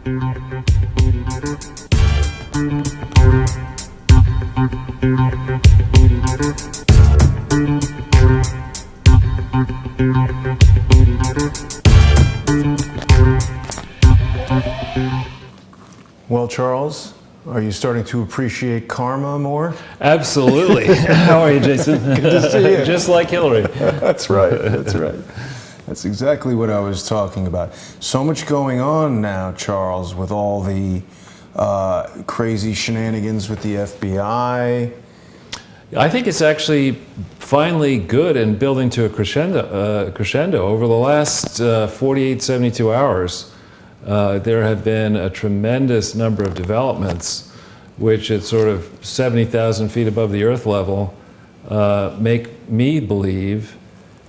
Well, Charles, are you starting to appreciate karma more? Absolutely. How are you, Jason? Good to see you. Just like Hillary. That's right. That's right. That's exactly what I was talking about. So much going on now, Charles, with all the crazy shenanigans with the FBI. I think it's actually finally good and building to a crescendo. Over the last 48, 72 hours, there have been a tremendous number of developments which at sort of 70,000 feet above the earth level make me believe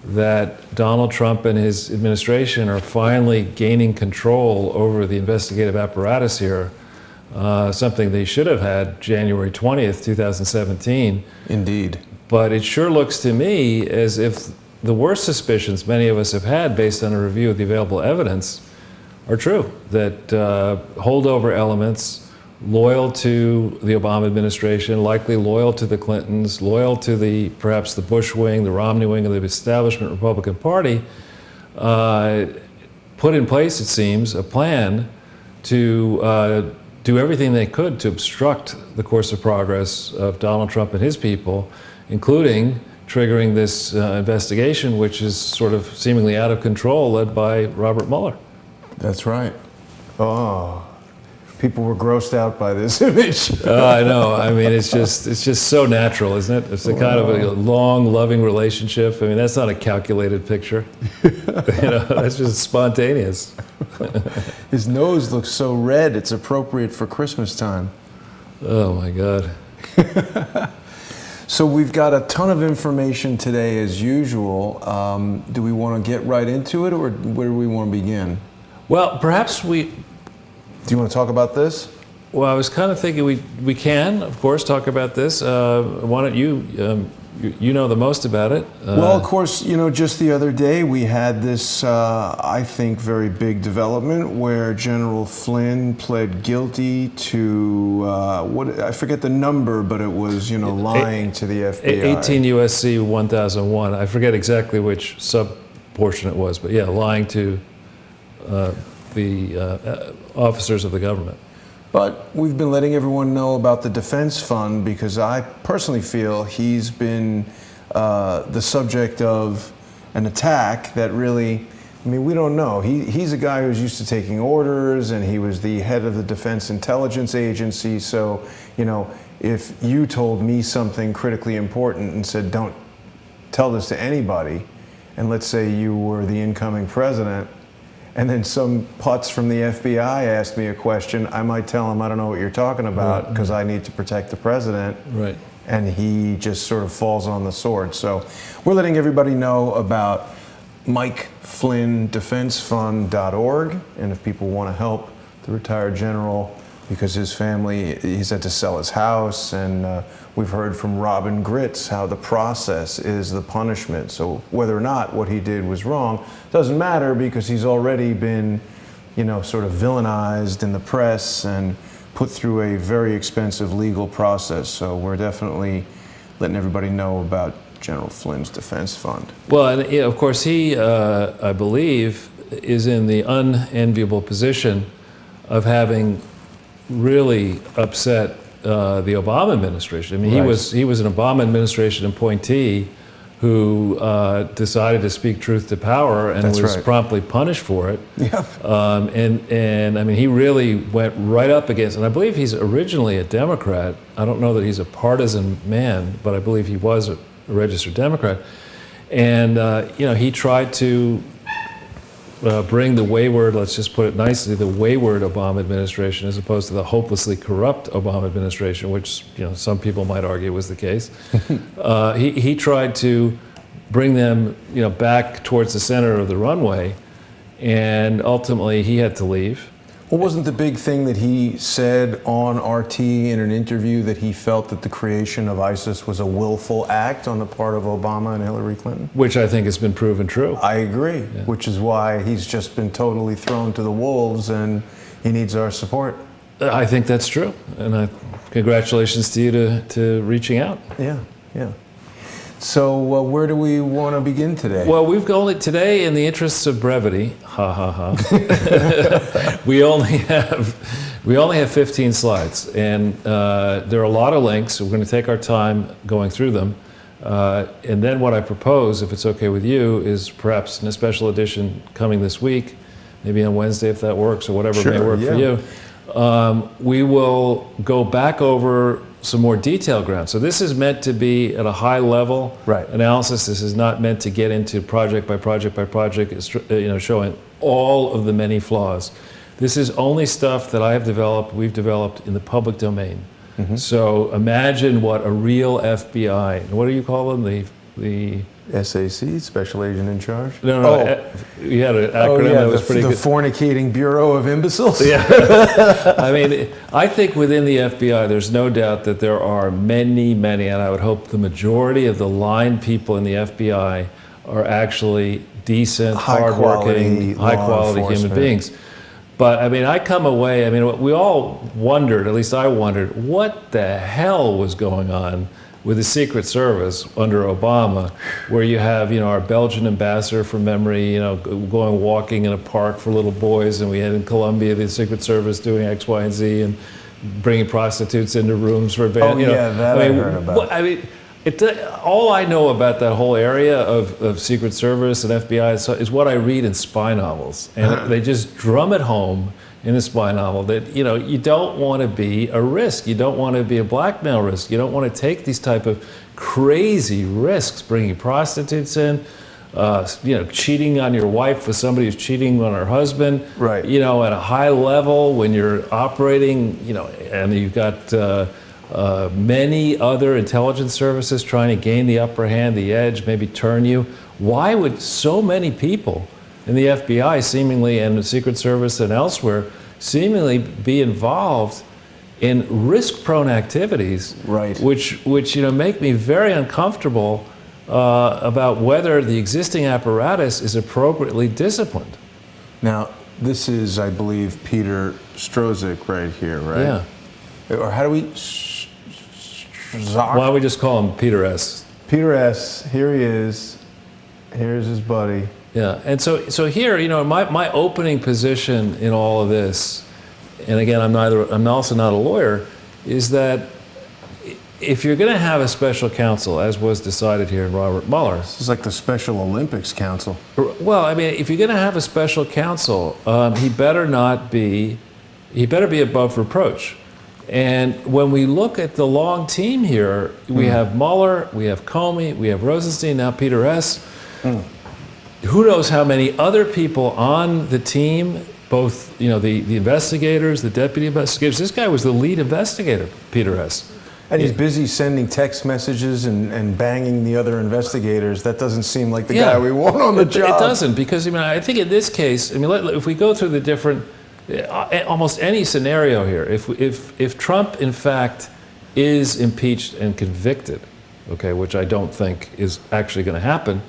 that Donald Trump and his administration are finally gaining control over the investigative apparatus here, something they should have had January 20th, 2017. Indeed. But it sure looks to me as if the worst suspicions many of us have had based on a review of the available evidence are true, that holdover elements loyal to the Obama administration, likely loyal to the Clintons, loyal to perhaps the Bush wing, the Romney wing of the establishment Republican Party, put in place, it seems, a plan to do everything they could to obstruct the course of progress of Donald Trump and his people, including triggering this investigation, which is sort of seemingly out of control, led by Robert Mueller. That's right. Oh, people were grossed out by this image. I know. I mean, it's just so natural, isn't it? It's a kind of a long, loving relationship. I mean, that's not a calculated picture. That's just spontaneous. His nose looks so red, it's appropriate for Christmas time. Oh, my God. So we've got a ton of information today, as usual. Do we want to get right into it, or where do we want to begin? Well, perhaps we... Do you want to talk about this? Well, I was kind of thinking we can, of course, talk about this. Why don't you... You know the most about it. Well, of course, just the other day we had this, I think, very big development where General Flynn pled guilty to, I forget the number, but it was, lying to the FBI. 18 U.S.C. 1001. I forget exactly which sub-portion it was, but yeah, lying to the officers of the government. But we've been letting everyone know about the defense fund because I personally feel he's been the subject of an attack that really, we don't know. He's a guy who's used to taking orders, and he was the head of the Defense Intelligence Agency. So, if you told me something critically important and said, don't tell this to anybody, and let's say you were the incoming president, and then some putz from the FBI asked me a question, I might tell him, I don't know what you're talking about, because I need to protect the president. Right. And he just sort of falls on the sword. So we're letting everybody know about MikeFlynnDefenseFund.org. And if people want to help the retired general, because his family, he's had to sell his house, and we've heard from Robin Gritz how the process is the punishment. So whether or not what he did was wrong doesn't matter, because he's already been, sort of villainized in the press and put through a very expensive legal process. So we're definitely letting everybody know about General Flynn's defense fund. Well, and of course he, I believe, is in the unenviable position of having really upset the Obama administration. I mean, Right. he was an Obama administration appointee who decided to speak truth to power and That's was right. promptly punished for it. Yep. And I mean, he really went right up against, and I believe he's originally a Democrat. I don't know that he's a partisan man, but I believe he was a registered Democrat. And, he tried to bring the wayward, let's just put it nicely, the wayward Obama administration, as opposed to the hopelessly corrupt Obama administration, which some people might argue was the case. He tried to bring them back towards the center of the runway, and ultimately he had to leave. Well, wasn't the big thing that he said on RT in an interview that he felt that the creation of ISIS was a willful act on the part of Obama and Hillary Clinton? Which I think has been proven true. I agree, which is why he's just been totally thrown to the wolves, and he needs our support. I think that's true, and congratulations to you to reaching out. Yeah, yeah. So where do we want to begin today? Well, we've only today, in the interests of brevity, ha ha ha. we only have 15 slides, and there are a lot of links. We're going to take our time going through them, and then what I propose, if it's okay with you, is perhaps in a special edition coming this week, maybe on Wednesday if that works, or whatever may work for you. We will go back over some more detailed ground. So this is meant to be at a high level analysis. This is not meant to get into project by project by project, showing all of the many flaws. This is only stuff that we've developed in the public domain. Mm-hmm. So imagine what a real FBI, what do you call them? The SAC, Special Agent in Charge? No, you had an acronym that was pretty good. The Fornicating Bureau of Imbeciles? Yeah. I mean, I think within the FBI, there's no doubt that there are many, and I would hope the majority of the line people in the FBI are actually decent, hardworking, high-quality human beings. But, I mean, I come away, we all wondered, at least I wondered, what the hell was going on with the Secret Service under Obama, where you have, our Belgian ambassador from memory, going walking in a park for little boys, and we had in Colombia the Secret Service doing X, Y, and Z, and bringing prostitutes into rooms for I heard about. All I know about that whole area of Secret Service and FBI is what I read in spy novels, and they just drum it home in a spy novel that you don't want to be a risk, you don't want to be a blackmail risk, you don't want to take these type of crazy risks, bringing prostitutes in, cheating on your wife with somebody who's cheating on her husband, right? At a high level when you're operating, and you've got many other intelligence services trying to gain the upper hand, the edge, maybe turn you. Why would so many people in the FBI seemingly, and the Secret Service and elsewhere, seemingly be involved in risk-prone activities, which make me very uncomfortable about whether the existing apparatus is appropriately disciplined. Now, this is, I believe, Peter Strzok right here, right? Yeah. Or how do we? Why don't we just call him Peter S? Peter S. Here he is. Here's his buddy. Yeah, and so here, my opening position in all of this, and again, I'm also not a lawyer, is that if you're going to have a special counsel, as was decided here in Robert Mueller, this is like the Special Olympics Council. Well, if you're going to have a special counsel, he better be above reproach. And when we look at the long team here, we have Mueller, we have Comey, we have Rosenstein, now Peter S. Who knows how many other people on the team, both the investigators, the deputy investigators. This guy was the lead investigator, Peter S. And he's busy sending text messages and banging the other investigators. That doesn't seem like the guy we want on the job. It doesn't, because I think in this case, if we go through the different, almost any scenario here, if Trump in fact is impeached and convicted, which I don't think is actually going to happen.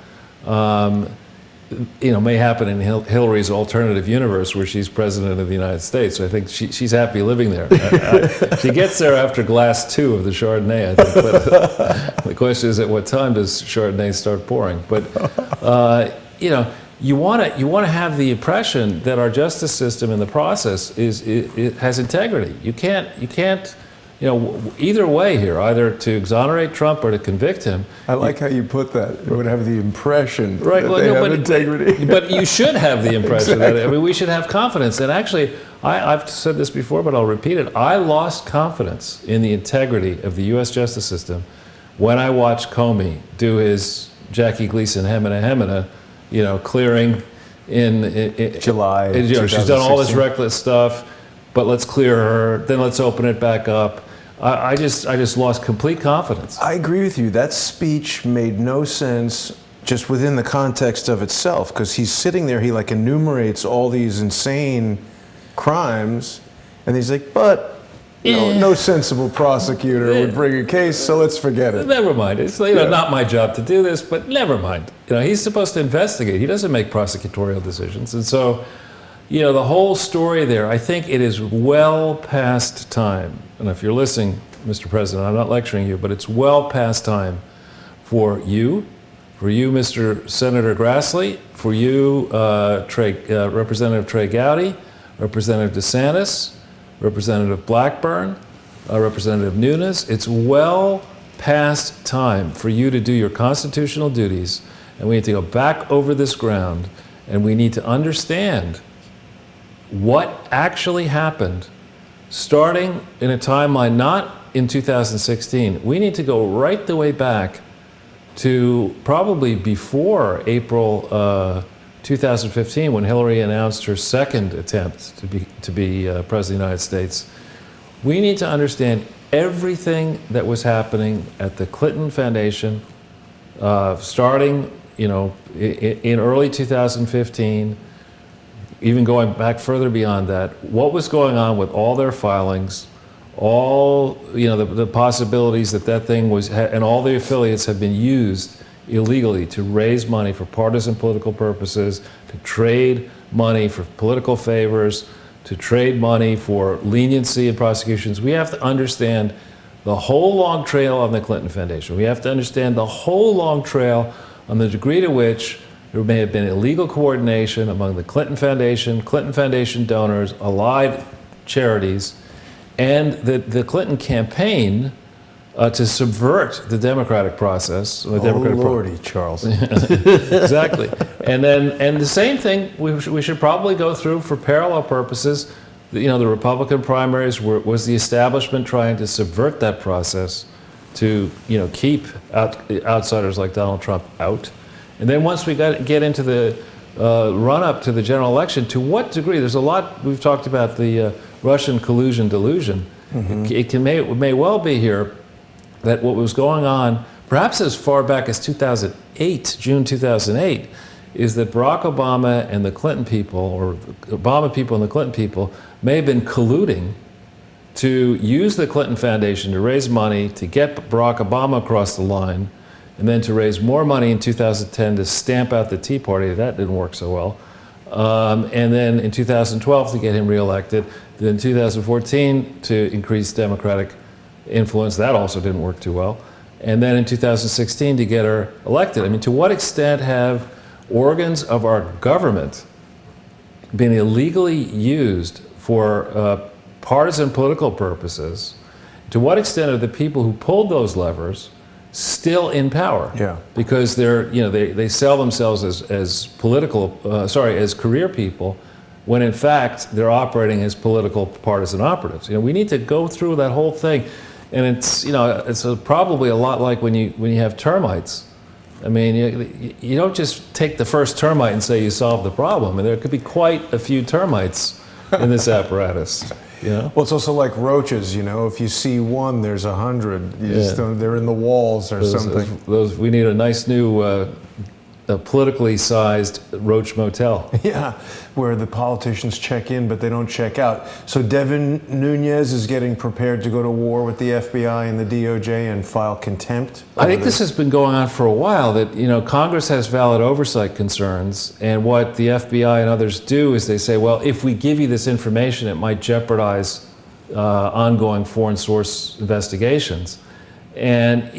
May happen in Hillary's alternative universe where she's president of the United States. So I think she's happy living there. She gets there after glass 2 of the Chardonnay, I think. But the question is, at what time does Chardonnay start pouring? But you want to have the impression that our justice system in the process has integrity. You can't. Either way here, either to exonerate Trump or to convict him. I like how you put that. It would have the impression that they have integrity. But you should have the impression that, we should have confidence. And actually, I've said this before, but I'll repeat it. I lost confidence in the integrity of the U.S. justice system when I watched Comey do his Jackie Gleason hemina, clearing in July. She's done all this reckless stuff, but let's clear her, then let's open it back up. I just lost complete confidence. I agree with you. That speech made no sense just within the context of itself, because he's sitting there, he enumerates all these insane crimes, and he's like, but no sensible prosecutor would bring a case, so let's forget it. Never mind. It's not my job to do this, but never mind. He's supposed to investigate. He doesn't make prosecutorial decisions. And so, the whole story there, I think it is well past time. And if you're listening, Mr. President, I'm not lecturing you, but it's well past time for you, Mr. Senator Grassley, for you, Representative Trey Gowdy, Representative DeSantis, Representative Blackburn, Representative Nunes. It's well past time for you to do your constitutional duties, and we need to go back over this ground, and we need to understand what actually happened, starting in a timeline not in 2016. We need to go right the way back to probably before April 2015, when Hillary announced her second attempt to be President of the United States. We need to understand everything that was happening at the Clinton Foundation, starting in early 2015, even going back further beyond that. What was going on with all their filings, all the possibilities that thing was, and all the affiliates have been used illegally to raise money for partisan political purposes, to trade money for political favors, to trade money for leniency in prosecutions. We have to understand the whole long trail on the Clinton Foundation. We have to understand the whole long trail on the degree to which there may have been illegal coordination among the Clinton Foundation donors, allied charities, and the Clinton campaign to subvert the democratic process. Lordy, Charles. Exactly. And the same thing we should probably go through for parallel purposes. The Republican primaries was the establishment trying to subvert that process to keep outsiders like Donald Trump out. And then once we get into the run-up to the general election, to what degree? There's a lot we've talked about the Russian collusion delusion. Mm-hmm. It may well be here that what was going on, perhaps as far back as 2008, June 2008, is that Barack Obama and the Clinton people, or Obama people and the Clinton people, may have been colluding to use the Clinton Foundation to raise money to get Barack Obama across the line, and then to raise more money in 2010 to stamp out the Tea Party. That didn't work so well. And then in 2012 to get him reelected. Then 2014 to increase Democratic influence. That also didn't work too well. And then in 2016 to get her elected. I mean, to what extent have organs of our government been illegally used for partisan political purposes? To what extent are the people who pulled those levers still in power? Yeah. Because they sell themselves as career people, when in fact they're operating as political partisan operatives. We need to go through that whole thing, and it's probably a lot like when you have termites. I mean, you don't just take the first termite and say you solved the problem, and there could be quite a few termites in this apparatus. Well, it's also like roaches. If you see one, there's 100. You just don't, they're in the walls or something. We need a nice new a politically sized roach motel. Yeah, where the politicians check in, but they don't check out. So Devin Nunes is getting prepared to go to war with the FBI and the DOJ and file contempt. I think this has been going on for a while, that Congress has valid oversight concerns, and what the FBI and others do is they say, well, if we give you this information, it might jeopardize ongoing foreign source investigations. And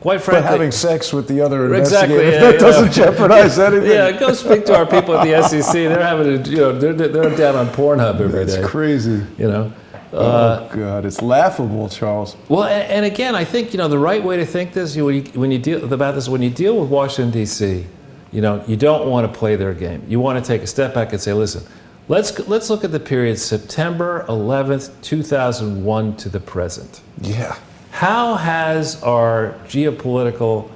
quite frankly, but having sex with the other exactly, investigators, that doesn't jeopardize anything. Yeah, go speak to our people at the SEC. They're having they're down on Pornhub every day. That's crazy. Oh God, it's laughable, Charles. Well, and again, I think the right way to think this when you deal with Washington D.C., you don't want to play their game. You want to take a step back and say, listen, let's look at the period September 11th, 2001 to the present. Yeah. How has our geopolitical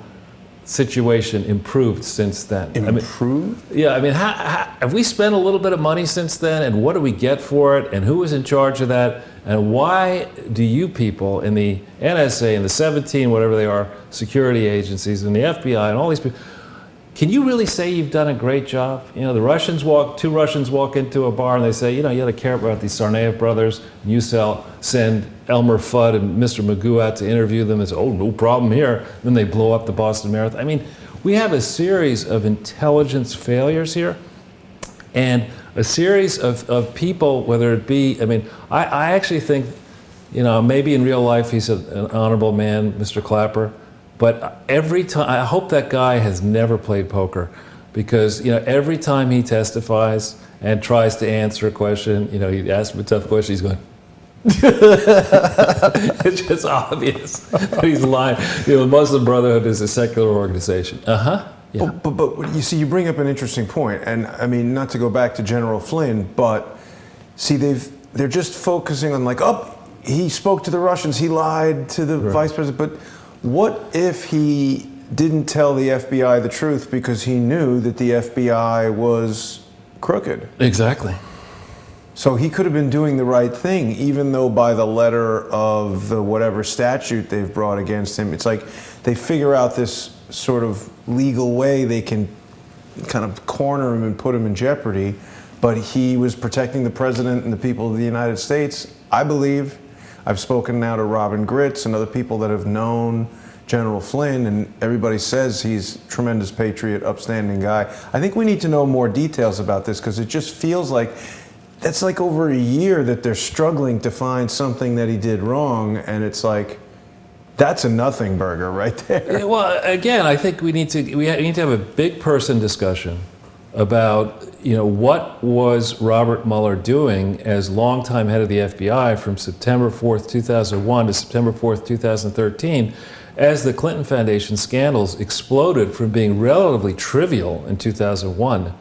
situation improved since then? Improved? Have we spent a little bit of money since then, and what do we get for it, and who is in charge of that, and why do you people in the NSA and the 17, whatever they are, security agencies, and the FBI, and all these people, can you really say you've done a great job? Two Russians walk into a bar and they say, you got to care about these Tsarnaev brothers, and you send Elmer Fudd and Mr. Magoo out to interview them and say, oh, no problem here. Then they blow up the Boston Marathon. I mean, we have a series of intelligence failures here. And a series of people, whether it be, I mean, I actually think, maybe in real life he's an honorable man, Mr. Clapper, but every time, I hope that guy has never played poker, because, every time he testifies and tries to answer a question, you ask him a tough question, he's going, it's just obvious that he's lying. The Muslim Brotherhood is a secular organization. Yeah. But you see, you bring up an interesting point, and I mean, not to go back to General Flynn, but see, they're just focusing on he spoke to the Russians, he lied to the vice president. But what if he didn't tell the FBI the truth because he knew that the FBI was crooked? Exactly. So he could have been doing the right thing, even though by the letter of the whatever statute they've brought against him, it's like they figure out this sort of legal way they can kind of corner him and put him in jeopardy. But he was protecting the president and the people of the United States. I believe, I've spoken now to Robin Gritz and other people that have known General Flynn, and everybody says he's a tremendous patriot, upstanding guy. I think we need to know more details about this, because it just feels like that's like over a year that they're struggling to find something that he did wrong, and it's like, that's a nothing burger right there. Yeah, well, again, I think we need to have a big person discussion about what was Robert Mueller doing as longtime head of the FBI from September 4th, 2001 to September 4th, 2013, as the Clinton Foundation scandals exploded from being relatively trivial in 2001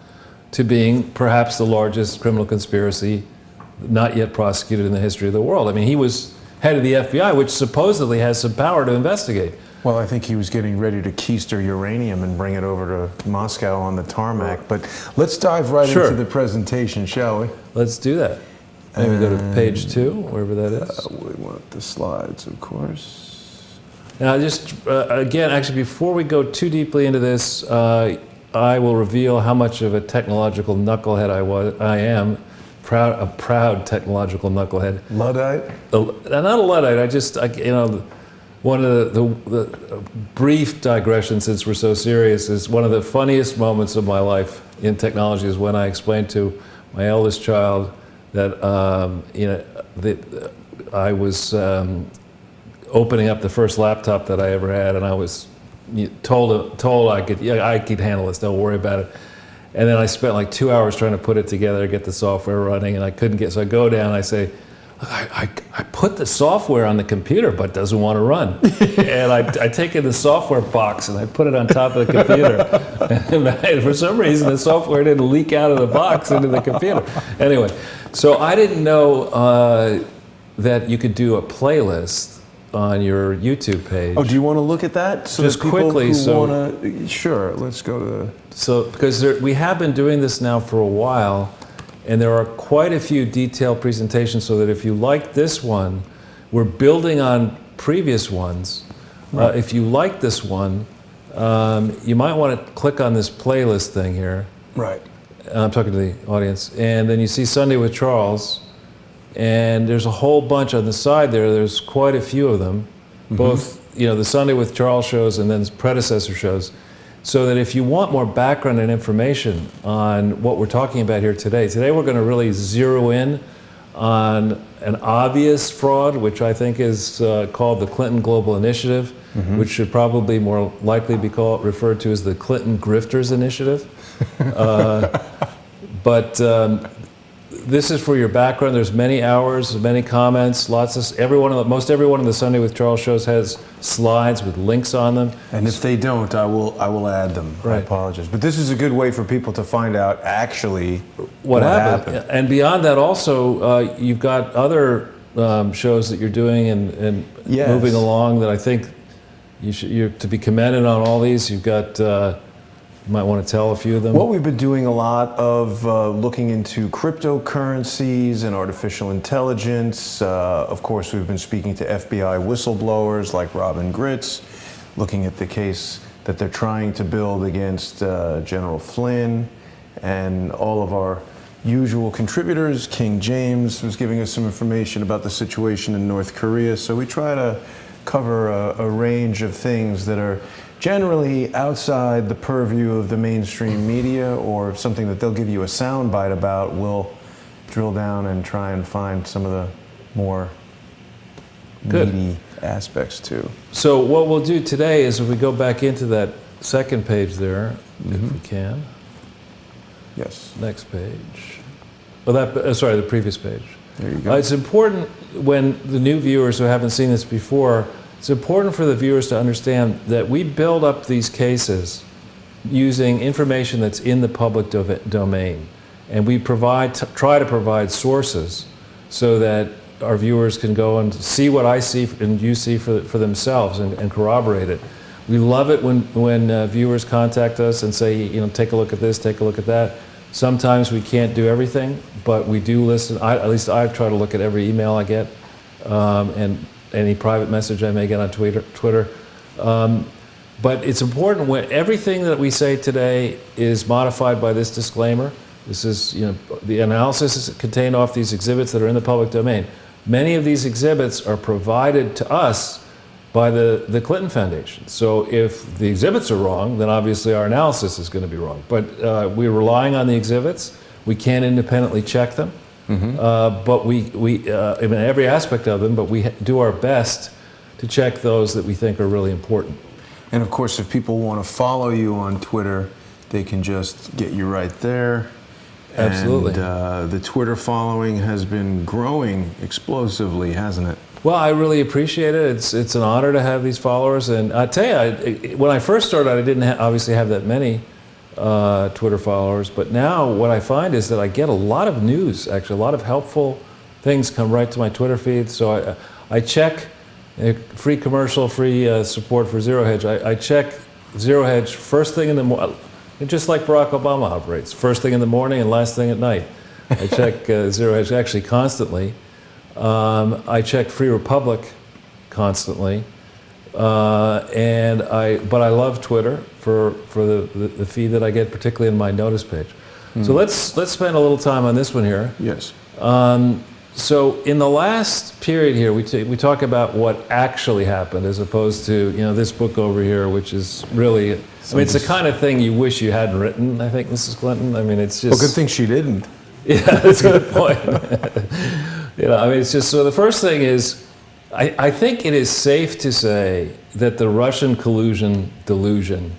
to being perhaps the largest criminal conspiracy not yet prosecuted in the history of the world. I mean, he was head of the FBI, which supposedly has some power to investigate. Well, I think he was getting ready to keister uranium and bring it over to Moscow on the tarmac. But let's dive right into the presentation, shall we? Let's do that. Maybe go to page 2, wherever that is. We want the slides, of course. Now, just again, actually, before we go too deeply into this, I will reveal how much of a technological knucklehead I am. A proud technological knucklehead. Luddite? Not a Luddite. One of the brief digression, since we're so serious, is one of the funniest moments of my life in technology is when I explained to my eldest child that I was opening up the first laptop that I ever had, and I was told I could handle this, don't worry about it. And then I spent like 2 hours trying to put it together, get the software running, and I couldn't get, so I go down, I say, I put the software on the computer, but it doesn't want to run. And I take in the software box and I put it on top of the computer. And for some reason, the software didn't leak out of the box into the computer. Anyway, so I didn't know that you could do a playlist on your YouTube page. Oh, do you want to look at that? So just quickly, sure, let's go to... So, because we have been doing this now for a while, and there are quite a few detailed presentations, so that if you like this one, we're building on previous ones. Right. If you like this one, you might want to click on this playlist thing here. Right. I'm talking to the audience. And then you see Sunday with Charles, and there's a whole bunch on the side there. There's quite a few of them, both the Sunday with Charles shows and then predecessor shows. So that if you want more background and information on what we're talking about here today we're going to really zero in on an obvious fraud, which I think is called the Clinton Global Initiative, which should probably more likely be referred to as the Clinton Grifters Initiative. But this is for your background. There's many hours, many comments, most every one of the Sunday with Charles shows has slides with links on them. And if they don't, I will add them. Right. I apologize. But this is a good way for people to find out actually what happened. And beyond that also, you've got other shows that you're doing and moving along that I think you're to be commended on all these. You've got... You might want to tell a few of them. Well, we've been doing a lot of looking into cryptocurrencies and artificial intelligence. Of course, we've been speaking to FBI whistleblowers like Robin Gritz, looking at the case that they're trying to build against General Flynn, and all of our usual contributors. King James was giving us some information about the situation in North Korea. So we try to cover a range of things that are generally outside the purview of the mainstream media, or something that they'll give you a soundbite about, we'll drill down and try and find some of the more meaty aspects too. So what we'll do today is, if we go back into that second page there, if we can. Yes. Next page. Oh, sorry, the previous page. There you go. It's important, when the new viewers who haven't seen this before, it's important for the viewers to understand that we build up these cases using information that's in the public domain. And we try to provide sources so that our viewers can go and see what I see and you see for themselves, and corroborate it. We love it when viewers contact us and say, take a look at this, take a look at that. Sometimes we can't do everything, but we do listen. At least I try to look at every email I get, and any private message I may get on Twitter. But it's important, when everything that we say today is modified by this disclaimer. This is, the analysis is contained off these exhibits that are in the public domain. Many of these exhibits are provided to us by the Clinton Foundation. So if the exhibits are wrong, then obviously our analysis is going to be wrong. But we're relying on the exhibits. We can't independently check them, but we in every aspect of them, but we do our best to check those that we think are really important. And of course, if people want to follow you on Twitter, they can just get you right there. Absolutely. And the Twitter following has been growing explosively, hasn't it? Well, I really appreciate it. It's an honor to have these followers. And I tell you, when I first started, I didn't obviously have that many Twitter followers. But now what I find is that I get a lot of news, actually. A lot of helpful things come right to my Twitter feed. So I check free commercial, free support for Zero Hedge. I check Zero Hedge first thing in the morning, just like Barack Obama operates. First thing in the morning and last thing at night. I check Zero Hedge actually constantly. I check Free Republic constantly, but I love Twitter for the feed that I get, particularly in my notice page. So let's spend a little time on this one here. Yes. So in the last period here, we talk about what actually happened, as opposed to this book over here, which is really, it's the kind of thing you wish you hadn't written. I think, Mrs. Clinton. It's just. Well, good thing she didn't. Yeah, that's a good point. It's just, so the first thing is, I think it is safe to say that the Russian collusion delusion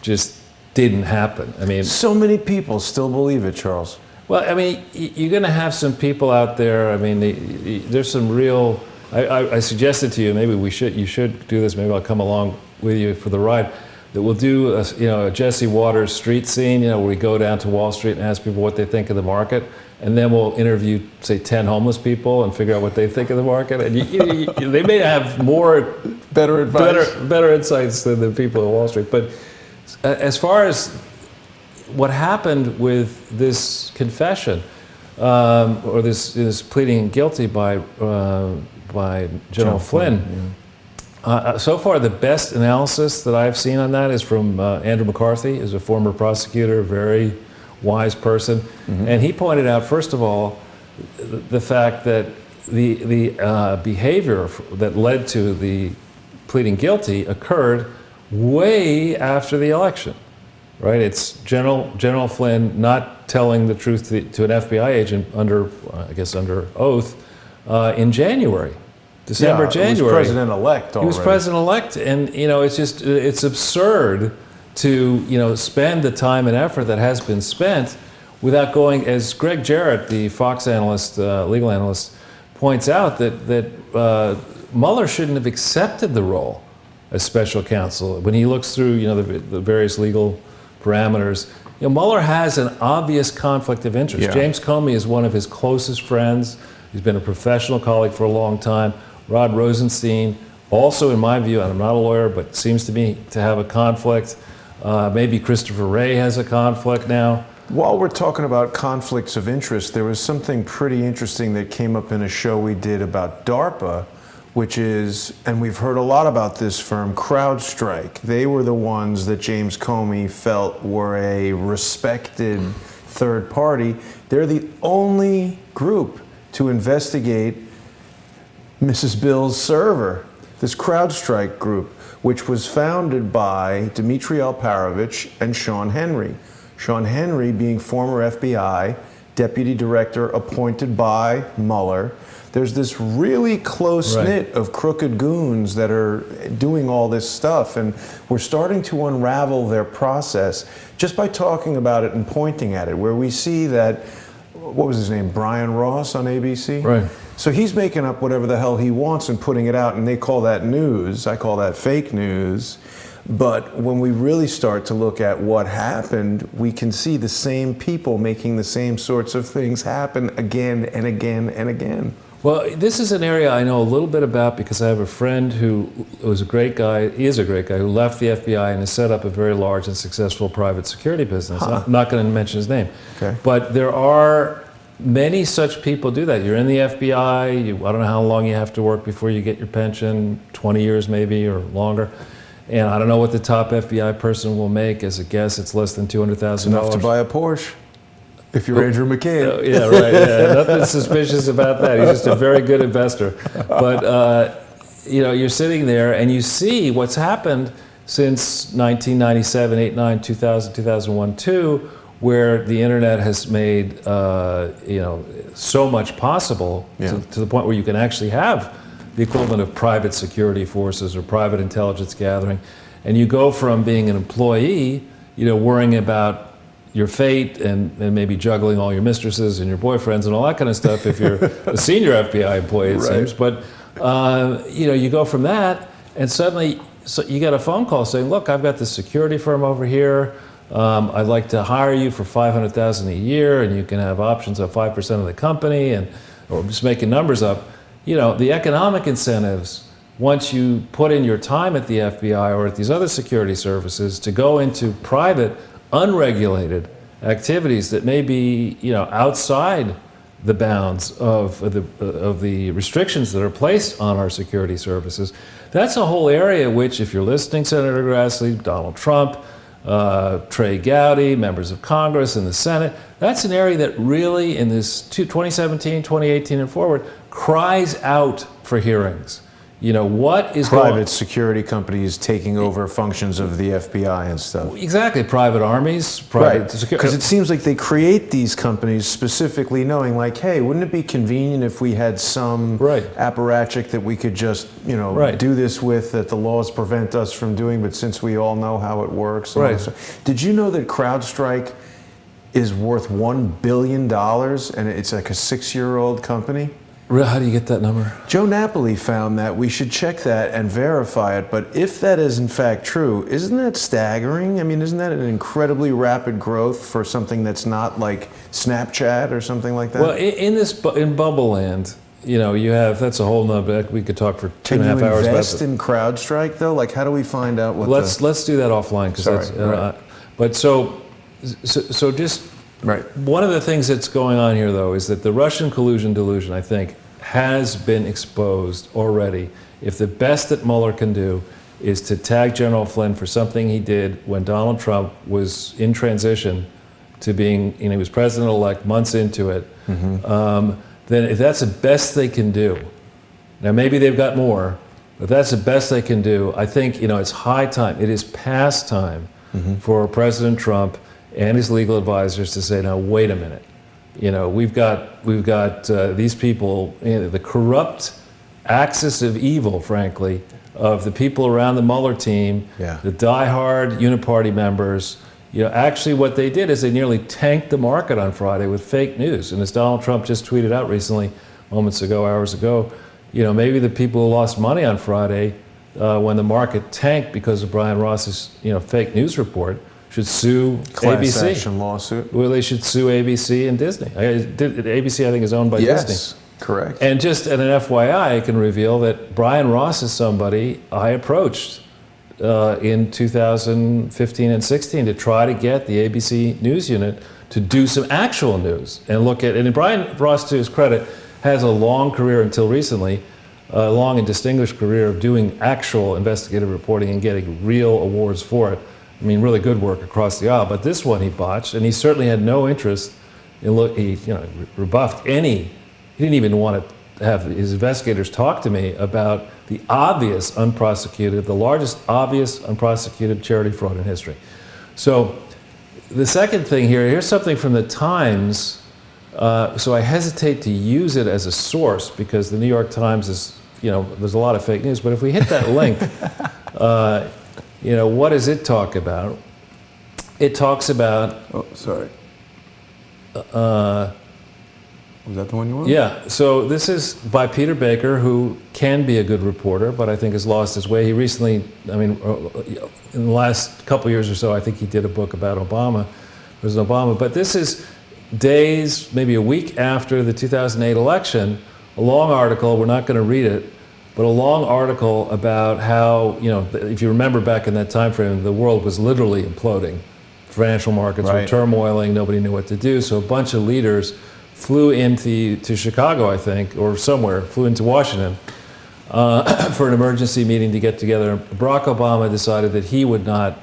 just didn't happen. So many people still believe it, Charles. Well, you're going to have some people out there. There's some real. I suggested to you, maybe you should do this. Maybe I'll come along with you for the ride. That we'll do a Jesse Waters street scene. Where we go down to Wall Street and ask people what they think of the market, and then we'll interview, say, 10 homeless people and figure out what they think of the market. And they may have more better advice, better insights than the people at Wall Street. But as far as what happened with this confession, or this pleading guilty by General Flynn, so far the best analysis that I've seen on that is from Andrew McCarthy, who's a former prosecutor, very wise person, and he pointed out, first of all, the fact that the behavior that led to the pleading guilty occurred way after the election. Right, it's General Flynn not telling the truth to an FBI agent under oath in January, January. He was president-elect already. He was president-elect, and it's absurd to spend the time and effort that has been spent without going, as Greg Jarrett, the Fox analyst, legal analyst, points out, that Mueller shouldn't have accepted the role as special counsel when he looks through the various legal parameters. Mueller has an obvious conflict of interest. Yeah. James Comey is one of his closest friends. He's been a professional colleague for a long time. Rod Rosenstein, also in my view, and I'm not a lawyer, but seems to me to have a conflict. Maybe Christopher Wray has a conflict now. While we're talking about conflicts of interest, there was something pretty interesting that came up in a show we did about DARPA, which is, and we've heard a lot about this firm, Crowdstrike. They were the ones that James Comey felt were a respected third party. They're the only group to investigate Mrs. Bill's server, this Crowdstrike group, which was founded by Dmitry Alperovitch and Sean Henry. Sean Henry being former FBI deputy director appointed by Mueller. There's this really close knit of crooked goons that are doing all this stuff, and we're starting to unravel their process just by talking about it and pointing at it, where we see that, what was his name, Brian Ross on ABC? Right. So he's making up whatever the hell he wants and putting it out, and they call that news. I call that fake news. But when we really start to look at what happened, we can see the same people making the same sorts of things happen again and again and again. Well, this is an area I know a little bit about because I have a friend who was a great guy, is a great guy, who left the FBI and has set up a very large and successful private security business. I'm not going to mention his name. Okay. But there are many such people do that. You're in the FBI, I don't know how long you have to work before you get your pension, 20 years maybe or longer. And I don't know what the top FBI person will make. As a guess, it's less than $200,000. Enough to buy a Porsche. If you're Andrew McCabe. Yeah, right. Yeah. Nothing suspicious about that. He's just a very good investor. But you're sitting there and you see what's happened since 1997, 8, 9, 2000, 2001, 2, where the internet has made so much possible to the point where you can actually have the equivalent of private security forces or private intelligence gathering, and you go from being an employee, worrying about your fate and maybe juggling all your mistresses and your boyfriends and all that kind of stuff if you're a senior FBI employee, it seems. But you go from that, and suddenly you get a phone call saying, "Look, I've got this security firm over here. I'd like to hire you for $500,000 a year, and you can have options of 5% of the company," or just making numbers up. The economic incentives, once you put in your time at the FBI or at these other security services to go into private, unregulated activities that may be, outside the bounds of the restrictions that are placed on our security services, that's a whole area which, if you're listening, Senator Grassley, Donald Trump, Trey Gowdy, members of Congress and the Senate, that's an area that really, in this 2017, 2018 and forward, cries out for hearings. What is private security companies taking over functions of the FBI and stuff. Exactly, private armies, private security. Because it seems like they create these companies specifically knowing, like, hey, wouldn't it be convenient if we had some apparatchik that we could just, do this with, that the laws prevent us from doing, but since we all know how it works. Did you know that Crowdstrike is worth $1 billion and it's like a 6-year-old company? How do you get that number? Joe Napoli found that. We should check that and verify it. But if that is in fact true, isn't that staggering? I mean, isn't that an incredibly rapid growth for something that's not like Snapchat or something like that? Well, in Bubble Land, you have, that's a whole nother, we could talk for 2.5 hours about it. Can you invest in Crowdstrike though? Like, how do we find out what let's do that offline. But so just one of the things that's going on here, though, is that the Russian collusion delusion, I think, has been exposed already. If the best that Mueller can do is to tag General Flynn for something he did when Donald Trump was in transition to being, he was president-elect months into it, then if that's the best they can do, now maybe they've got more, but that's the best they can do, I think, it's high time, it is past time for President Trump and his legal advisors to say, now wait a minute, we've got these people, the corrupt axis of evil, frankly, of the people around the Mueller team, the diehard Uniparty members. Actually what they did is they nearly tanked the market on Friday with fake news. And as Donald Trump just tweeted out recently, moments ago, hours ago, maybe the people who lost money on Friday when the market tanked because of Brian Ross's fake news report should sue ABC. Class action lawsuit. Well, they should sue ABC and Disney. ABC, I think, is owned by Disney. Yes, correct. And just at an FYI, I can reveal that Brian Ross is somebody I approached in 2015 and 16 to try to get the ABC News unit to do some actual news and look at, and Brian Ross, to his credit, has a long career until recently, a long and distinguished career of doing actual investigative reporting and getting real awards for it. I mean, really good work across the aisle, but this one he botched, and he certainly had no interest in he rebuffed he didn't even want to have his investigators talk to me about the obvious unprosecuted, the largest obvious unprosecuted charity fraud in history. So the second thing here's something from the Times. So I hesitate to use it as a source because the New York Times is, there's a lot of fake news. But if we hit that link, what does it talk about? It talks about... Oh, sorry. Was that the one you wanted? Yeah, so this is by Peter Baker, who can be a good reporter, but I think has lost his way. He recently, in the last couple of years or so, I think he did a book about Obama, President Obama. But this is days, maybe a week after the 2008 election, a long article, we're not going to read it, but a long article about how, if you remember back in that time frame, the world was literally imploding. Financial markets were turmoiling, nobody knew what to do, so a bunch of leaders flew into Chicago, I think, or somewhere, flew into Washington for an emergency meeting to get together. Barack Obama decided that he would not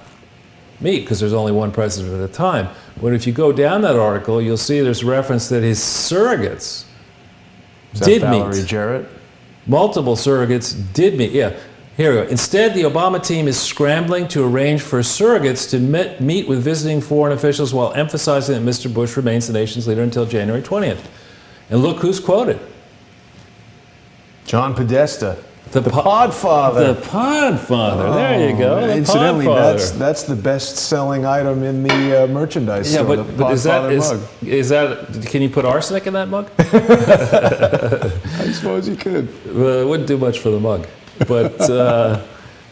meet because there's only one president at a time. But if you go down that article, you'll see there's reference that his surrogates did Valerie meet. Jarrett? Multiple surrogates did meet, yeah. Here we go. Instead, the Obama team is scrambling to arrange for surrogates to meet with visiting foreign officials while emphasizing that Mr. Bush remains the nation's leader until January 20th. And look who's quoted. John Podesta. The Podfather. The Podfather. There you go. The Incidentally, Podfather. that's the best-selling item in the merchandise store. Yeah, the but is mug. Can you put arsenic in that mug? I suppose you could. Well, it wouldn't do much for the mug. But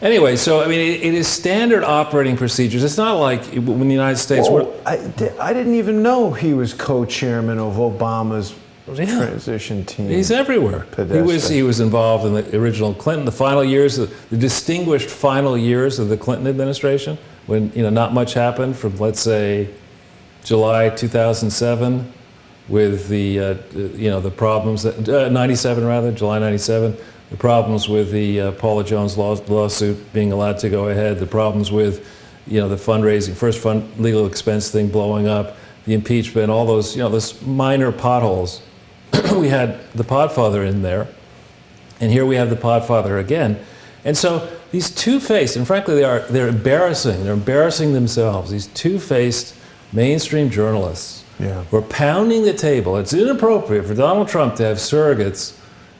anyway, so it is standard operating procedures. It's not like when the United States. I didn't even know he was co-chairman of Obama's transition team. He's everywhere. He was involved in the original Clinton, the final years, the distinguished final years of the Clinton administration, when not much happened from, let's say, July 2007, with the problems that 97 rather, July 97. The problems with the Paula Jones lawsuit being allowed to go ahead, the problems with, the fundraising, first legal expense thing blowing up, the impeachment, all those, those minor potholes. We had the Podfather in there, and here we have the Podfather again. And so these two-faced, and frankly they're embarrassing. They're embarrassing themselves. These two-faced mainstream journalists were pounding the table. It's inappropriate for Donald Trump to have surrogates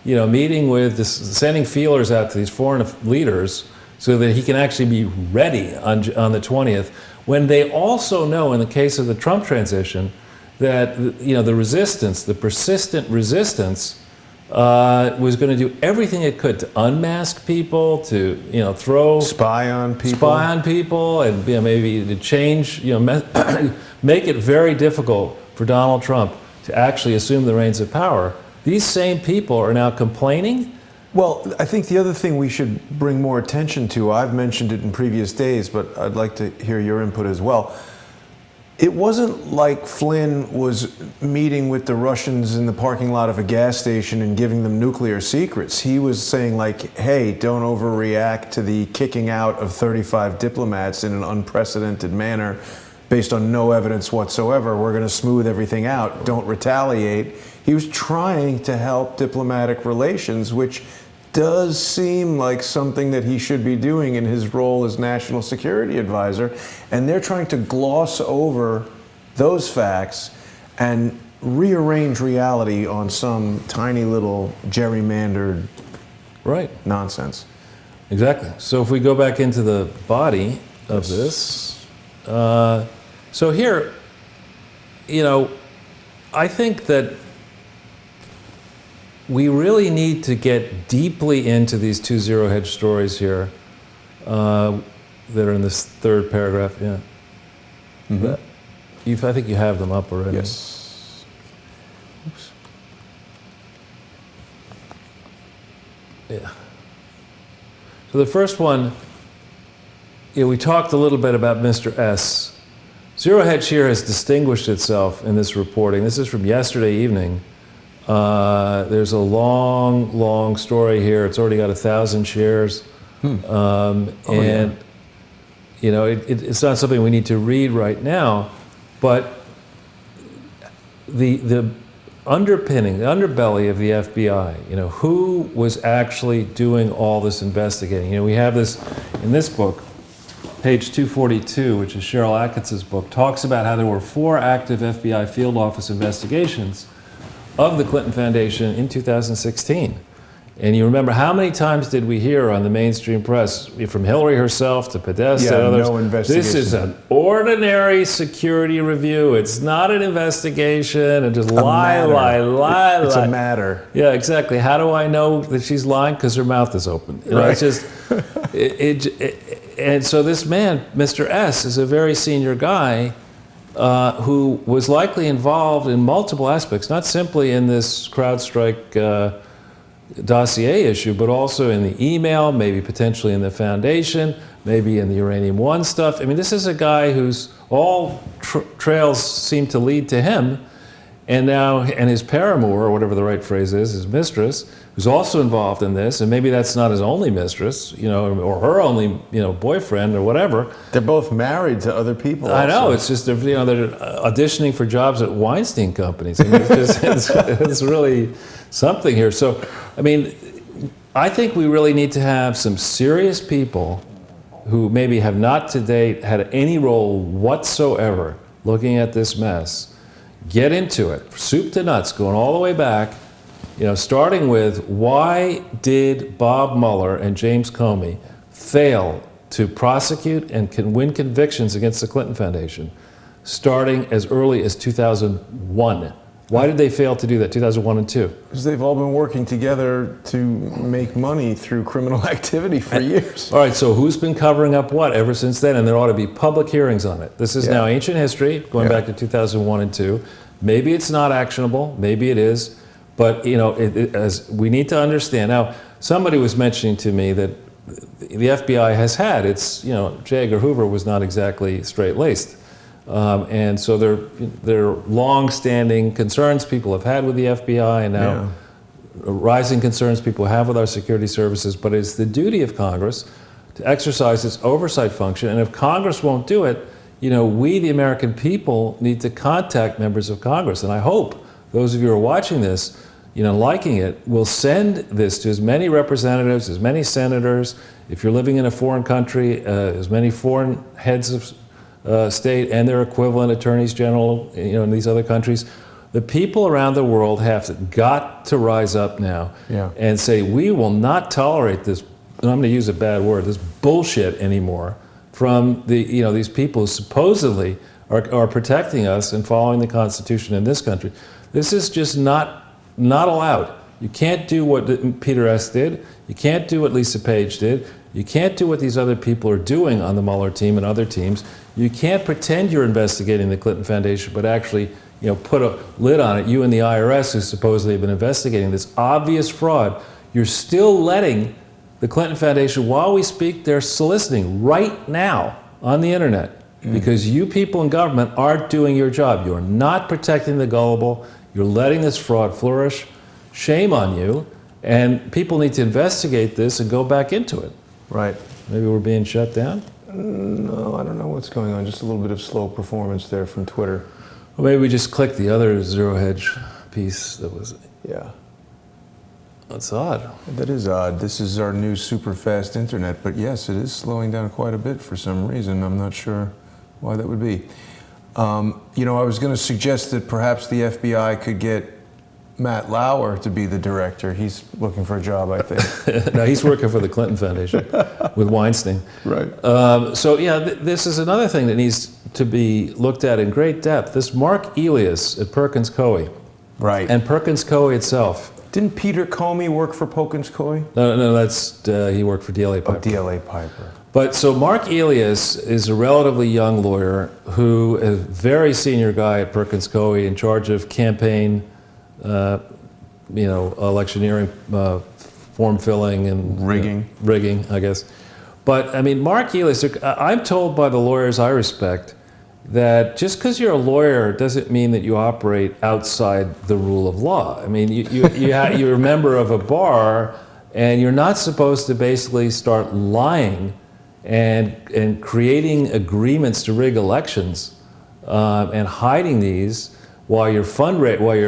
meeting with, sending feelers out to these foreign leaders so that he can actually be ready on the 20th, when they also know, in the case of the Trump transition, that the resistance, the persistent resistance, was going to do everything it could to unmask people, to spy on people, and maybe to change, make it very difficult for Donald Trump to actually assume the reins of power. These same people are now complaining. Well, I think the other thing we should bring more attention to, I've mentioned it in previous days, but I'd like to hear your input as well. It wasn't like Flynn was meeting with the Russians in the parking lot of a gas station and giving them nuclear secrets. He was saying, like, hey, don't overreact to the kicking out of 35 diplomats in an unprecedented manner based on no evidence whatsoever. We're going to smooth everything out. Don't retaliate. He was trying to help diplomatic relations, which does seem like something that he should be doing in his role as national security advisor. And they're trying to gloss over those facts and rearrange reality on some tiny little gerrymandered nonsense. Exactly. So if we go back into the body of this, so here, I think that we really need to get deeply into these two zero hedge stories here that are in this third paragraph. Yeah. Mm-hmm. I think you have them up already. Yes. Oops. Yeah. So the first one, we talked a little bit about Mr. S. Zero Hedge here has distinguished itself in this reporting. This is from yesterday evening. There's a long, long story here. It's already got 1,000 shares. It's not something we need to read right now, but the underpinning, the underbelly of the FBI. You know, who was actually doing all this investigating? You know, we have this in this book, page 242, which is Cheryl Atkins's book, talks about how there were 4 active FBI field office investigations of the Clinton Foundation in 2016. And you remember, how many times did we hear on the mainstream press, from Hillary herself to Podesta and others, no investigation. this is an ordinary security review. It's not an investigation. And just lie. It's a matter. Yeah, exactly. How do I know that she's lying? Because her mouth is open. You know, Right. it's just, and so this man, Mr. S, is a very senior guy who was likely involved in multiple aspects, not simply in this CrowdStrike dossier issue, but also in the email, maybe potentially in the foundation, maybe in the Uranium One stuff. I mean, this is a guy whose all trails seem to lead to him, and his paramour, or whatever the right phrase is, his mistress, who's also involved in this, and maybe that's not his only mistress, you know, or her only, you know, boyfriend or whatever. They're both married to other people. I know, also. it's just, you know, they're auditioning for jobs at Weinstein companies. I mean, it's really something here. So, I mean, I think we really need to have some serious people who maybe have not to date had any role whatsoever looking at this mess, get into it, soup to nuts, going all the way back, you know, starting with, why did Bob Mueller and James Comey fail to prosecute and can win convictions against the Clinton Foundation starting as early as 2001? Why did they fail to do that, 2001 and 2? Because they've all been working together to make money through criminal activity for years. All right, so who's been covering up what ever since then? And there ought to be public hearings on it. This is now ancient history, going back to 2001 and 2. Maybe it's not actionable, maybe it is, but you know, as we need to understand. Now, somebody was mentioning to me that the FBI has had its, you know, J. Edgar Hoover was not exactly straight-laced. And so there are long-standing concerns people have had with the FBI, and now rising concerns people have with our security services. But it's the duty of Congress to exercise its oversight function. And if Congress won't do it, you know, we, the American people, need to contact members of Congress. And I hope those of you who are watching this, you know, liking it, will send this to as many representatives, as many senators. If you're living in a foreign country, as many foreign heads of state and their equivalent attorneys general, you know, in these other countries. The people around the world have got to rise up now and say, we will not tolerate this, and I'm going to use a bad word, this bullshit anymore from the, you know, these people who supposedly are protecting us and following the Constitution in this country. This is just not allowed. You can't do what Peter S. did. You can't do what Lisa Page did. You can't do what these other people are doing on the Mueller team and other teams. You can't pretend you're investigating the Clinton Foundation, but actually, you know, put a lid on it. You and the IRS, who supposedly have been investigating this obvious fraud, you're still letting the Clinton Foundation, while we speak, they're soliciting right now on the internet because you people in government aren't doing your job. You're not protecting the gullible. You're letting this fraud flourish. Shame on you. And people need to investigate this and go back into it. Right. Maybe we're being shut down? No, I don't know what's going on. Just a little bit of slow performance there from Twitter. Well, maybe we just clicked the other Zero Hedge piece that was... Yeah. That's odd. That is odd. This is our new super fast internet, but yes, it is slowing down quite a bit for some reason. I'm not sure why that would be. You know, I was going to suggest that perhaps the FBI could get Matt Lauer to be the director. He's looking for a job, I think. No, he's working for the Clinton Foundation with Weinstein. Right. So yeah, this is another thing that needs to be looked at in great depth. This Mark Elias at Perkins Coie. Right. And Perkins Coie itself. Didn't Peter Comey work for Perkins Coie? No, that's he worked for DLA Piper. Oh, DLA Piper. But so Mark Elias is a relatively young lawyer who is a very senior guy at Perkins Coie in charge of campaign, you know, electioneering, form filling and rigging, I guess. But I mean, Mark Elias, I'm told by the lawyers I respect that just because you're a lawyer doesn't mean that you operate outside the rule of law. I mean, you're a member of a bar, and you're not supposed to basically start lying and creating agreements to rig elections and hiding these while your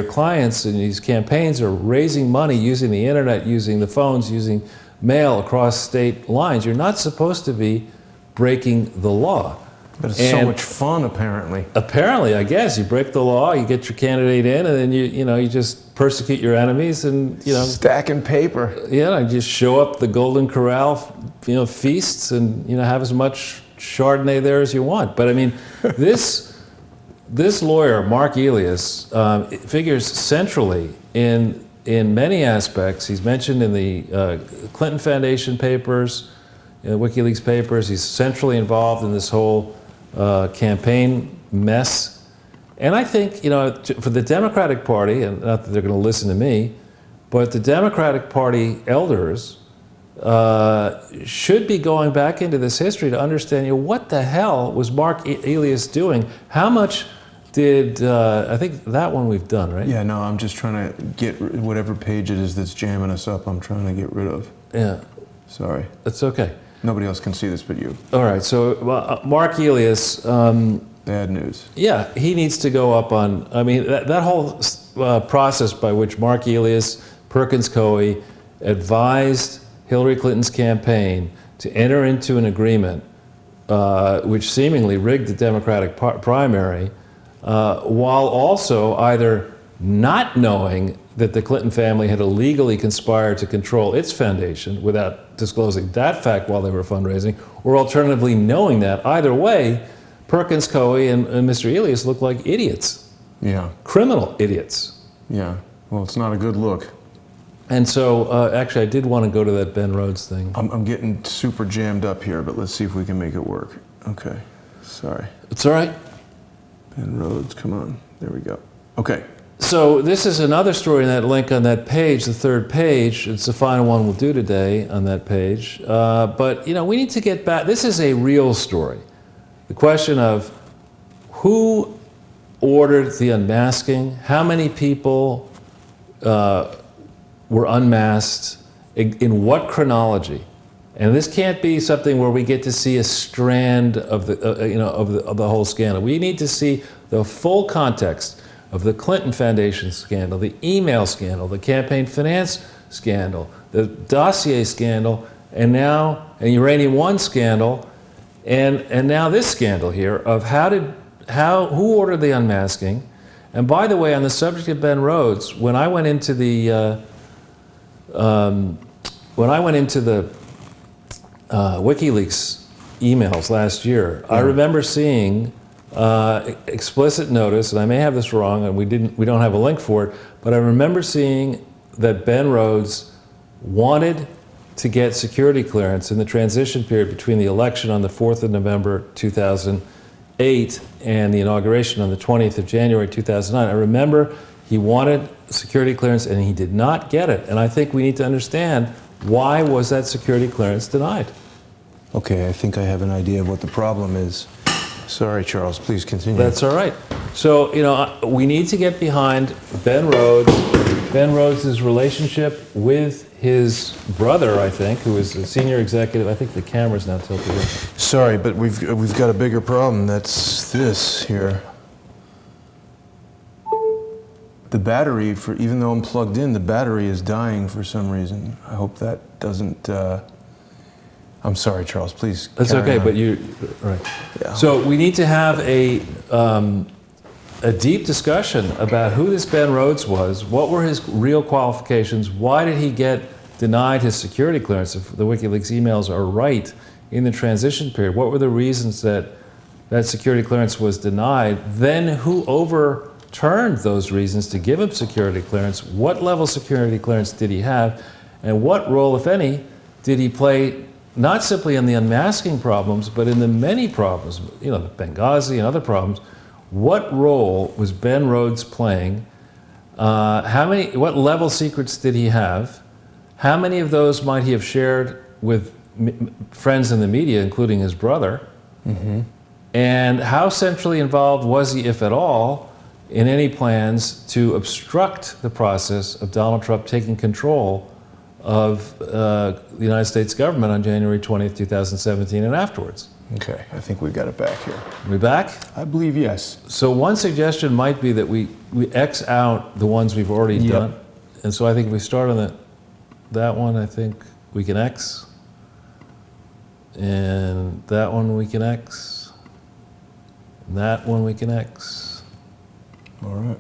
clients in these campaigns are raising money using the internet, using the phones, using mail across state lines, you're not supposed to be breaking the law. But it's so much fun, apparently. Apparently, I guess you break the law, you get your candidate in, and then you just persecute your enemies, and stacking paper. Yeah, you just show up the Golden Corral, feasts, and have as much Chardonnay there as you want. But I mean, this lawyer, Mark Elias, figures centrally in many aspects. He's mentioned in the Clinton Foundation papers, in the WikiLeaks papers. He's centrally involved in this whole campaign mess. And I think, for the Democratic Party, and not that they're going to listen to me, but the Democratic Party elders should be going back into this history to understand, what the hell was Mark Elias doing? How much did, I think that one we've done, right? Yeah, no, I'm just trying to get whatever page it is that's jamming us up, I'm trying to get rid of. Yeah. Sorry. That's okay. Nobody else can see this but you. All right, so Mark Elias... bad news. Yeah, he needs to go up on... I mean, that whole process by which Mark Elias, Perkins Coie advised Hillary Clinton's campaign to enter into an agreement which seemingly rigged the Democratic primary, while also either not knowing that the Clinton family had illegally conspired to control its foundation without disclosing that fact while they were fundraising, or alternatively knowing that. Either way, Perkins Coie and Mr. Elias look like idiots. Yeah. Criminal idiots. Yeah. Well, it's not a good look. And so, actually, I did want to go to that Ben Rhodes thing. I'm getting super jammed up here, but let's see if we can make it work. Okay. Sorry. It's all right. Ben Rhodes, come on. There we go. Okay. So this is another story in that link on that page, the third page. It's the final one we'll do today on that page. But, we need to get back. This is a real story. The question of who ordered the unmasking, how many people were unmasked, in what chronology. And this can't be something where we get to see a strand of the whole scandal. We need to see the full context of the Clinton Foundation scandal, the email scandal, the campaign finance scandal, the dossier scandal, and now an Uranium One scandal, and now this scandal here of who ordered the unmasking. And by the way, on the subject of Ben Rhodes, when I went into the WikiLeaks emails last year, I remember seeing explicit notice, and I may have this wrong, and we don't have a link for it, but I remember seeing that Ben Rhodes wanted to get security clearance in the transition period between the election on the 4th of November 2008 and the inauguration on the 20th of January 2009. I remember he wanted security clearance and he did not get it. And I think we need to understand, why was that security clearance denied? Okay, I think I have an idea of what the problem is. Sorry, Charles, please continue. That's all right. So, we need to get behind Ben Rhodes' relationship with his brother, I think, who is a senior executive. I think the camera's now tilted in. Sorry, but we've got a bigger problem. That's this here. The battery, even though I'm plugged in, the battery is dying for some reason. I hope that doesn't... I'm sorry, Charles, please. That's okay, but right. Yeah. So we need to have a deep discussion about who this Ben Rhodes was, what were his real qualifications, why did he get denied his security clearance, if the WikiLeaks emails are right, in the transition period. What were the reasons that security clearance was denied? Then who overturned those reasons to give him security clearance? What level security clearance did he have? And what role, if any, did he play, not simply in the unmasking problems, but in the many problems, the Benghazi and other problems? What role was Ben Rhodes playing? What level secrets did he have? How many of those might he have shared with friends in the media, including his brother? Mm-hmm. And how centrally involved was he, if at all, in any plans to obstruct the process of Donald Trump taking control of the United States government on January 20th, 2017 and afterwards? Okay, I think we got it back here. Are we back? I believe yes. So one suggestion might be that we X out the ones we've already done. And so I think if we start on that one, I think we can X. And that one we can X. And that one we can X. All right.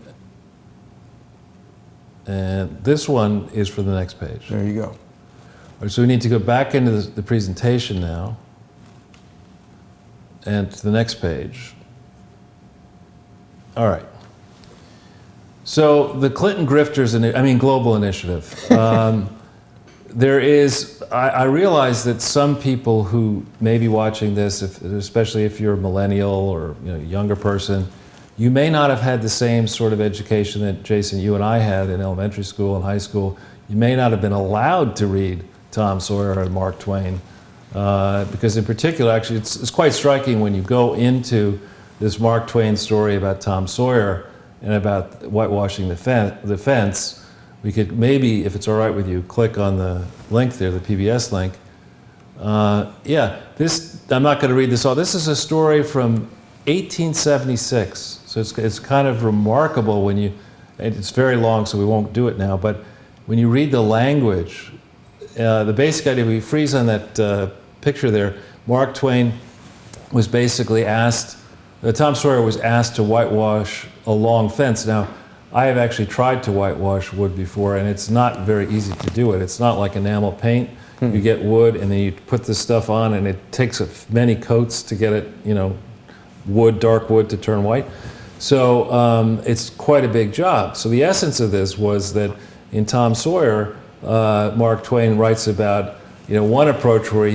And this one is for the next page. There you go. All right, so we need to go back into the presentation now. And to the next page. All right. So the Clinton Grifters, Global Initiative. There is, I realize that some people who may be watching this, especially if you're a millennial or younger person, you may not have had the same sort of education that Jason, you and I had in elementary school and high school. You may not have been allowed to read Tom Sawyer and Mark Twain. Because in particular, actually, it's quite striking when you go into this Mark Twain story about Tom Sawyer and about whitewashing the fence. We could maybe, if it's all right with you, click on the link there, the PBS link. This, I'm not going to read this all. This is a story from 1876. So it's kind of remarkable when you, and it's very long, so we won't do it now, but when you read the language, the basic idea, we freeze on that picture there, Mark Twain was basically asked, Tom Sawyer was asked to whitewash a long fence. Now, I have actually tried to whitewash wood before, and it's not very easy to do it. It's not like enamel paint. You get wood, and then you put this stuff on, and it takes many coats to get it, dark wood to turn white. So it's quite a big job. So the essence of this was that in Tom Sawyer, Mark Twain writes about one approach where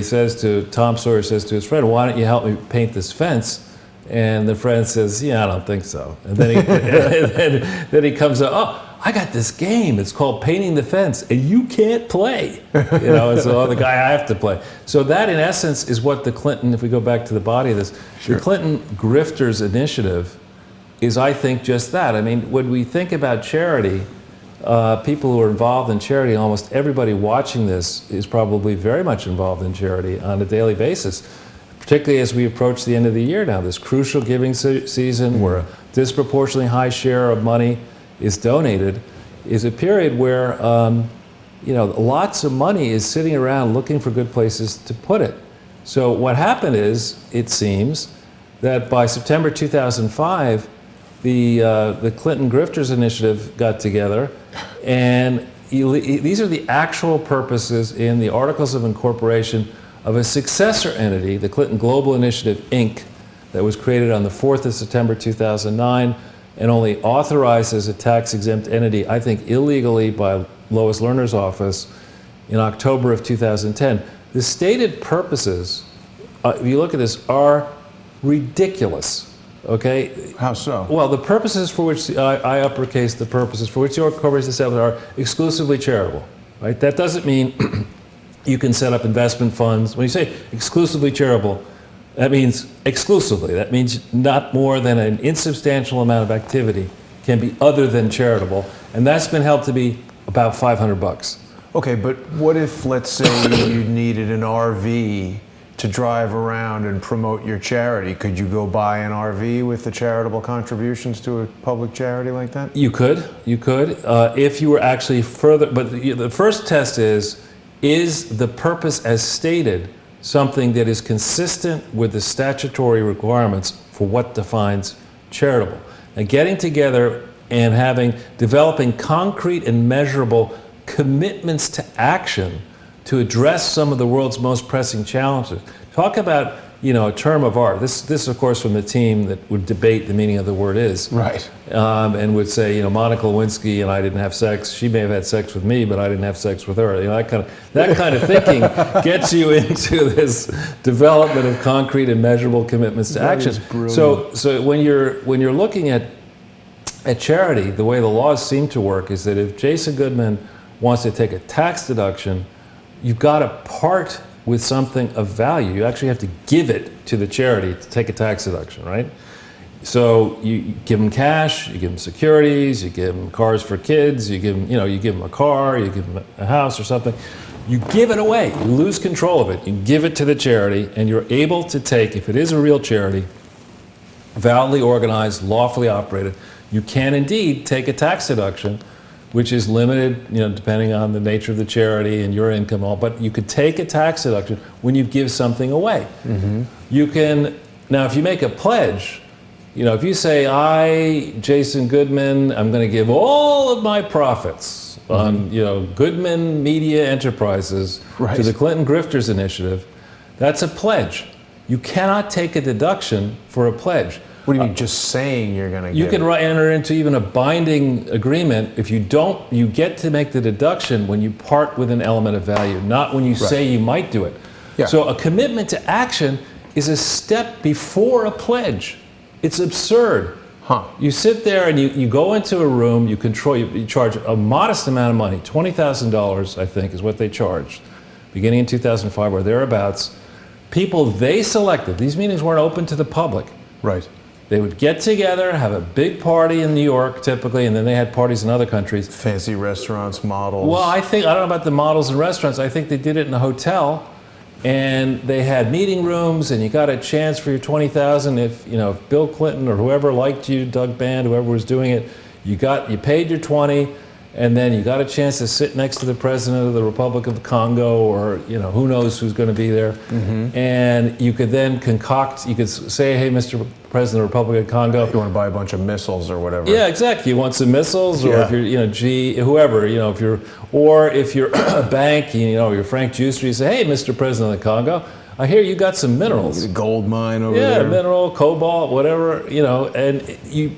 Tom Sawyer says to his friend, "Why don't you help me paint this fence?" And the friend says, "Yeah, I don't think so." And then then he comes up, "Oh, I got this game. It's called Painting the Fence, and you can't play." And so the guy, I have to play. So that, in essence, is what the Clinton, if we go back to the body of this, the Clinton Grifters Initiative is, I think, just that. I mean, when we think about charity, people who are involved in charity, almost everybody watching this is probably very much involved in charity on a daily basis, particularly as we approach the end of the year now, this crucial giving season where a disproportionately high share of money is donated, is a period where lots of money is sitting around looking for good places to put it. So what happened is, it seems, that by September 2005, the Clinton Grifters Initiative got together, and these are the actual purposes in the Articles of Incorporation of a successor entity, the Clinton Global Initiative, Inc., that was created on the 4th of September 2009 and only authorized as a tax-exempt entity, I think illegally by Lois Lerner's office, in October of 2010. The stated purposes, if you look at this, are ridiculous. Okay? How so? Well, the purposes for which, I uppercase the purposes for which the corporation is established are exclusively charitable. Right? That doesn't mean you can set up investment funds. When you say exclusively charitable, that means exclusively. That means not more than an insubstantial amount of activity can be other than charitable. And that's been held to be about $500. Okay, but what if, let's say, you needed an RV to drive around and promote your charity? Could you go buy an RV with the charitable contributions to a public charity like that? You could. If you were actually further, but the first test is the purpose as stated something that is consistent with the statutory requirements for what defines charitable? And getting together and developing concrete and measurable commitments to action to address some of the world's most pressing challenges. Talk about, a term of art. This, of course, from the team that would debate the meaning of the word is. Right. And would say, Monica Lewinsky and I didn't have sex. She may have had sex with me, but I didn't have sex with her. That kind of thinking gets you into this development of concrete and measurable commitments to action. So when you're looking at charity, the way the laws seem to work is that if Jason Goodman wants to take a tax deduction, you've got to part with something of value. You actually have to give it to the charity to take a tax deduction, right? So you give them cash, you give them securities, you give them cars for kids, you give them a car, you give them a house or something. You give it away. You lose control of it. You give it to the charity, and you're able to take, if it is a real charity, validly organized, lawfully operated, you can indeed take a tax deduction, which is limited, depending on the nature of the charity and your income, but you could take a tax deduction when you give something away. Mm-hmm. You can, now if you make a pledge, if you say, I, Jason Goodman, I'm going to give all of my profits on, Goodman Media Enterprises to the Clinton Grifters Initiative, that's a pledge. You cannot take a deduction for a pledge. What do you mean, just saying you're going to You can enter into even a binding agreement. If you don't, you get to make the deduction when you part with an element of value, not when you say you might do it. Yeah. So a commitment to action is a step before a pledge. It's absurd. You sit there and you go into a room, you charge a modest amount of money, $20,000, I think, is what they charged, beginning in 2005 or thereabouts. People they selected, these meetings weren't open to the public. Right. They would get together, have a big party in New York, typically, and then they had parties in other countries. Fancy restaurants, models. Well, I don't know about the models and restaurants. I think they did it in a hotel, and they had meeting rooms, and you got a chance for your $20,000 if Bill Clinton or whoever liked you, Doug Band, whoever was doing it, you paid your 20, and then you got a chance to sit next to the president of the Republic of Congo, or who knows who's going to be there, and you could then concoct. You could say, "Hey, Mr. President of the Republic of Congo, you want to buy a bunch of missiles or whatever." Yeah, exactly. You want some missiles, or if you're, whoever, if you're a bank, you're Frank Juicer, you say, "Hey, Mr. President of the Congo, I hear you got some minerals." A gold mine over there. Yeah, mineral, cobalt, whatever, and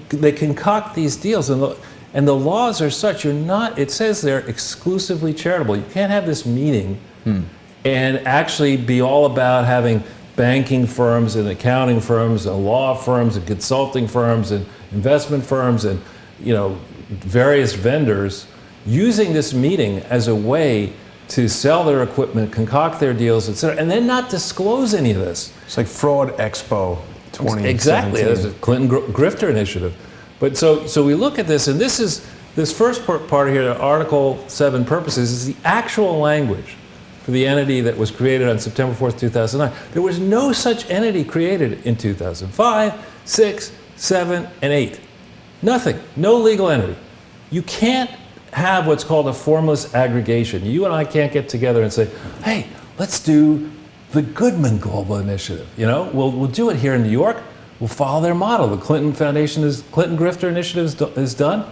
they concoct these deals, and the laws are such, it says they're exclusively charitable. You can't have this meeting and actually be all about having banking firms and accounting firms and law firms and consulting firms and investment firms and, various vendors using this meeting as a way to sell their equipment, concoct their deals, et cetera, and then not disclose any of this. It's like Fraud Expo 2017. Exactly, that's a Clinton Grifter Initiative. But so we look at this, and this first part here, Article 7 purposes, is the actual language for the entity that was created on September 4th, 2009. There was no such entity created in 2005, 6, 7, and 8. Nothing. No legal entity. You can't have what's called a formless aggregation. You and I can't get together and say, hey, let's do the Goodman Global Initiative. We'll do it here in New York. We'll follow their model. The Clinton Grifter Initiative is done.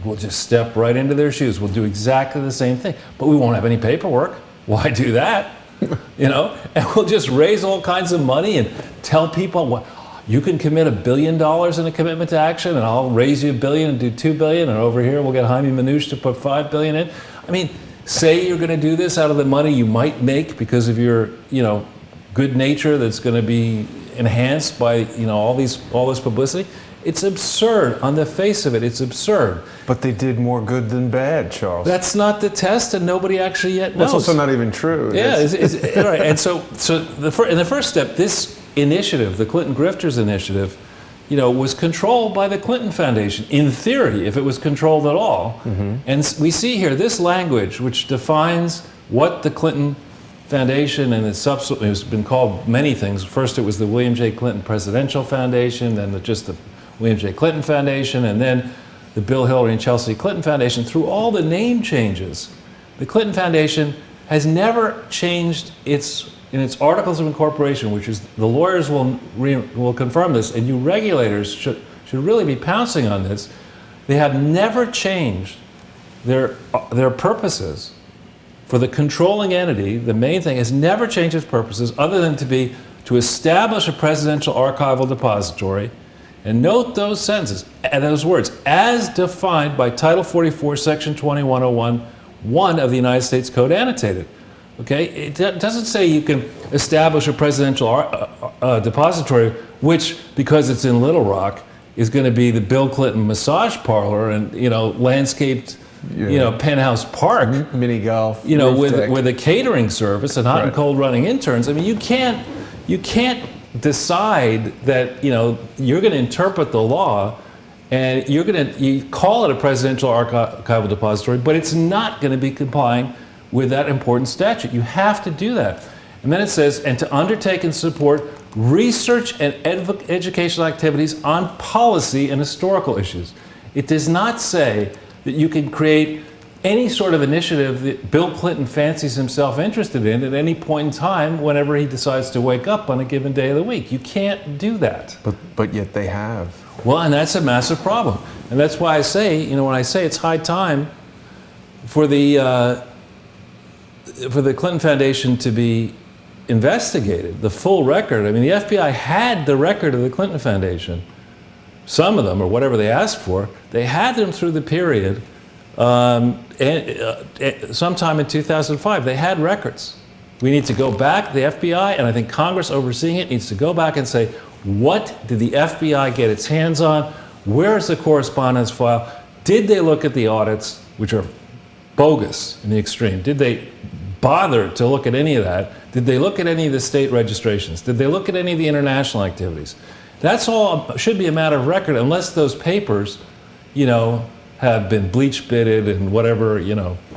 We'll just step right into their shoes. We'll do exactly the same thing, but we won't have any paperwork. Why do that? And we'll just raise all kinds of money and tell people you can commit $1 billion in a commitment to action, and I'll raise you $1 billion and do $2 billion, and over here we'll get Jaime Manouche to put $5 billion in. I mean, say you're going to do this out of the money you might make because of your, good nature that's going to be enhanced by all this publicity. It's absurd on the face of it. It's absurd. But they did more good than bad, Charles. That's not the test, and nobody actually yet knows. That's also not even true. Yeah, right. And so in the first step, this initiative, the Clinton Grifters Initiative, was controlled by the Clinton Foundation. In theory, if it was controlled at all, and we see here this language which defines what the Clinton Foundation, and it's been called many things. First, it was the William J. Clinton Presidential Foundation, then just the William J. Clinton Foundation, and then the Bill, Hillary, and Chelsea Clinton Foundation. Through all the name changes, the Clinton Foundation has never changed in its articles of incorporation, which is, the lawyers will confirm this, and you regulators should really be pouncing on this. They have never changed their purposes. For the controlling entity, the main thing has never changed its purposes other than to establish a presidential archival depository, and note those sentences, and those words, as defined by Title 44, Section 2101(1) of the United States Code Annotated. Okay, it doesn't say you can establish a presidential depository, which, because it's in Little Rock, is going to be the Bill Clinton massage parlor and landscaped penthouse park, mini golf, with a catering service and hot and cold running interns. I mean, you can't decide that you're going to interpret the law and you call it a presidential archival depository, but it's not going to be complying with that important statute. You have to do that. And then it says, and to undertake and support research and educational activities on policy and historical issues. It does not say that you can create any sort of initiative that Bill Clinton fancies himself interested in at any point in time whenever he decides to wake up on a given day of the week. You can't do that. But yet they have. Well, and that's a massive problem. And that's why I say, when I say it's high time for the Clinton Foundation to be investigated, the full record. I mean, the FBI had the record of the Clinton Foundation. Some of them, or whatever they asked for, they had them through the period. Sometime in 2005, they had records. We need to go back, the FBI, and I think Congress overseeing it needs to go back and say, what did the FBI get its hands on? Where's the correspondence file? Did they look at the audits, which are bogus in the extreme? Did they bother to look at any of that? Did they look at any of the state registrations? Did they look at any of the international activities? That's all should be a matter of record, unless those papers, have been bleach bitted and whatever,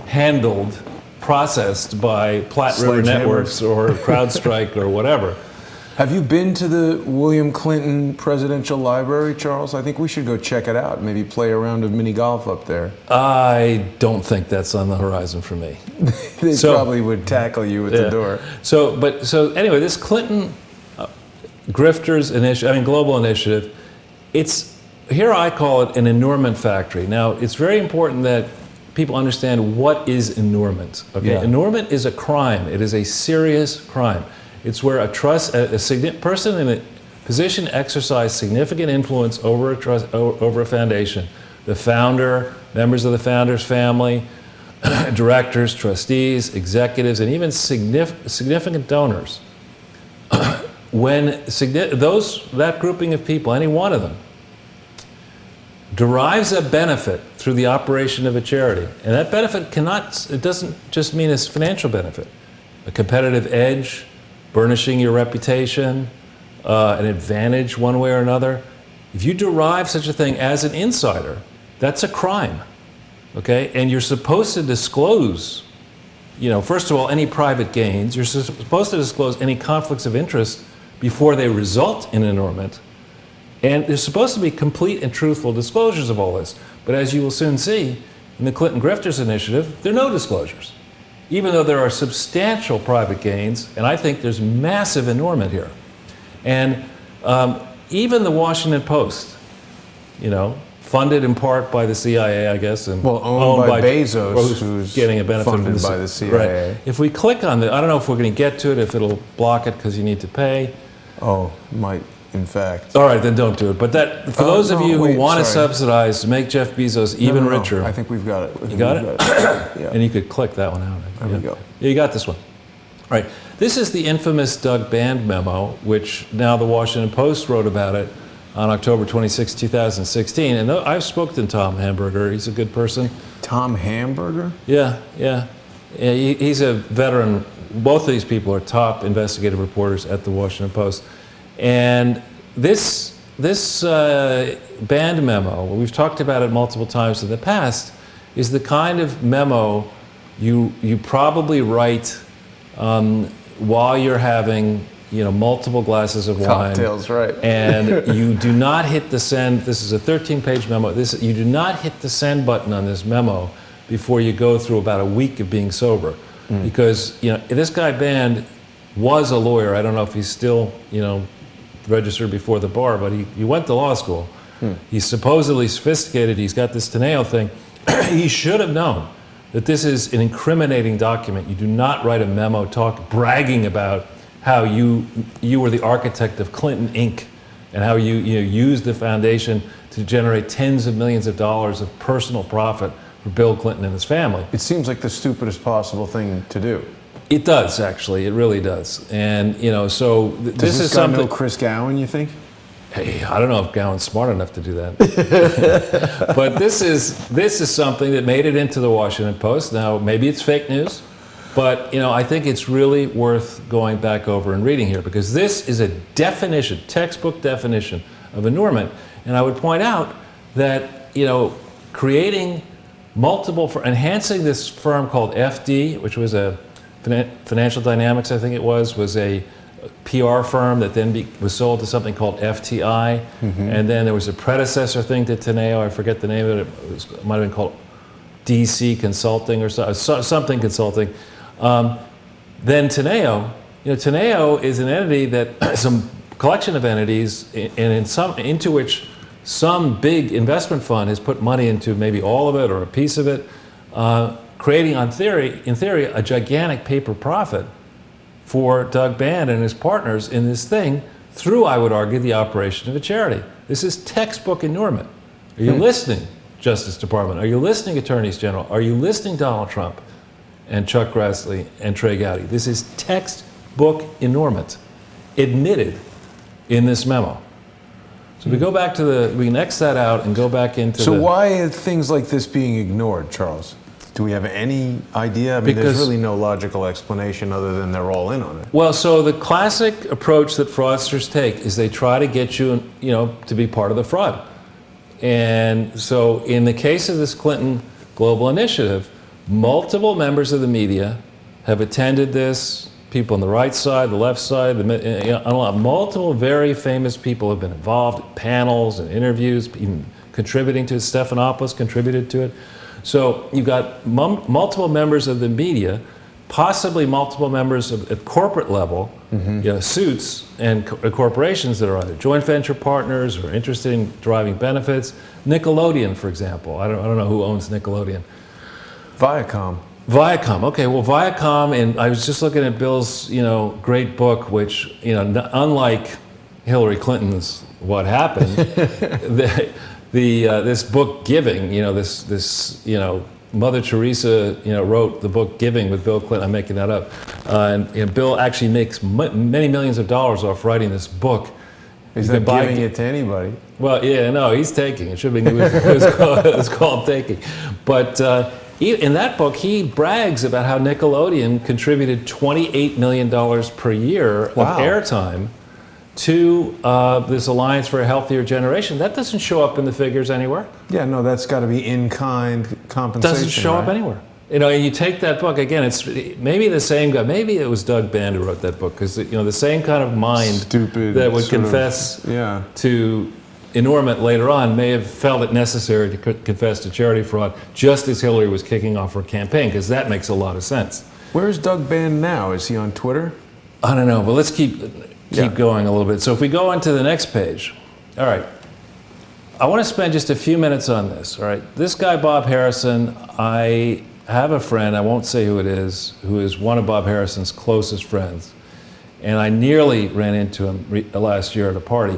handled, processed by Platte River Networks or Crowdstrike or whatever. Have you been to the William Clinton Presidential Library, Charles? I think we should go check it out. Maybe play a round of mini golf up there. I don't think that's on the horizon for me. They probably would tackle you at the door. So anyway, this Clinton grifters initiative, global initiative, here I call it an inurement factory. Now, it's very important that people understand what is inurement. Okay, yeah. Inurement is a crime. It is a serious crime. It's where a person in a position exercise significant influence over a foundation. The founder, members of the founder's family, directors, trustees, executives, and even significant donors. When that grouping of people, any one of them, derives a benefit through the operation of a charity, and that benefit it doesn't just mean a financial benefit, a competitive edge, burnishing your reputation, an advantage one way or another. If you derive such a thing as an insider, that's a crime, okay? And you're supposed to disclose, first of all, any private gains. You're supposed to disclose any conflicts of interest before they result in inurement. And there's supposed to be complete and truthful disclosures of all this. But as you will soon see, in the Clinton Grifters Initiative, there are no disclosures, even though there are substantial private gains, and I think there's massive inurement here. And even the Washington Post, funded in part by the CIA, I guess, and owned by Bezos, who's getting a benefit funded by the CIA. Right. If we click on I don't know if we're going to get to it, if it'll block it because you need to pay. Oh, might. In fact. All right, then don't do it. But for those of you who want to subsidize, to make Jeff Bezos even richer. I think we've got it. You got it? Yeah. And you could click that one out. There we go. Yeah, you got this one. All right. This is the infamous Doug Band memo, which now the Washington Post wrote about it on October 26, 2016. And I've spoken to Tom Hamburger. He's a good person. Tom Hamburger? Yeah. He's a veteran. Both of these people are top investigative reporters at the Washington Post. And this Band memo, we've talked about it multiple times in the past, is the kind of memo you probably write while you're having multiple glasses of wine. Cocktails, right. And you do not hit the send. This is a 13-page memo. You do not hit the send button on this memo before you go through about a week of being sober, because this guy Band was a lawyer. I don't know if he's still registered before the bar, but he went to law school. He's supposedly sophisticated. He's got this Teneo thing. He should have known that this is an incriminating document. You do not write a memo bragging about how you were the architect of Clinton Inc. and how you used the foundation to generate tens of millions of dollars of personal profit for Bill Clinton and his family. It seems like the stupidest possible thing to do. It does, actually. It really does. And, so this is guy something. Know Chris Gowan, you think? Hey, I don't know if Gowan's smart enough to do that. But this is something that made it into the Washington Post. Now, maybe it's fake news, but, I think it's really worth going back over and reading here, because this is a definition, textbook definition of inurement. And I would point out that, creating multiple for enhancing this firm called FD, which was a Financial Dynamics, I think it was a PR firm that then was sold to something called FTI, and then there was a predecessor thing to Teneo. I forget the name of it. It might have been called DC Consulting or something consulting. Then Teneo, Teneo is an entity that some collection of entities, and into which some big investment fund has put money into, maybe all of it or a piece of it, creating, in theory, a gigantic paper profit for Doug Band and his partners in this thing through, I would argue, the operation of a charity. This is textbook enormous. Are you listening, Justice Department? Are you listening, Attorneys General? Are you listening, Donald Trump and Chuck Grassley and Trey Gowdy? This is textbook enormous, admitted in this memo. So we go back to we can X that out and go back into So why are things like this being ignored, Charles? Do we have any idea? I mean, there's really no logical explanation other than they're all in on it. Well, so the classic approach that fraudsters take is they try to get you, to be part of the fraud. And so in the case of this Clinton Global Initiative, multiple members of the media have attended this. People on the right side, the left side, multiple very famous people have been involved in panels and interviews, even contributing to it. Stephanopoulos contributed to it. So you've got multiple members of the media, possibly multiple members at corporate level, suits and corporations that are either joint venture partners or interested in deriving benefits. Nickelodeon, for example. I don't know who owns Nickelodeon. Viacom. Okay. Well, Viacom, and I was just looking at Bill's, great book, which, unlike Hillary Clinton's "What Happened," this book Giving, this Mother Teresa, wrote the book Giving with Bill Clinton. I'm making that up, and Bill actually makes many millions of dollars off writing this book. He's not giving it to anybody. Well, yeah, no, he's taking. It should be. It was called taking, but. In that book, he brags about how Nickelodeon contributed $28 million per year of airtime to this Alliance for a Healthier Generation. That doesn't show up in the figures anywhere. Yeah, no, that's got to be in-kind compensation. Doesn't show up anywhere. And you take that book, again, it's maybe the same guy, maybe it was Doug Band who wrote that book, because the same kind of mind that would confess to enormous later on may have felt it necessary to confess to charity fraud just as Hillary was kicking off her campaign, because that makes a lot of sense. Where's Doug Band now? Is he on Twitter? I don't know, but let's keep going a little bit. So if we go on to the next page, all right, I want to spend just a few minutes on this, all right? This guy, Bob Harrison, I have a friend, I won't say who it is, who is one of Bob Harrison's closest friends, and I nearly ran into him last year at a party.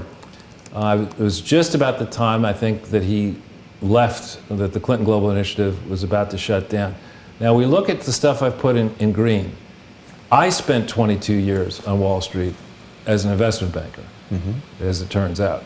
It was just about the time, I think, that he left, that the Clinton Global Initiative was about to shut down. Now, we look at the stuff I've put in green. I spent 22 years on Wall Street as an investment banker, as it turns out.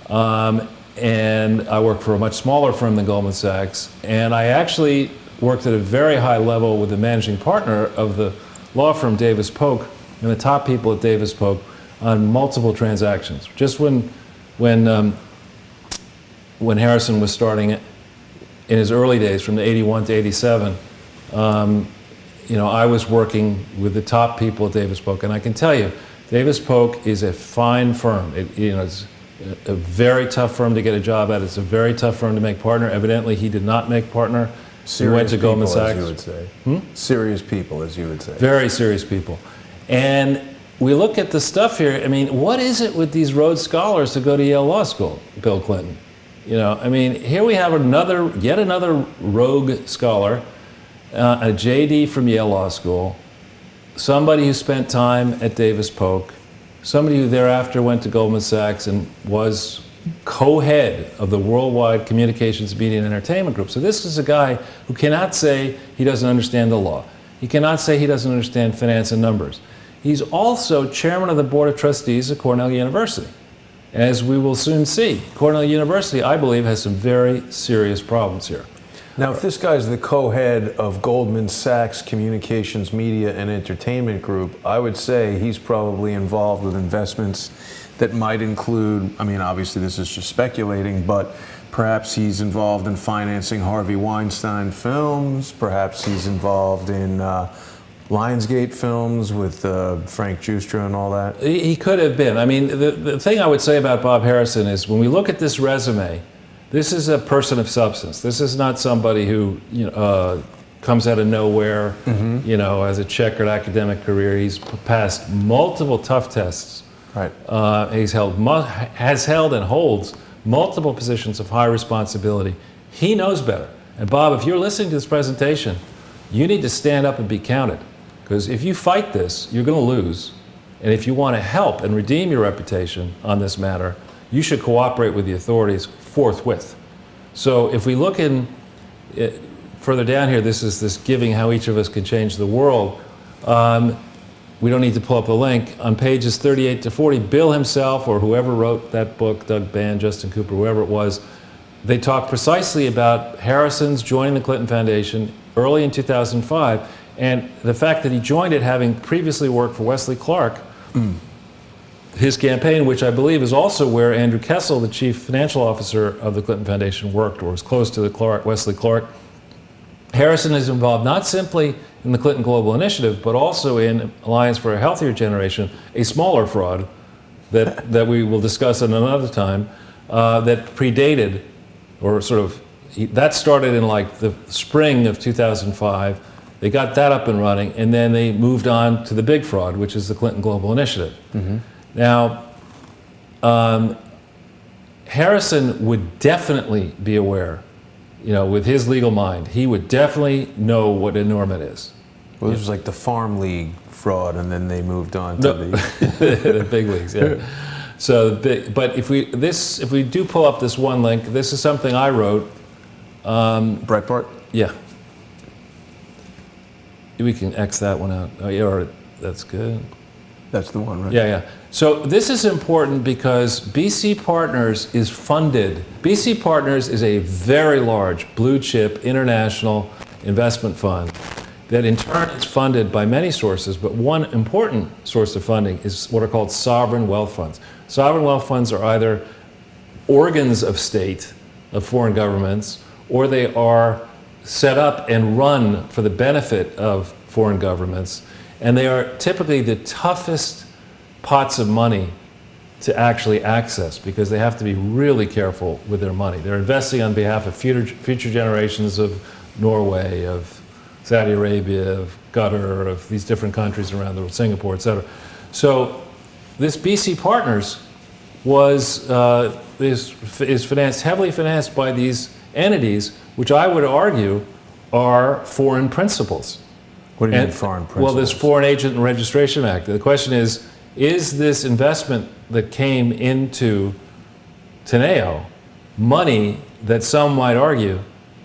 And I worked for a much smaller firm than Goldman Sachs, and I actually worked at a very high level with the managing partner of the law firm Davis Polk and the top people at Davis Polk on multiple transactions. Just when Harrison was starting it in his early days, from the 81 to 87, I was working with the top people at Davis Polk, and I can tell you, Davis Polk is a fine firm. It's a very tough firm to get a job at. It's a very tough firm to make partner. Evidently, he did not make partner. He went to Goldman Sachs. As you would say. Serious people, as you would say. Very serious people. And we look at the stuff here. I mean, what is it with these Rhodes Scholars to go to Yale Law School, Bill Clinton? Here we have yet another rogue scholar, a JD from Yale Law School, somebody who spent time at Davis Polk, somebody who thereafter went to Goldman Sachs and was co-head of the Worldwide Communications, Media, and Entertainment Group. So this is a guy who cannot say he doesn't understand the law. He cannot say he doesn't understand finance and numbers. He's also chairman of the Board of Trustees at Cornell University. As we will soon see, Cornell University, I believe, has some very serious problems here. Now, if this guy's the co-head of Goldman Sachs Communications, Media, and Entertainment Group, I would say he's probably involved with investments that might include, obviously this is just speculating, but Perhaps he's involved in financing Harvey Weinstein films. Perhaps he's involved in Lionsgate films with Frank Giustra and all that. He could have been. I mean, the thing I would say about Bob Harrison is when we look at this resume, this is a person of substance. This is not somebody who comes out of nowhere, has a checkered academic career. He's passed multiple tough tests. Right. Has held and holds multiple positions of high responsibility. He knows better. And Bob, if you're listening to this presentation, you need to stand up and be counted. Because if you fight this, you're going to lose. And if you want to help and redeem your reputation on this matter, you should cooperate with the authorities forthwith. So if we look further down here, this is this giving how each of us can change the world. We don't need to pull up the link. On pages 38 to 40, Bill himself or whoever wrote that book, Doug Band, Justin Cooper, whoever it was, they talk precisely about Harrison's joining the Clinton Foundation early in 2005 and the fact that he joined it having previously worked for Wesley Clark, his campaign, which I believe is also where Andrew Kessel, the chief financial officer of the Clinton Foundation, worked or was close to Wesley Clark. Harrison is involved not simply in the Clinton Global Initiative, but also in Alliance for a Healthier Generation, a smaller fraud that we will discuss at another time, that predated, or sort of, that started in like the spring of 2005. They got that up and running, and then they moved on to the big fraud, which is the Clinton Global Initiative. Now, Harrison would definitely be aware, with his legal mind, he would definitely know what enormous is. Well, this was like the Farm League fraud, and then they moved on to the big leagues. Yeah. So, but if we do pull up this one link, this is something I wrote. Breitbart. Yeah. We can X that one out. Oh, yeah, or that's good. That's the one, right? Yeah. So this is important because BC Partners is funded. BC Partners is a very large blue chip international investment fund that in turn is funded by many sources, but one important source of funding is what are called sovereign wealth funds. Sovereign wealth funds are either organs of state, of foreign governments, or they are set up and run for the benefit of foreign governments. And they are typically the toughest pots of money to actually access because they have to be really careful with their money. They're investing on behalf of future generations of Norway, of Saudi Arabia, of Qatar, of these different countries around the world, Singapore, et cetera. So this BC Partners is heavily financed by these entities, which I would argue are foreign principals. What do you mean foreign principals? Well, there's Foreign Agent and Registration Act. The question is this investment that came into Teneo money that some might argue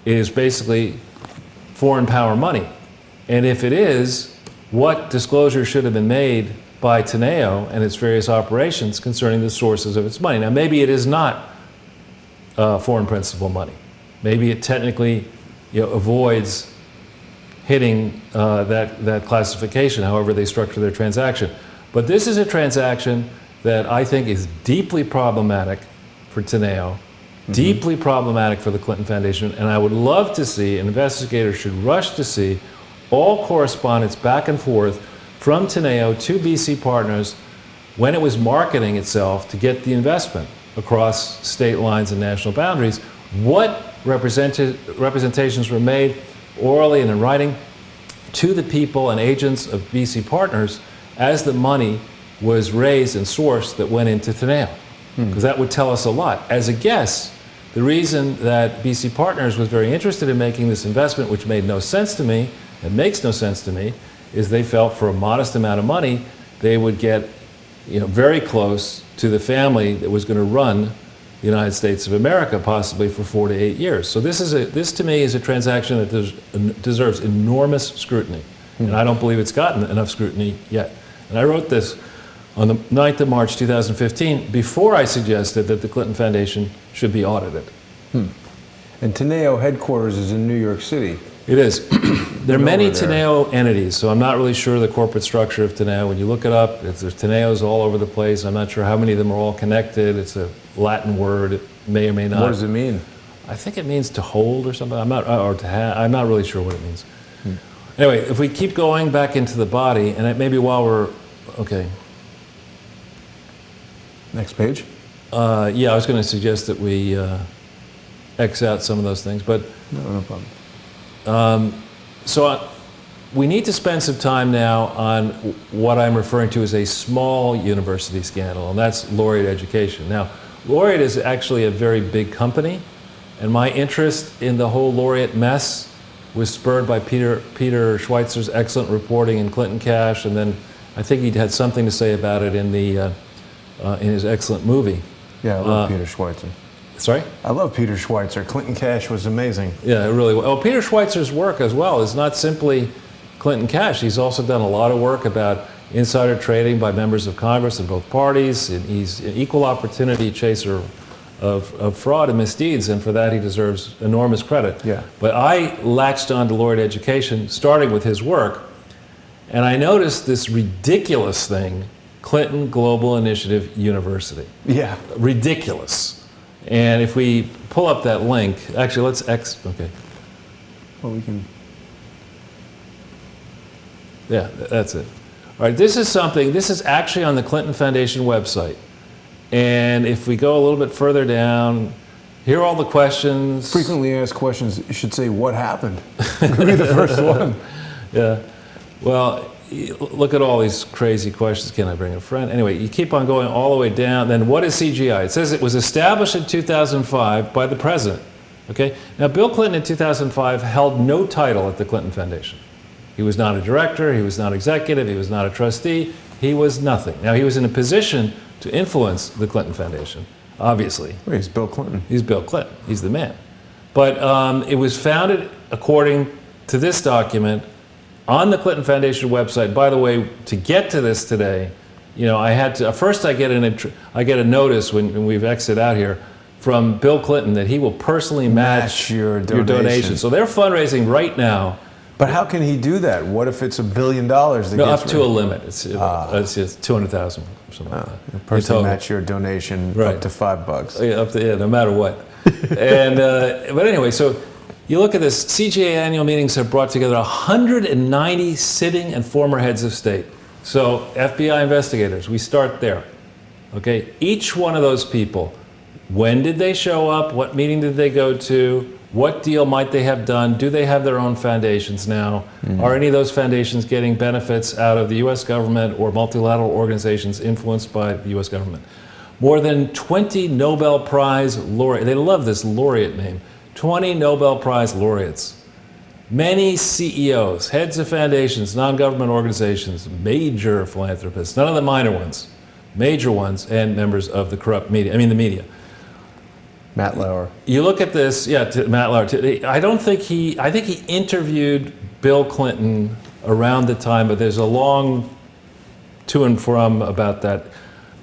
is basically foreign power money? And if it is, what disclosure should have been made by Teneo and its various operations concerning the sources of its money? Now, maybe it is not foreign principal money. Maybe it technically avoids hitting that classification, however they structure their transaction. But this is a transaction that I think is deeply problematic for Teneo, deeply problematic for the Clinton Foundation, and I would love to see, an investigator should rush to see, all correspondence back and forth from Teneo to BC Partners when it was marketing itself to get the investment across state lines and national boundaries. What representations were made orally and in writing to the people and agents of BC Partners as the money was raised and sourced that went into Teneo? Because that would tell us a lot. As a guess, the reason that BC Partners was very interested in making this investment, which made no sense to me, and makes no sense to me, is they felt for a modest amount of money, they would get very close to the family that was going to run the United States of America, possibly for 4 to 8 years. So this to me is a transaction that deserves enormous scrutiny. And I don't believe it's gotten enough scrutiny yet. And I wrote this on the 9th of March 2015 before I suggested that the Clinton Foundation should be audited. And Teneo headquarters is in New York City. It is. There are many Teneo entities, so I'm not really sure the corporate structure of Teneo. When you look it up, there's Teneos all over the place. I'm not sure how many of them are all connected. It's a Latin word. It may or may not. What does it mean? I think it means to hold or something. I'm not, or to have. I'm not really sure what it means. Anyway, if we keep going back into the body, and maybe while we're okay. Next page. Yeah, I was going to suggest that we X out some of those things, but No problem. we need to spend some time now on what I'm referring to as a small university scandal, and that's Laureate Education. Now, Laureate is actually a very big company, and my interest in the whole Laureate mess was spurred by Peter Schweitzer's excellent reporting in Clinton Cash, and then I think he had something to say about it in his excellent movie. Yeah, I love Peter Schweitzer. Sorry? I love Peter Schweitzer. Clinton Cash was amazing. Yeah, it really was. Well, Peter Schweitzer's work as well is not simply Clinton Cash. He's also done a lot of work about insider trading by members of Congress in both parties. And he's an equal opportunity chaser of fraud and misdeeds, and for that he deserves enormous credit. Yeah. But I latched on to Laureate Education, starting with his work, and I noticed this ridiculous thing, Clinton Global Initiative University. Yeah. Ridiculous. And if we pull up that link, actually let's okay. Well, we can. Yeah, that's it. All right, this is actually on the Clinton Foundation website. And if we go a little bit further down, here are all the questions. Frequently asked questions, you should say, what happened? Could be the first one. Yeah. Well, look at all these crazy questions. Can I bring a friend? Anyway, you keep on going all the way down. Then what is CGI? It says it was established in 2005 by the president. Okay? Now, Bill Clinton in 2005 held no title at the Clinton Foundation. He was not a director, he was not executive, he was not a trustee, he was nothing. Now, he was in a position to influence the Clinton Foundation, obviously. Wait, he's Bill Clinton. He's Bill Clinton. He's the man. But it was founded, according to this document, on the Clinton Foundation website. By the way, to get to this today, you know, I had to, first I get a notice when we've exited out here from Bill Clinton that he will personally match your donation. So they're fundraising right now. But how can he do that? What if it's $1 billion? No, up to a limit. It's just 200,000 or something like that. Personally match your donation right. Up to $5. Yeah, up to, yeah, no matter what. And but anyway, so you look at this. CGA annual meetings have brought together 190 sitting and former heads of state. So FBI investigators, we start there. Okay, each one of those people, when did they show up? What meeting did they go to? What deal might they have done? Do they have their own foundations now? Mm-hmm. Are any of those foundations getting benefits out of the U.S. government or multilateral organizations influenced by the U.S. government? More than 20 Nobel Prize laureates. They love this laureate name. 20 Nobel Prize laureates. Many CEOs, heads of foundations, non-government organizations, major philanthropists, none of the minor ones, major ones, and members of the corrupt media. The media. Matt Lauer. You look at this, Matt Lauer. I think he interviewed Bill Clinton around the time, but there's a long to and from about that.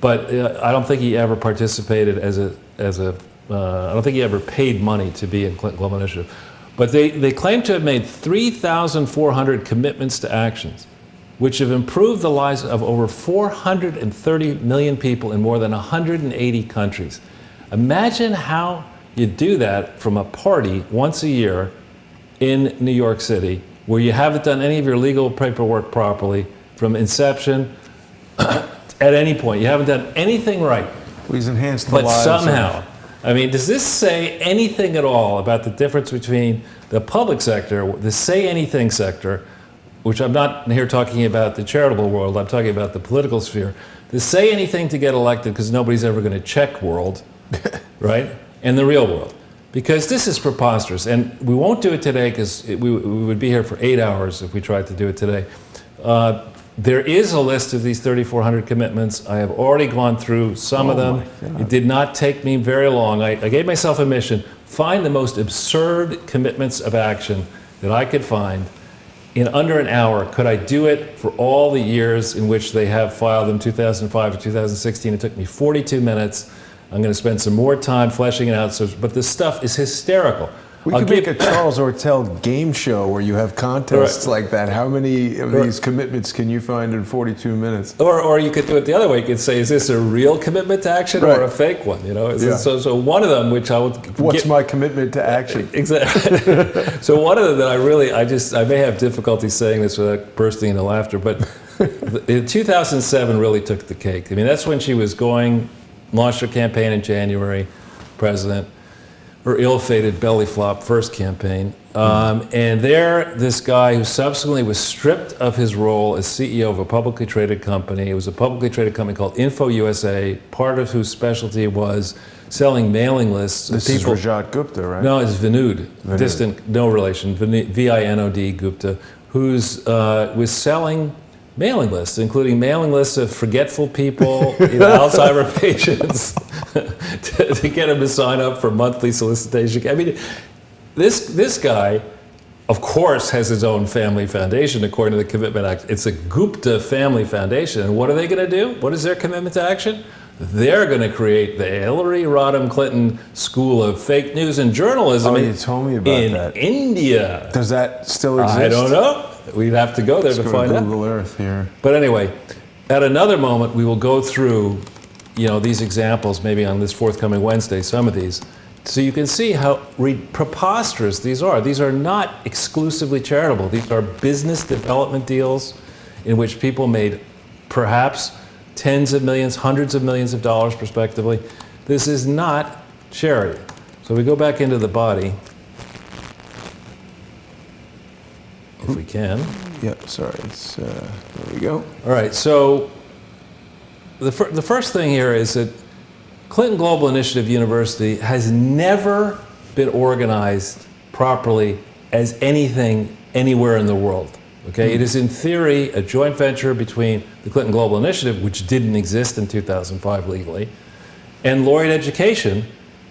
But I don't think he ever participated I don't think he ever paid money to be in Clinton Global Initiative. But they claim to have made 3,400 commitments to actions, which have improved the lives of over 430 million people in more than 180 countries. Imagine how you do that from a party once a year in New York City, where you haven't done any of your legal paperwork properly from inception at any point. You haven't done anything right. Please enhance the but lives. But somehow, does this say anything at all about the difference between the public sector, the say anything sector, which I'm not here talking about the charitable world, I'm talking about the political sphere, the say anything to get elected because nobody's ever going to check world, right? And the real world. Because this is preposterous. And we won't do it today because we would be here for 8 hours if we tried to do it today. There is a list of these 3,400 commitments. I have already gone through some of them. It did not take me very long. I gave myself a mission. Find the most absurd commitments of action that I could find in under an hour. Could I do it for all the years in which they have filed them, 2005 to 2016? It took me 42 minutes. I'm going to spend some more time fleshing it out. But this stuff is hysterical. We could make a Charles Ortel game show where you have contests like that. How many of these commitments can you find in 42 minutes? Or you could do it the other way. You could say, is this a real commitment to action or a fake one? You know, so one of them, which I would. What's my commitment to action? Exactly. So one of them that I may have difficulty saying this without bursting into laughter, but 2007 really took the cake. I mean, that's when she was launched her campaign in January, president. Her ill-fated belly flop first campaign. And this guy who subsequently was stripped of his role as CEO of a publicly traded company. It was a publicly traded company called Info USA, part of whose specialty was selling mailing lists. This is Rajat Gupta, right? No, it's Vinod. Distant, no relation. V-I-N-O-D Gupta, was selling mailing lists, including mailing lists of forgetful people, Alzheimer patients, to get them to sign up for monthly solicitation. I mean, this guy, of course, has his own family foundation according to the Commitment Act. It's a Gupta family foundation. And what are they going to do? What is their commitment to action? They're going to create the Hillary Rodham Clinton School of Fake News and Journalism you told me about that. in India. Does that still exist? I don't know. We'd have to go there to find out. Google Earth here. But anyway, at another moment, we will go through, these examples, maybe on this forthcoming Wednesday, some of these, so you can see how preposterous these are. These are not exclusively charitable. These are business development deals in which people made perhaps tens of millions, hundreds of millions of dollars, prospectively. This is not charity. So we go back into the body. If we can. Yep, sorry, there we go. All right, so the first thing here is that Clinton Global Initiative University has never been organized properly as anything anywhere in the world. Okay, It is in theory a joint venture between the Clinton Global Initiative, which didn't exist in 2005 legally, and Laureate Education,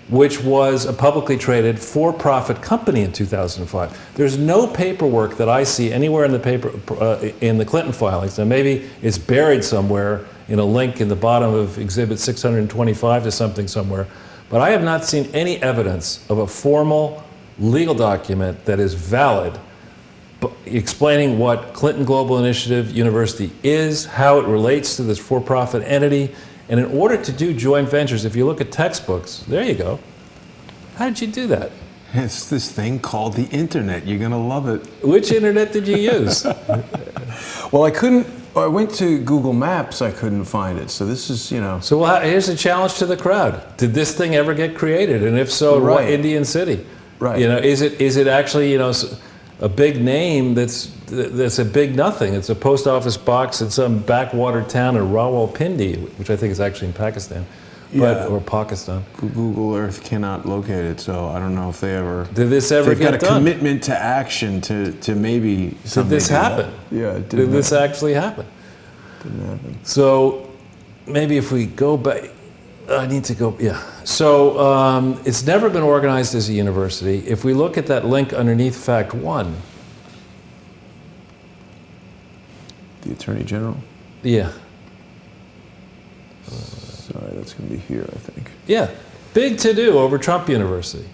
which was a publicly traded for-profit company in 2005. There's no paperwork that I see anywhere in the Clinton filings. Now maybe it's buried somewhere in a link in the bottom of Exhibit 625 to something somewhere, but I have not seen any evidence of a formal legal document that is valid explaining what Clinton Global Initiative University is, how it relates to this for-profit entity. And in order to do joint ventures, if you look at textbooks, there you go. How did you do that? It's this thing called the internet. You're going to love it. Which internet did you use? Well, I went to Google Maps. I couldn't find it. So this is, So here's a challenge to the crowd. Did this thing ever get created? And if so, what Indian city? Right. Is it actually, a big name that's a big nothing? It's a post office box in some backwater town in Rawalpindi, which I think is actually in Pakistan, or Pakistan. Google Earth cannot locate it, so I don't know if they ever. Did this ever get done? They've got a commitment to action to maybe. Did this happen? Yeah, it did this actually happen? Didn't happen. So maybe if we go back. I need to go, So it's never been organized as a university. If we look at that link underneath Fact 1. The Attorney General? Yeah. Sorry, that's going to be here, I think. Yeah. Big to-do over Trump University.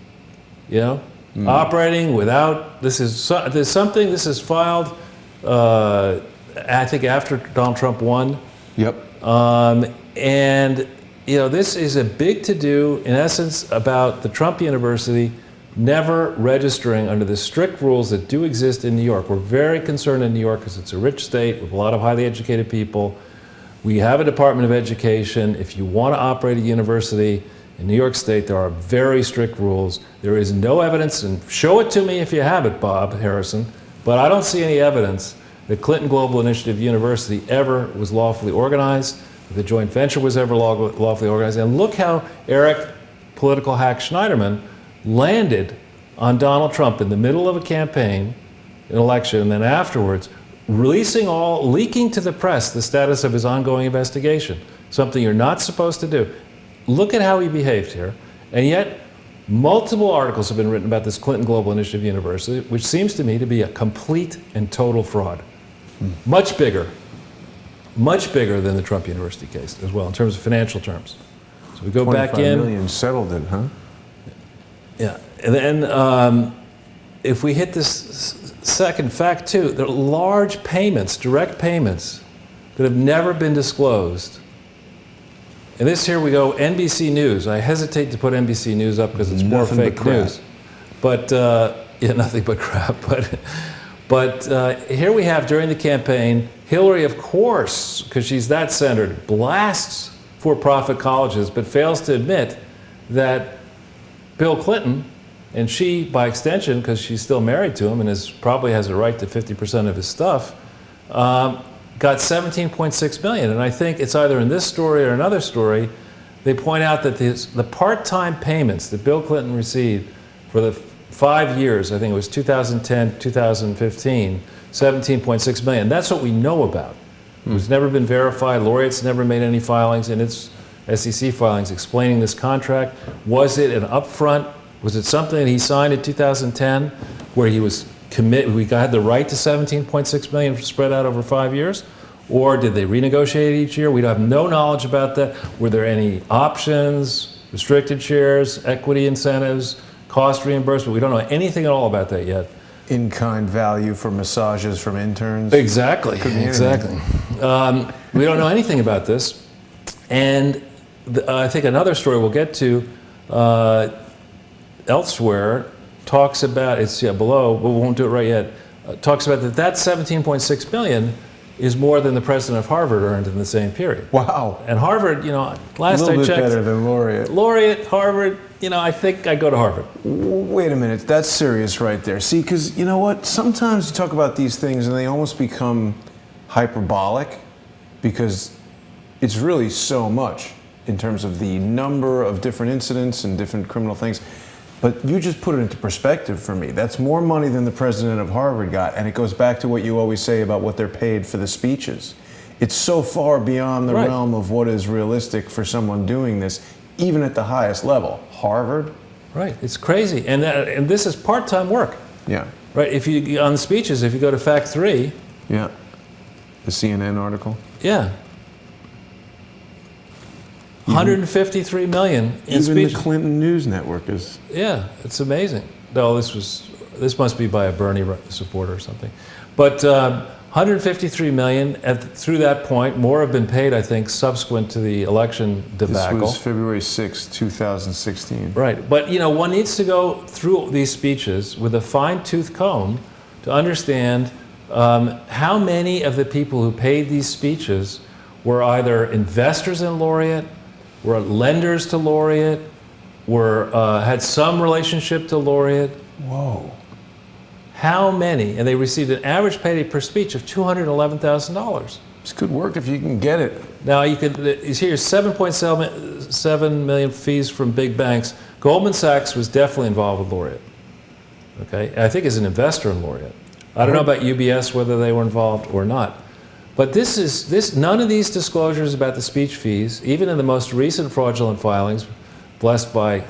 Operating without, this is filed, I think after Donald Trump won. Yep. And this is a big to-do, in essence, about the Trump University never registering under the strict rules that do exist in New York. We're very concerned in New York because it's a rich state with a lot of highly educated people. We have a Department of Education. If you want to operate a university in New York State, there are very strict rules. There is no evidence, and show it to me if you have it, Bob Harrison, but I don't see any evidence that Clinton Global Initiative University ever was lawfully organized, the joint venture was ever lawfully organized. And look how Eric, political hack Schneiderman, landed on Donald Trump in the middle of a campaign, an election, and then afterwards, leaking to the press the status of his ongoing investigation, something you're not supposed to do. Look at how he behaved here. And yet, multiple articles have been written about this Clinton Global Initiative University, which seems to me to be a complete and total fraud. Much bigger than the Trump University case as well, in terms of financial terms. So we go back in. 25 million settled it, huh? Yeah. And then if we hit this second fact too, there are large payments, direct payments, that have never been disclosed. And this here we go, NBC News. I hesitate to put NBC News up because it's more fake news. But, yeah, nothing but crap. But here we have, during the campaign, Hillary, of course, because she's that centered, blasts for-profit colleges, but fails to admit that Bill Clinton, and she, by extension, because she's still married to him and probably has a right to 50% of his stuff, got $17.6 million. And I think it's either in this story or another story, they point out that the part-time payments that Bill Clinton received for the 5 years, I think it was 2010, 2015, $17.6 million. That's what we know about. It's never been verified. Laureate's never made any filings in its SEC filings explaining this contract. Was it an upfront? Was it something that he signed in 2010 where he was we had the right to $17.6 million spread out over 5 years? Or did they renegotiate each year? We have no knowledge about that. Were there any options, restricted shares, equity incentives, cost reimbursement? We don't know anything at all about that yet. In-kind value for massages from interns. Exactly. Exactly. We don't know anything about this. And I think another story we'll get to elsewhere talks about, it's below, but we won't do it right yet, talks about that $17.6 million is more than the president of Harvard earned in the same period. Wow. And Harvard, last I checked. A little bit better than Laureate. Laureate, Harvard, I think I'd go to Harvard. Wait a minute, that's serious right there. See, because you know what? Sometimes you talk about these things and they almost become hyperbolic because it's really so much in terms of the number of different incidents and different criminal things. But you just put it into perspective for me. That's more money than the president of Harvard got, and it goes back to what you always say about what they're paid for the speeches. It's so far beyond the realm of what is realistic for someone doing this, even at the highest level. Harvard? Right, it's crazy. And this is part-time work. Yeah. Right, on the speeches, if you go to Fact 3. Yeah, the CNN article. Yeah. 153 million in even speeches. The Clinton News Network is. Yeah, it's amazing. No, this must be by a Bernie supporter or something. But 153 million through that point. More have been paid, I think, subsequent to the election debacle. This was February 6, 2016. Right, but one needs to go through these speeches with a fine-tooth comb to understand how many of the people who paid these speeches were either investors in Laureate, were lenders to Laureate, had some relationship to Laureate. Whoa. How many? And they received an average payday per speech of $211,000. It's good work if you can get it. Now, here's 7.7 million fees from big banks. Goldman Sachs was definitely involved with Laureate. Okay, I think as an investor in Laureate. I don't know about UBS, whether they were involved or not. But none of these disclosures about the speech fees, even in the most recent fraudulent filings, blessed by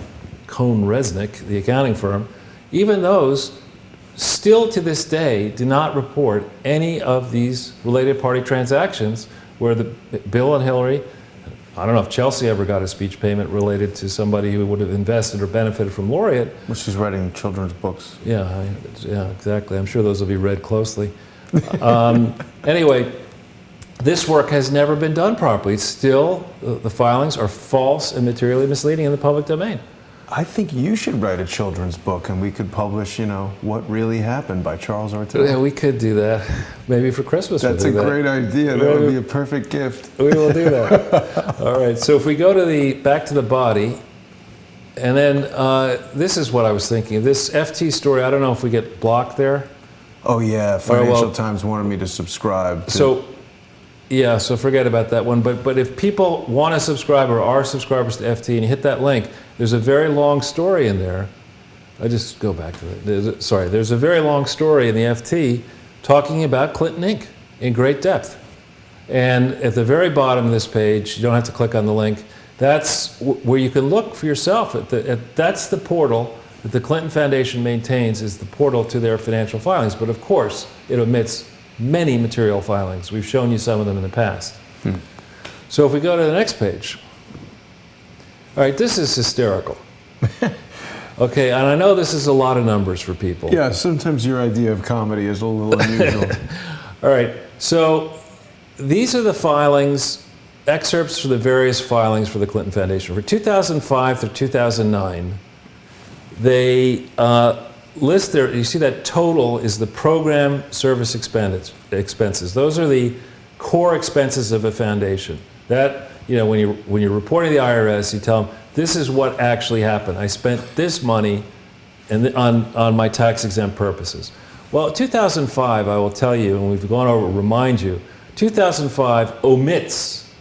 Cohn-Resnick, the accounting firm, even those still to this day do not report any of these related party transactions where Bill and Hillary, I don't know if Chelsea ever got a speech payment related to somebody who would have invested or benefited from Laureate. Well, she's writing children's books. Yeah, exactly. I'm sure those will be read closely. Anyway, this work has never been done properly. Still, the filings are false and materially misleading in the public domain. I think you should write a children's book and we could publish, What Really Happened by Charles Ortega. Yeah, we could do that. Maybe for Christmas That's we'll do a great idea. That would be a perfect gift. We will do that. All right, so if we go to back to the body, and then this is what I was thinking. This FT story, I don't know if we get blocked there. Oh yeah, Financial Times wanted me to subscribe. So forget about that one. But if people want to subscribe or are subscribers to FT and you hit that link, there's a very long story in there. I just go back to it. There's a very long story in the FT talking about Clinton Inc. in great depth. And at the very bottom of this page, you don't have to click on the link. That's where you can look for yourself. That's the portal that the Clinton Foundation maintains, is the portal to their financial filings. But of course, it omits many material filings. We've shown you some of them in the past. So if we go to the next page. All right, this is hysterical. Okay, and I know this is a lot of numbers for people. Yeah, sometimes your idea of comedy is a little unusual. All right, so these are the filings, excerpts for the various filings for the Clinton Foundation. For 2005 through 2009, they list their, you see that total is the program service expenses. Those are the core expenses of a foundation. That, you know, when you're reporting to the IRS, you tell them, this is what actually happened. I spent this money on my tax-exempt purposes. Well, 2005, I will tell you, and we've gone over, remind you, 2005 omits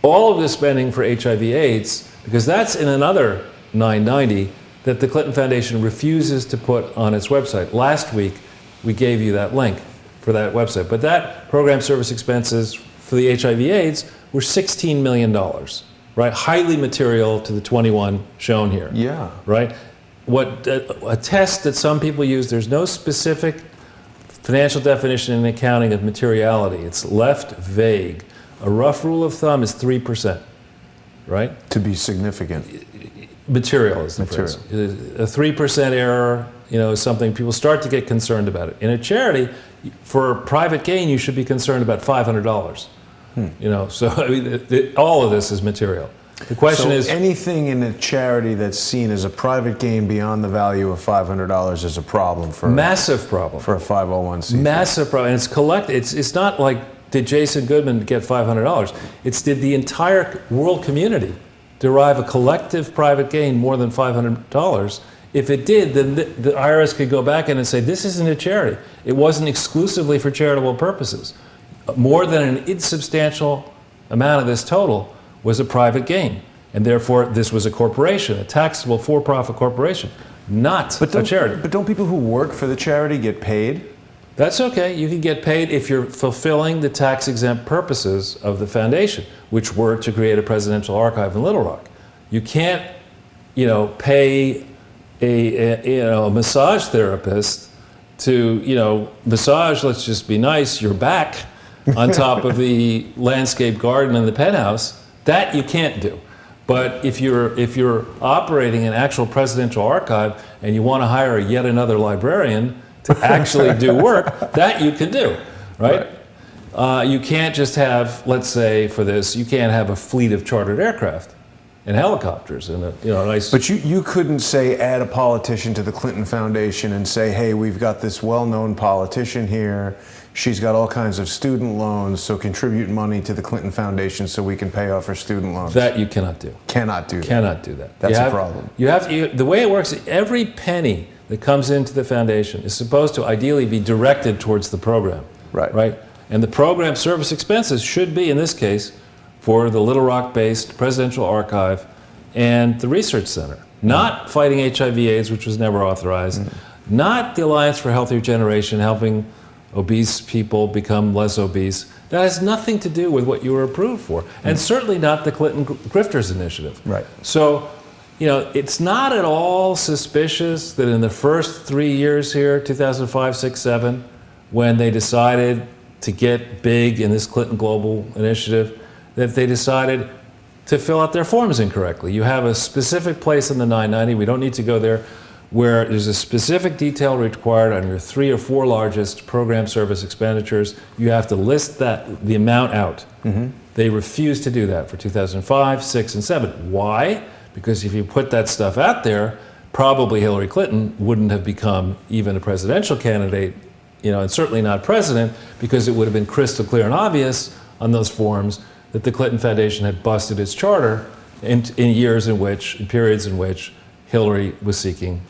all of the spending for HIV/AIDS, because that's in another 990 that the Clinton Foundation refuses to put on its website. Last week, we gave you that link for that website. But that program service expenses for the HIV/AIDS were $16 million, right? Highly material to the 21 shown here. Yeah. Right? What a test that some people use, there's no specific financial definition in accounting of materiality. It's left vague. A rough rule of thumb is 3%, right? To be significant. Material is the phrase. A 3% error, you know, is something people start to get concerned about it. In a charity, for private gain, you should be concerned about $500. You know, so I mean, all of this is material. The question is, anything in a charity that's seen as a private gain beyond the value of $500 is a problem for massive problem for a 501c. Massive problem. And it's collected. It's not like, did Jason Goodman get $500? It's, did the entire world community derive a collective private gain more than $500? If it did, then the IRS could go back in and say, this isn't a charity. It wasn't exclusively for charitable purposes. More than an insubstantial amount of this total was a private gain. And therefore, this was a corporation, a taxable for-profit corporation, not a charity. But don't people who work for the charity get paid? That's okay. You can get paid if you're fulfilling the tax-exempt purposes of the foundation, which were to create a presidential archive in Little Rock. You can't, you know, pay a massage therapist to, you know, massage, let's just be nice, your back on top of the landscape garden in the penthouse. That you can't do. But if you're operating an actual presidential archive and you want to hire yet another librarian to actually do work, that you can do, right? You can't just have, let's say for this, you can't have a fleet of chartered aircraft and helicopters and a nice. But you couldn't say add a politician to the Clinton Foundation and say, hey, we've got this well-known politician here. She's got all kinds of student loans, so contribute money to the Clinton Foundation so we can pay off her student loans. That you cannot do. Cannot do that. Cannot do that. That's a problem. You have to, the way it works, every penny that comes into the foundation is supposed to ideally be directed towards the program. Right. Right? And the program service expenses should be, in this case, for the Little Rock-based Presidential Archive and the Research Center. Not fighting HIV/AIDS, which was never authorized. Not the Alliance for Healthier Generation, helping obese people become less obese. That has nothing to do with what you were approved for. And certainly not the Clinton Grifters Initiative. Right. So, you know, it's not at all suspicious that in the first 3 years here, 2005, 6, 7, when they decided to get big in this Clinton Global Initiative, that they decided to fill out their forms incorrectly. You have a specific place in the 990, we don't need to go there, where there's a specific detail required on your 3 or 4 largest program service expenditures. You have to list the amount out. They refused to do that for 2005, 6, and 7. Why? Because if you put that stuff out there, probably Hillary Clinton wouldn't have become even a presidential candidate, you know, and certainly not president, because it would have been crystal clear and obvious on those forms that the Clinton Foundation had busted its charter in periods in which Hillary was seeking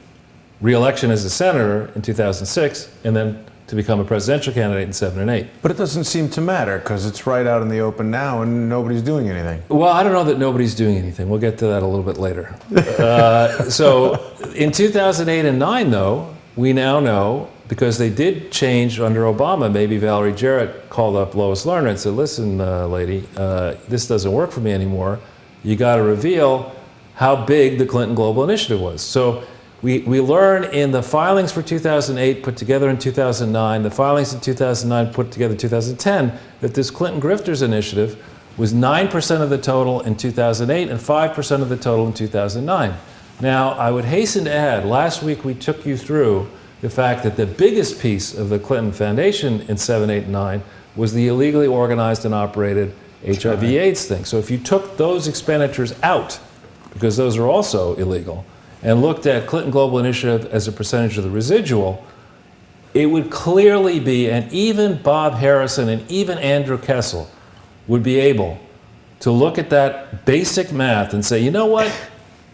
re-election as a senator in 2006, and then to become a presidential candidate in 7 and 8. But it doesn't seem to matter because it's right out in the open now and nobody's doing anything. Well, I don't know that nobody's doing anything. We'll get to that a little bit later. So in 2008 and 9, though, we now know, because they did change under Obama, maybe Valerie Jarrett called up Lois Lerner and said, listen, lady, this doesn't work for me anymore. You got to reveal how big the Clinton Global Initiative was. So we learn in the filings for 2008 put together in 2009, the filings in 2009 put together in 2010, that this Clinton Grifters Initiative was 9% of the total in 2008 and 5% of the total in 2009. Now, I would hasten to add, last week we took you through the fact that the biggest piece of the Clinton Foundation in 7, 8, and 9 was the illegally organized and operated HIV/AIDS thing. So if you took those expenditures out, because those are also illegal, and looked at Clinton Global Initiative as a percentage of the residual, it would clearly be, and even Bob Harrison and even Andrew Kessel would be able to look at that basic math and say, you know what?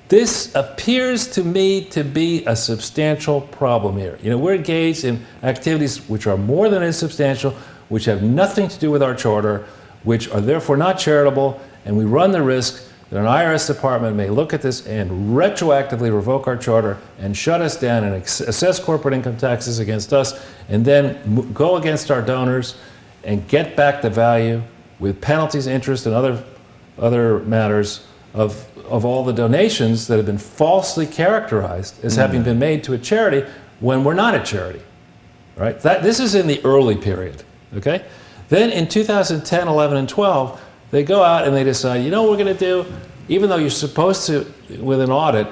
This appears to me to be a substantial problem here. You know, we're engaged in activities which are more than insubstantial, which have nothing to do with our charter, which are therefore not charitable, and we run the risk that an IRS department may look at this and retroactively revoke our charter and shut us down and assess corporate income taxes against us, and then go against our donors and get back the value with penalties, interest, and other matters of all the donations that have been falsely characterized as having been made to a charity when we're not a charity, right? This is in the early period, okay? Then in 2010, 11, and 12, they go out and they decide, you know what we're going to do? Even though you're supposed to, with an audit,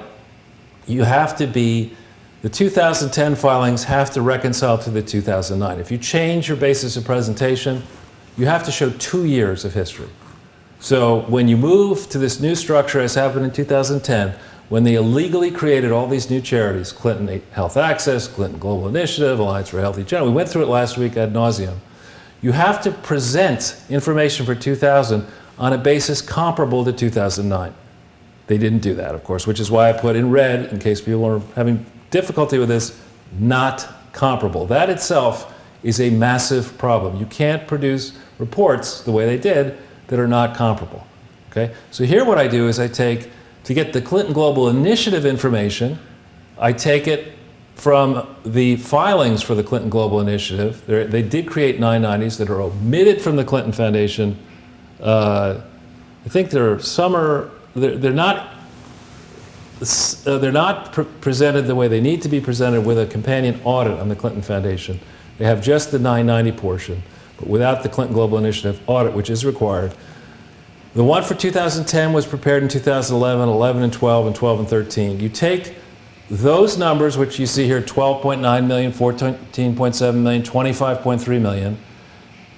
you have to be, the 2010 filings have to reconcile to the 2009. If you change your basis of presentation, you have to show 2 years of history. So when you move to this new structure, as happened in 2010, when they illegally created all these new charities, Clinton Health Access, Clinton Global Initiative, Alliance for a Healthy General, we went through it last week ad nauseum. You have to present information for 2000 on a basis comparable to 2009. They didn't do that, of course, which is why I put in red, in case people are having difficulty with this, not comparable. That itself is a massive problem. You can't produce reports the way they did that are not comparable, okay? So here what I do is I take, to get the Clinton Global Initiative information, I take it from the filings for the Clinton Global Initiative. They did create 990s that are omitted from the Clinton Foundation. I think they're not presented the way they need to be presented with a companion audit on the Clinton Foundation. They have just the 990 portion, but without the Clinton Global Initiative audit, which is required. The one for 2010 was prepared in 2011, 11 and 12, and 12 and 13. You take those numbers, which you see here, 12.9 million, 14.7 million, 25.3 million,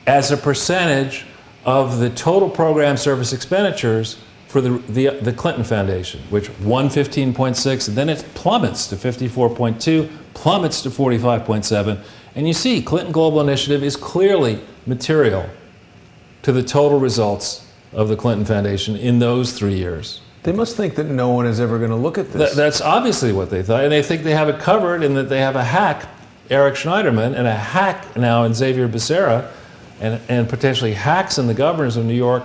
as a percentage of the total program service expenditures for the Clinton Foundation, which 115.6, and then it plummets to 54.2, plummets to 45.7. And you see, Clinton Global Initiative is clearly material to the total results of the Clinton Foundation in those 3 years. They must think that no one is ever going to look at this. That's obviously what they thought. And they think they have it covered in that they have a hack, Eric Schneiderman, and a hack now in Xavier Becerra, and potentially hacks in the governors of New York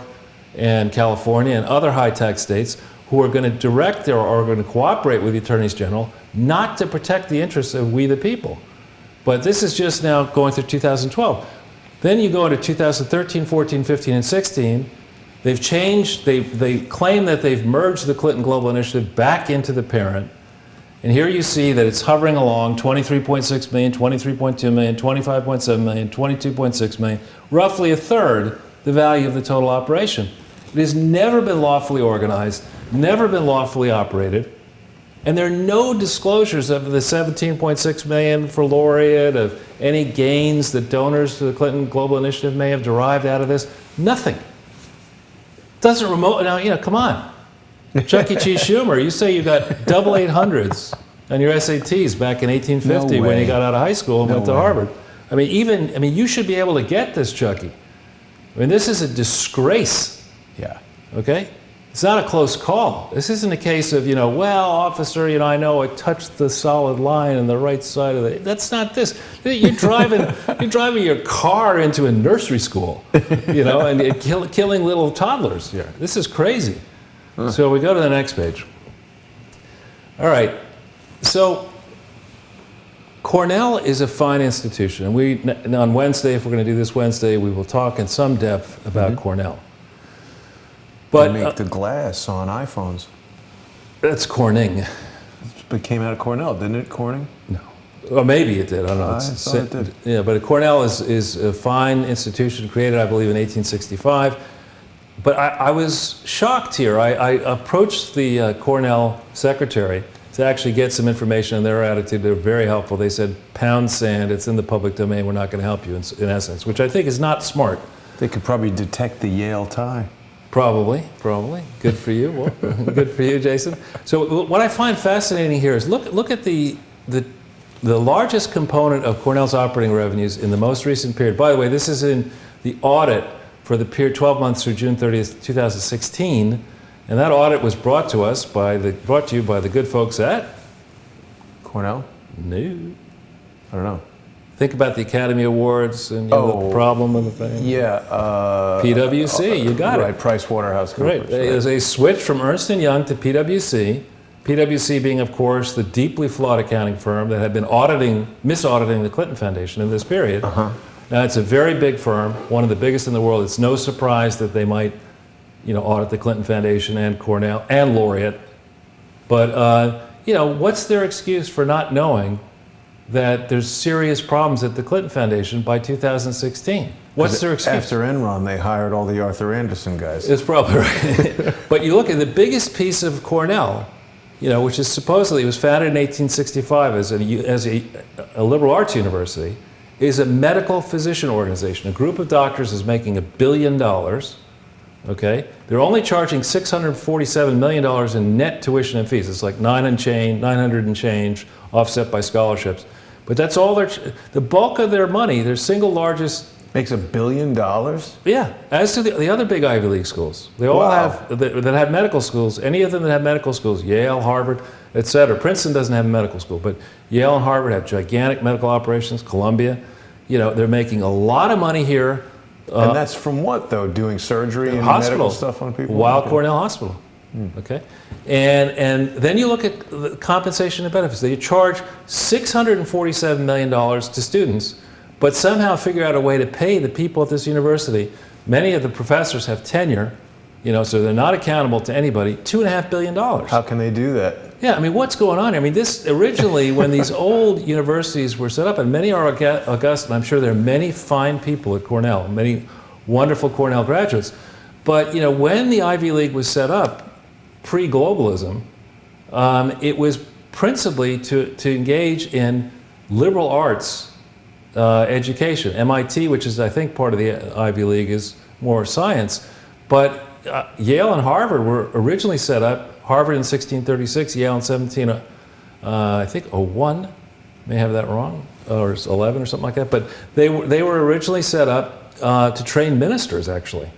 and California and other high-tax states who are going to direct or are going to cooperate with the attorneys general not to protect the interests of we the people. But this is just now going through 2012. Then you go into 2013, 14, 15, and 16. They've changed, they claim that they've merged the Clinton Global Initiative back into the parent. And here you see that it's hovering along 23.6 million, 23.2 million, 25.7 million, 22.6 million, roughly a third the value of the total operation. It has never been lawfully organized, never been lawfully operated, and there are no disclosures of the 17.6 million for laureate, of any gains that donors to the Clinton Global Initiative may have derived out of this. Nothing. Doesn't remote, now, you know, come on. Chuck E. Cheese Schumer, you say you got double 800s on your SATs back in 1850 when you got out of high school and went to Harvard. I mean, you should be able to get this, Chucky. I mean, this is a disgrace. Yeah. Okay? It's not a close call. This isn't a case of, well, officer, I know I touched the solid line on the right side of the... That's not this. You're driving your car into a nursery school, and killing little toddlers here. This is crazy. Huh. So we go to the next page. All right. So Cornell is a fine institution. And on Wednesday, if we're going to do this Wednesday, we will talk in some depth about Cornell. But they make the glass on iPhones. That's Corning. It came out of Cornell, didn't it, Corning? No. Well, maybe it did. I don't know. I thought it did. Yeah, but Cornell is a fine institution created, I believe, in 1865. But I was shocked here. I approached the Cornell secretary, to actually get some information, and their attitude, they're very helpful. They said, pound sand, it's in the public domain, we're not going to help you, in essence, which I think is not smart. They could probably detect the Yale tie. Probably. Good for you. Well, good for you, Jason. So what I find fascinating here is look at the largest component of Cornell's operating revenues in the most recent period. By the way, this is in the audit for the period 12 months through June 30th, 2016. And that audit was brought to you by the good folks at Cornell? No. I don't know. Think about the Academy Awards and the problem with the thing. Yeah. PwC, you got right, it. PricewaterhouseCoopers. Right. There's a switch from Ernst & Young to PwC. PwC being, of course, the deeply flawed accounting firm that had been mis-auditing the Clinton Foundation in this period. Now, it's a very big firm, one of the biggest in the world. It's no surprise that they might, audit the Clinton Foundation and Cornell and Laureate. But, what's their excuse for not knowing that there's serious problems at the Clinton Foundation by 2016? What's their excuse? After Enron, they hired all the Arthur Anderson guys. It's probably right. But you look at the biggest piece of Cornell, which is supposedly, it was founded in 1865 as a liberal arts university, is a medical physician organization. A group of doctors is making $1 billion. Okay, they're only charging $647 million in net tuition and fees. It's like 900 and change, offset by scholarships. But that's all the bulk of their money, their single largest. Makes $1 billion? Yeah, as to the other big Ivy League schools. They all have, that have medical schools, any of them that have medical schools, Yale, Harvard, et cetera. Princeton doesn't have a medical school, but Yale and Harvard have gigantic medical operations, Columbia. They're making a lot of money here. And that's from what, though? Doing surgery and medical stuff on people? Weill Cornell Hospital. Okay, and then you look at the compensation and benefits. They charge $647 million to students, but somehow figure out a way to pay the people at this university. Many of the professors have tenure, so they're not accountable to anybody. $2.5 billion. How can they do that? Yeah, I mean, what's going on? I mean, this originally, when these old universities were set up, and many are august, and I'm sure there are many fine people at Cornell, many wonderful Cornell graduates. But when the Ivy League was set up, pre-globalism, it was principally to engage in liberal arts education. MIT, which is I think part of the Ivy League, is more science, but Yale and Harvard were originally set up. Harvard in 1636, Yale in I think 01, may have that wrong, or 11 or something like that. But they were originally set up to train ministers, actually.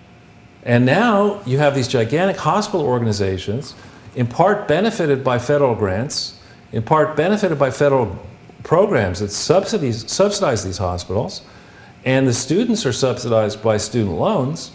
And now you have these gigantic hospital organizations, in part benefited by federal grants, in part benefited by federal programs that subsidize these hospitals, and the students are subsidized by student loans.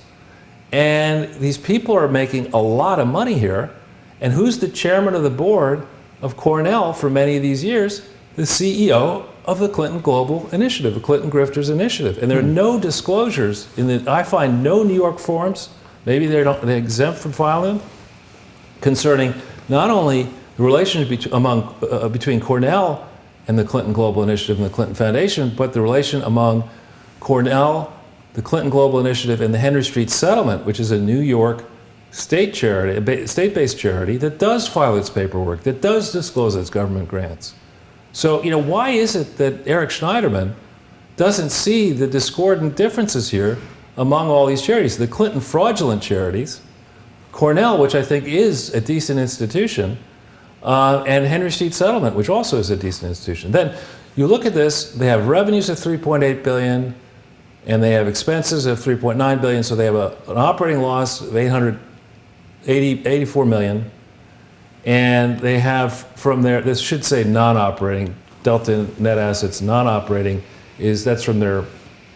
And these people are making a lot of money here. And who's the chairman of the board of Cornell for many of these years? The CEO of the Clinton Global Initiative, the Clinton Grifters Initiative. And there are no disclosures I find no New York forms, maybe they're exempt from filing them, concerning not only the relationship between Cornell and the Clinton Global Initiative and the Clinton Foundation, but the relation among Cornell, the Clinton Global Initiative, and the Henry Street Settlement, which is a New York state-based charity that does file its paperwork, that does disclose its government grants. So, why is it that Eric Schneiderman doesn't see the discordant differences here among all these charities? The Clinton fraudulent charities, Cornell, which I think is a decent institution, and Henry Street Settlement, which also is a decent institution. Then you look at this, they have revenues of $3.8 billion, and they have expenses of $3.9 billion, so they have an operating loss of $84 million, and they have from their, this should say non-operating, delta net assets non-operating, that's from their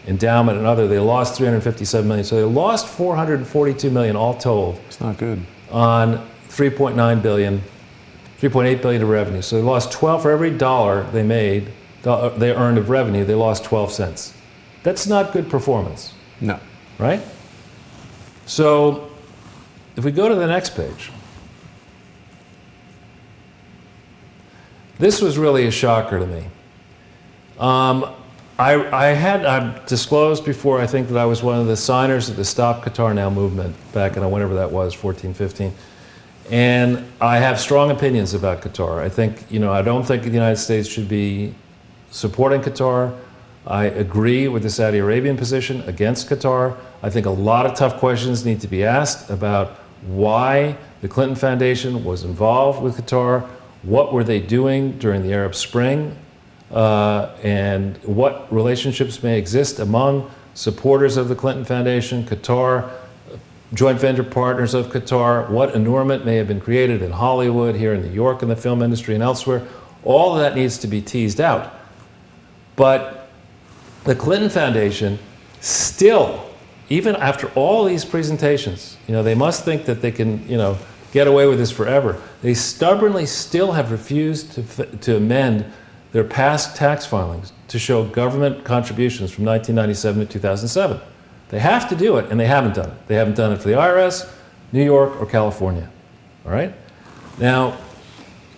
endowment and other, they lost $357 million, so they lost $442 million all told. It's not good. On $3.8 billion of revenue. So they lost 12, for every dollar they made, they earned of revenue, they lost 12 cents. That's not good performance. No. Right? So, if we go to the next page, this was really a shocker to me. I've disclosed before, I think, that I was one of the signers of the Stop Qatar Now movement back in whenever that was, 14, 15. And I have strong opinions about Qatar. I think, I don't think the United States should be supporting Qatar. I agree with the Saudi Arabian position against Qatar. I think a lot of tough questions need to be asked about why the Clinton Foundation was involved with Qatar, what were they doing during the Arab Spring, and what relationships may exist among supporters of the Clinton Foundation, Qatar, joint venture partners of Qatar, what annulment may have been created in Hollywood, here in New York in the film industry and elsewhere. All of that needs to be teased out. But the Clinton Foundation still, even after all these presentations, they must think that they can, get away with this forever. They stubbornly still have refused to amend their past tax filings to show government contributions from 1997 to 2007. They have to do it, and they haven't done it. They haven't done it for the IRS, New York, or California. All right? Now,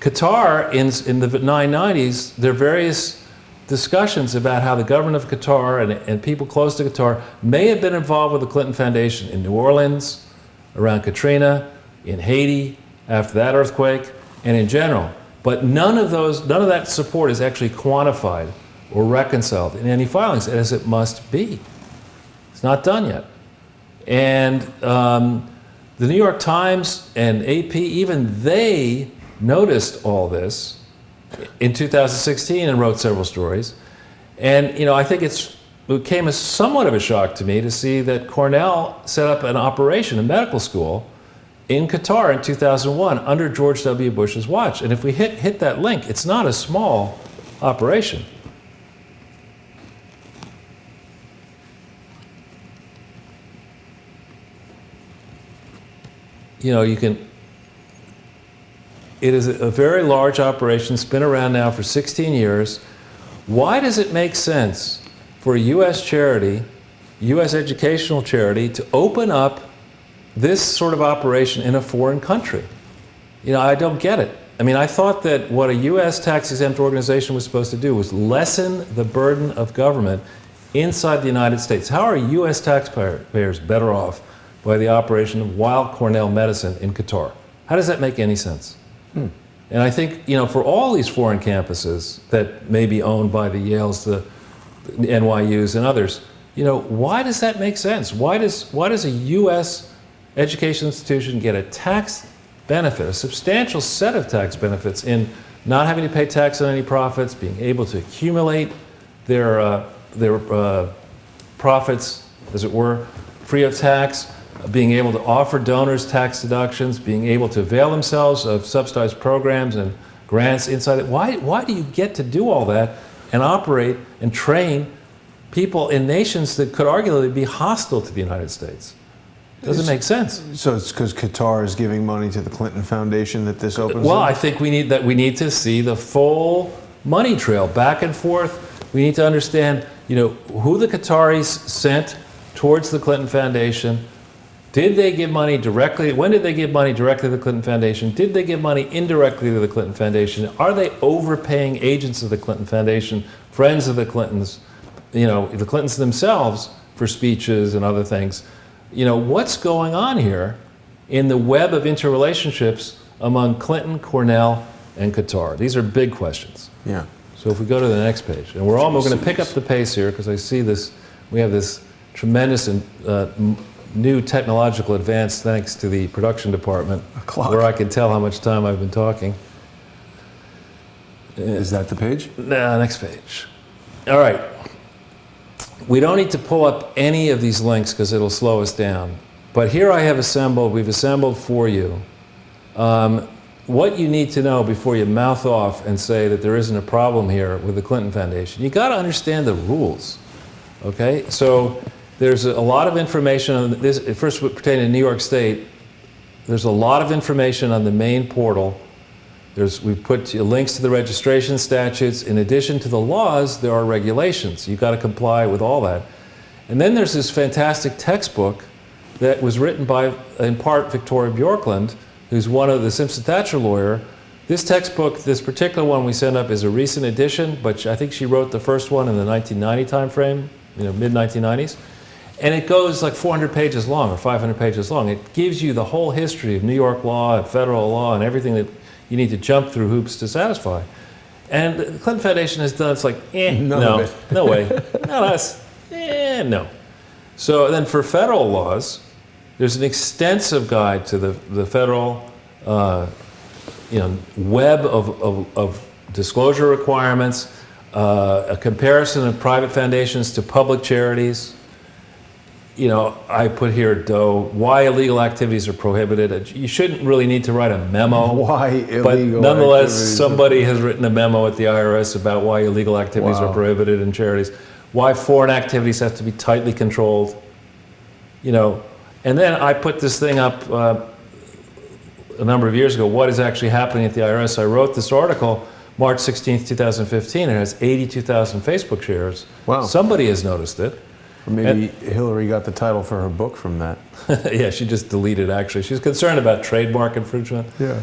Qatar, in the 990s, there are various discussions about how the government of Qatar and people close to Qatar may have been involved with the Clinton Foundation in New Orleans, around Katrina, in Haiti, after that earthquake, and in general. But none of that support is actually quantified or reconciled in any filings, as it must be. It's not done yet. And the New York Times and AP, even they noticed all this in 2016 and wrote several stories. And I think it came as somewhat of a shock to me to see that Cornell set up an operation, a medical school, in Qatar in 2001 under George W. Bush's watch. And if we hit that link, it's not a small operation. It is a very large operation, it's been around now for 16 years. Why does it make sense for a U.S. charity, U.S. educational charity, to open up this sort of operation in a foreign country? I don't get it. I thought that what a U.S. tax-exempt organization was supposed to do was lessen the burden of government inside the United States. How are U.S. taxpayers better off by the operation of Weill Cornell Medicine in Qatar? How does that make any sense? And I think, for all these foreign campuses that may be owned by the Yales, the NYUs, and others, why does that make sense? Why does a U.S. education institution get a tax benefit, a substantial set of tax benefits in not having to pay tax on any profits, being able to accumulate their profits, as it were, free of tax, being able to offer donors tax deductions, being able to avail themselves of subsidized programs and grants inside it? Why do you get to do all that and operate and train people in nations that could arguably be hostile to the United States? Doesn't make sense. So it's because Qatar is giving money to the Clinton Foundation that this opens Well, up? I think we need to see the full money trail back and forth. We need to understand, who the Qataris sent towards the Clinton Foundation. Did they give money directly? When did they give money directly to the Clinton Foundation? Did they give money indirectly to the Clinton Foundation? Are they overpaying agents of the Clinton Foundation, friends of the Clintons, the Clintons themselves for speeches and other things? What's going on here in the web of interrelationships among Clinton, Cornell, and Qatar? These are big questions. Yeah. So if we go to the next page, and we're going to pick up the pace here because I see this, we have this tremendous new technological advance thanks to the production department, where I can tell how much time I've been talking. Is that the page? No, next page. All right. We don't need to pull up any of these links because it'll slow us down. But here we've assembled for you what you need to know before you mouth off and say that there isn't a problem here with the Clinton Foundation. You got to understand the rules, okay? So there's a lot of information on this. First, pertaining to New York State, there's a lot of information on the main portal. We've put links to the registration statutes. In addition to the laws, there are regulations. You've got to comply with all that. And then there's this fantastic textbook that was written by, in part, Victoria Bjorklund, who's one of the Simpson-Thatcher lawyer. This textbook, this particular one we sent up, is a recent edition, but I think she wrote the first one in the 1990 timeframe, mid-1990s. And it goes like 400 pages long or 500 pages long. It gives you the whole history of New York law and federal law and everything that you need to jump through hoops to satisfy. And the Clinton Foundation has done, it's like, no way, not us, no. So then for federal laws, there's an extensive guide to the federal web of disclosure requirements, a comparison of private foundations to public charities. I put here, why illegal activities are prohibited. You shouldn't really need to write a memo. Why illegal But nonetheless, activities somebody has written a memo at the IRS about why illegal activities are prohibited in charities, why foreign activities have to be tightly controlled. And then I put this thing up a number of years ago, what is actually happening at the IRS. I wrote this article March 16th, 2015. It has 82,000 Facebook shares. Wow. Somebody has noticed it. Or maybe Hillary got the title for her book from that. Yeah, she just deleted actually. She's concerned about trademark infringement. Yeah.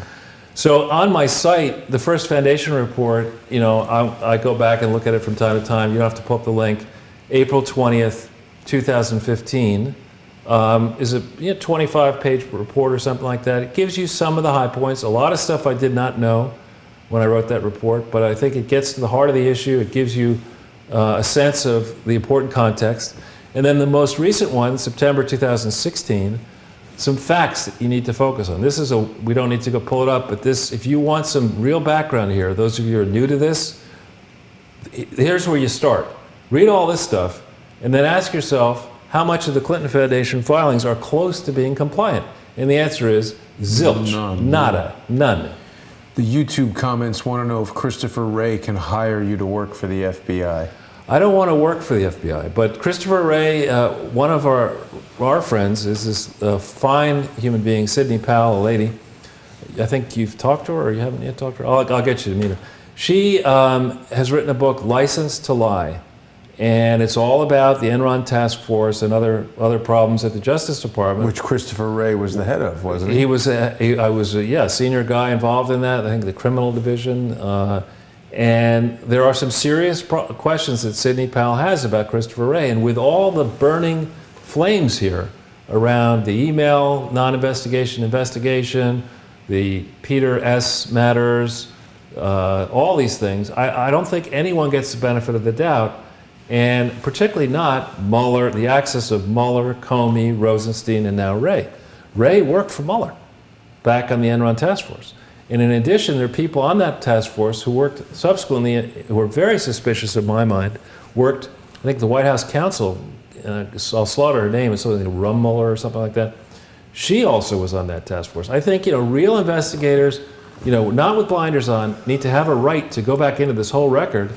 So on my site, the first foundation report, I go back and look at it from time to time. You don't have to pull up the link. April 20th, 2015 is a 25-page report or something like that. It gives you some of the high points. A lot of stuff I did not know when I wrote that report, but I think it gets to the heart of the issue. It gives you a sense of the important context. And then the most recent one, September 2016, some facts that you need to focus on. We don't need to go pull it up, but if you want some real background here, those of you who are new to this, here's where you start. Read all this stuff, and then ask yourself how much of the Clinton Foundation filings are close to being compliant. And the answer is zilch, nada, none. The YouTube comments want to know if Christopher Wray can hire you to work for the FBI. I don't want to work for the FBI, but Christopher Wray, one of our friends, is this fine human being, Sidney Powell, a lady. I think you've talked to her, or you haven't yet talked to her? I'll get you to meet her. She has written a book, License to Lie, and it's all about the Enron task force and other problems at the Justice Department. Which Christopher Wray was the head of, wasn't he? He was, I was a senior guy involved in that, I think the criminal division. And there are some serious questions that Sidney Powell has about Christopher Wray. And with all the burning flames here around the email, non-investigation, investigation, the Peter S. matters, all these things, I don't think anyone gets the benefit of the doubt, and particularly not Mueller, the axis of Mueller, Comey, Rosenstein, and now Wray. Wray worked for Mueller back on the Enron task force. And in addition, there are people on that task force who worked subsequently, who were very suspicious in my mind, I think the White House counsel, I'll slaughter her name, it's something like Rummuller or something like that. She also was on that task force. I think, real investigators, not with blinders on, need to have a right to go back into this whole record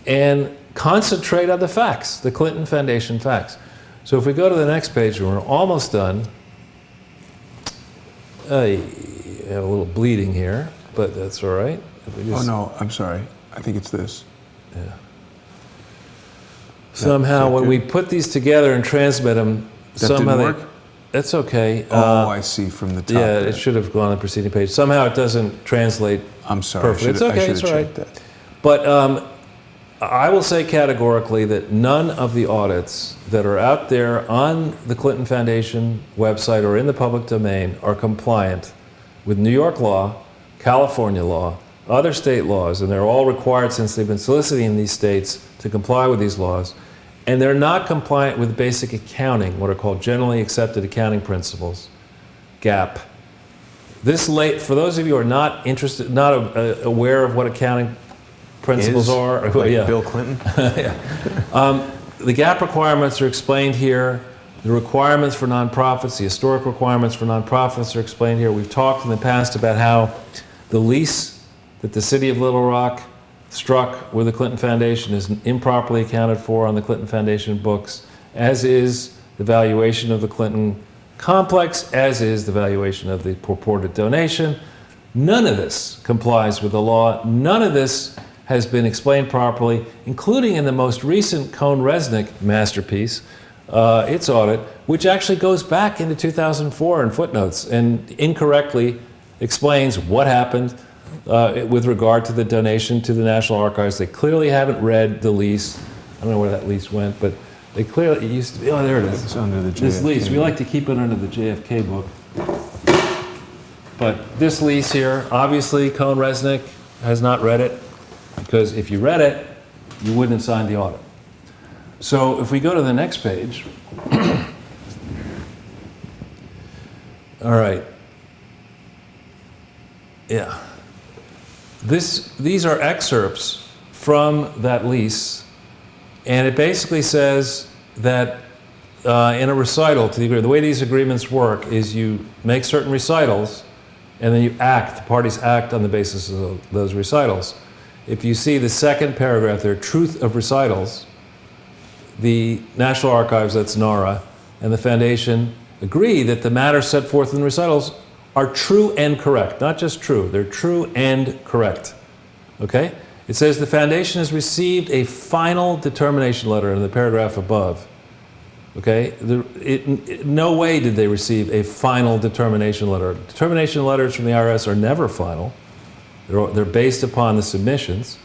and concentrate on the facts, the Clinton Foundation facts. So if we go to the next page, we're almost done. A little bleeding here, but that's all right. Oh no, I'm sorry. I think it's this. Yeah. Somehow, when we put these together and transmit them, somehow didn't work? That's okay. I see from the top. Yeah, there. it should have gone on the preceding page. Somehow it doesn't translate. I'm sorry. Perfectly. It's okay. It's all right. That. But I will say categorically that none of the audits that are out there on the Clinton Foundation website or in the public domain are compliant with New York law, California law, other state laws, and they're all required since they've been soliciting these states to comply with these laws. And they're not compliant with basic accounting, what are called generally accepted accounting principles, GAAP. For those of you who are not interested, not aware of what accounting principles are, like Bill Clinton. The GAAP requirements are explained here. The requirements for nonprofits, the historic requirements for nonprofits are explained here. We've talked in the past about how the lease that the city of Little Rock struck with the Clinton Foundation is improperly accounted for on the Clinton Foundation books, as is the valuation of the Clinton complex, as is the valuation of the purported donation. None of this complies with the law. None of this has been explained properly, including in the most recent Cohn-Resnick masterpiece, its audit, which actually goes back into 2004 in footnotes and incorrectly explains what happened with regard to the donation to the National Archives. They clearly haven't read the lease. I don't know where that lease went, but They clearly, it used to be, oh, there it is. It's under the This JFK. lease, we like to keep it under the JFK book. But this lease here, obviously Cohen-Resnick has not read it, because if you read it, you wouldn't have signed the audit. So if we go to the next page, all right, yeah. These are excerpts from that lease, and it basically says that in a recital to the agreement, the way these agreements work is you make certain recitals, and then you act, the parties act on the basis of those recitals. If you see the second paragraph there, truth of recitals, the National Archives, that's NARA, and the Foundation agree that the matters set forth in the recitals are true and correct. Not just true, they're true and correct. Okay? It says the Foundation has received a final determination letter in the paragraph above. Okay? No way did they receive a final determination letter. Determination letters from the IRS are never final. They're based upon the submissions.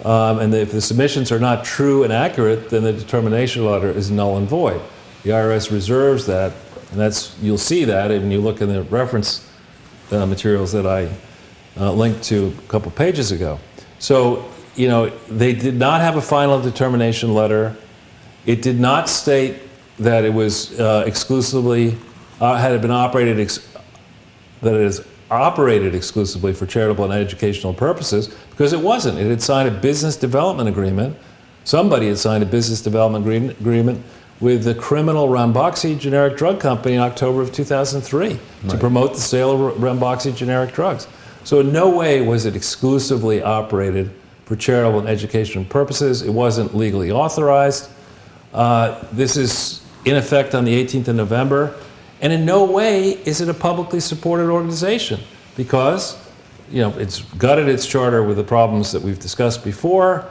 And if the submissions are not true and accurate, then the determination letter is null and void. The IRS reserves that, and that's, you'll see that when you look in the reference materials that I linked to a couple pages ago. So, you know, they did not have a final determination letter. It did not state that it was exclusively, had it been operated, that it is operated exclusively for charitable and educational purposes, because it wasn't. It had signed a business development agreement. Somebody had signed a business development agreement with the criminal Ranbaxy generic drug company in October of 2003 to promote the sale of Ranbaxy generic drugs. So in no way was it exclusively operated for charitable and educational purposes. It wasn't legally authorized. This is in effect on the 18th of November. And in no way is it a publicly supported organization, because, you know, it's gutted its charter with the problems that we've discussed before,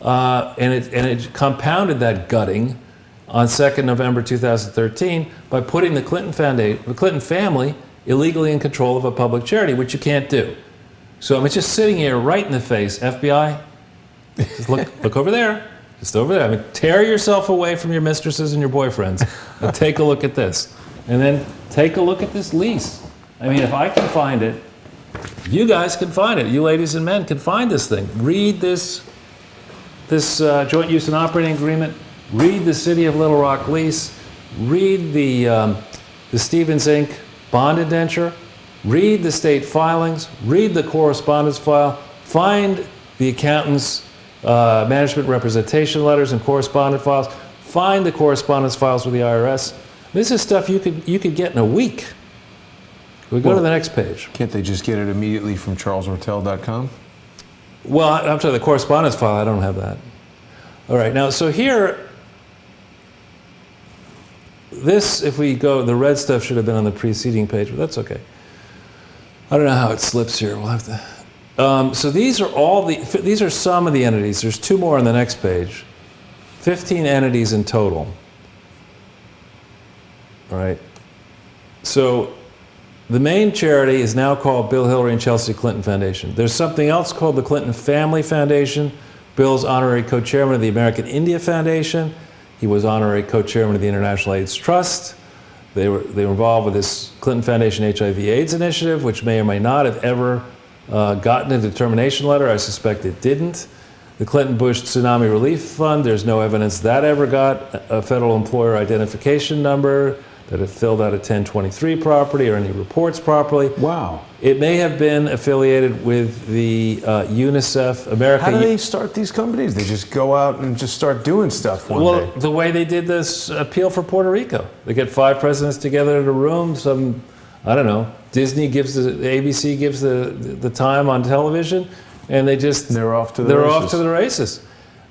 and it compounded that gutting on 2nd November 2013 by putting the Clinton family illegally in control of a public charity, which you can't do. So I'm just sitting here right in the face, FBI. Just look over there, just over there. I mean, tear yourself away from your mistresses and your boyfriends and take a look at this. And then take a look at this lease. I mean, if I can find it, you guys can find it. You ladies and men can find this thing. Read this joint use and operating agreement. Read the City of Little Rock lease. Read the Stevens Inc. bond indenture. Read the state filings. Read the correspondence file. Find the accountant's management representation letters and correspondence files. Find the correspondence files with the IRS. This is stuff you could get in a week. We go to the next page. Can't they just get it immediately from charleswortel.com? Well, I'm sorry, the correspondence file, I don't have that. All right, now, so here, this, if we go, the red stuff should have been on the preceding page, but that's okay. I don't know how it slips here. We'll have to. So these are some of the entities. There's two more on the next page. 15 entities in total. All right. So the main charity is now called Bill, Hillary, and Chelsea Clinton Foundation. There's something else called the Clinton Family Foundation. Bill's honorary co-chairman of the American India Foundation. He was honorary co-chairman of the International AIDS Trust. They were involved with this Clinton Foundation HIV/AIDS initiative, which may or may not have ever gotten a determination letter. I suspect it didn't. The Clinton Bush Tsunami Relief Fund, there's no evidence that ever got a federal employer identification number, that it filled out a 1023 property or any reports properly. Wow. It may have been affiliated with the UNICEF, America. How do they start these companies? They just go out and just start doing stuff one day. Well, the way they did this appeal for Puerto Rico. They get 5 presidents together in a room, I don't know, Disney gives the ABC gives the time on television, and they're off to the races.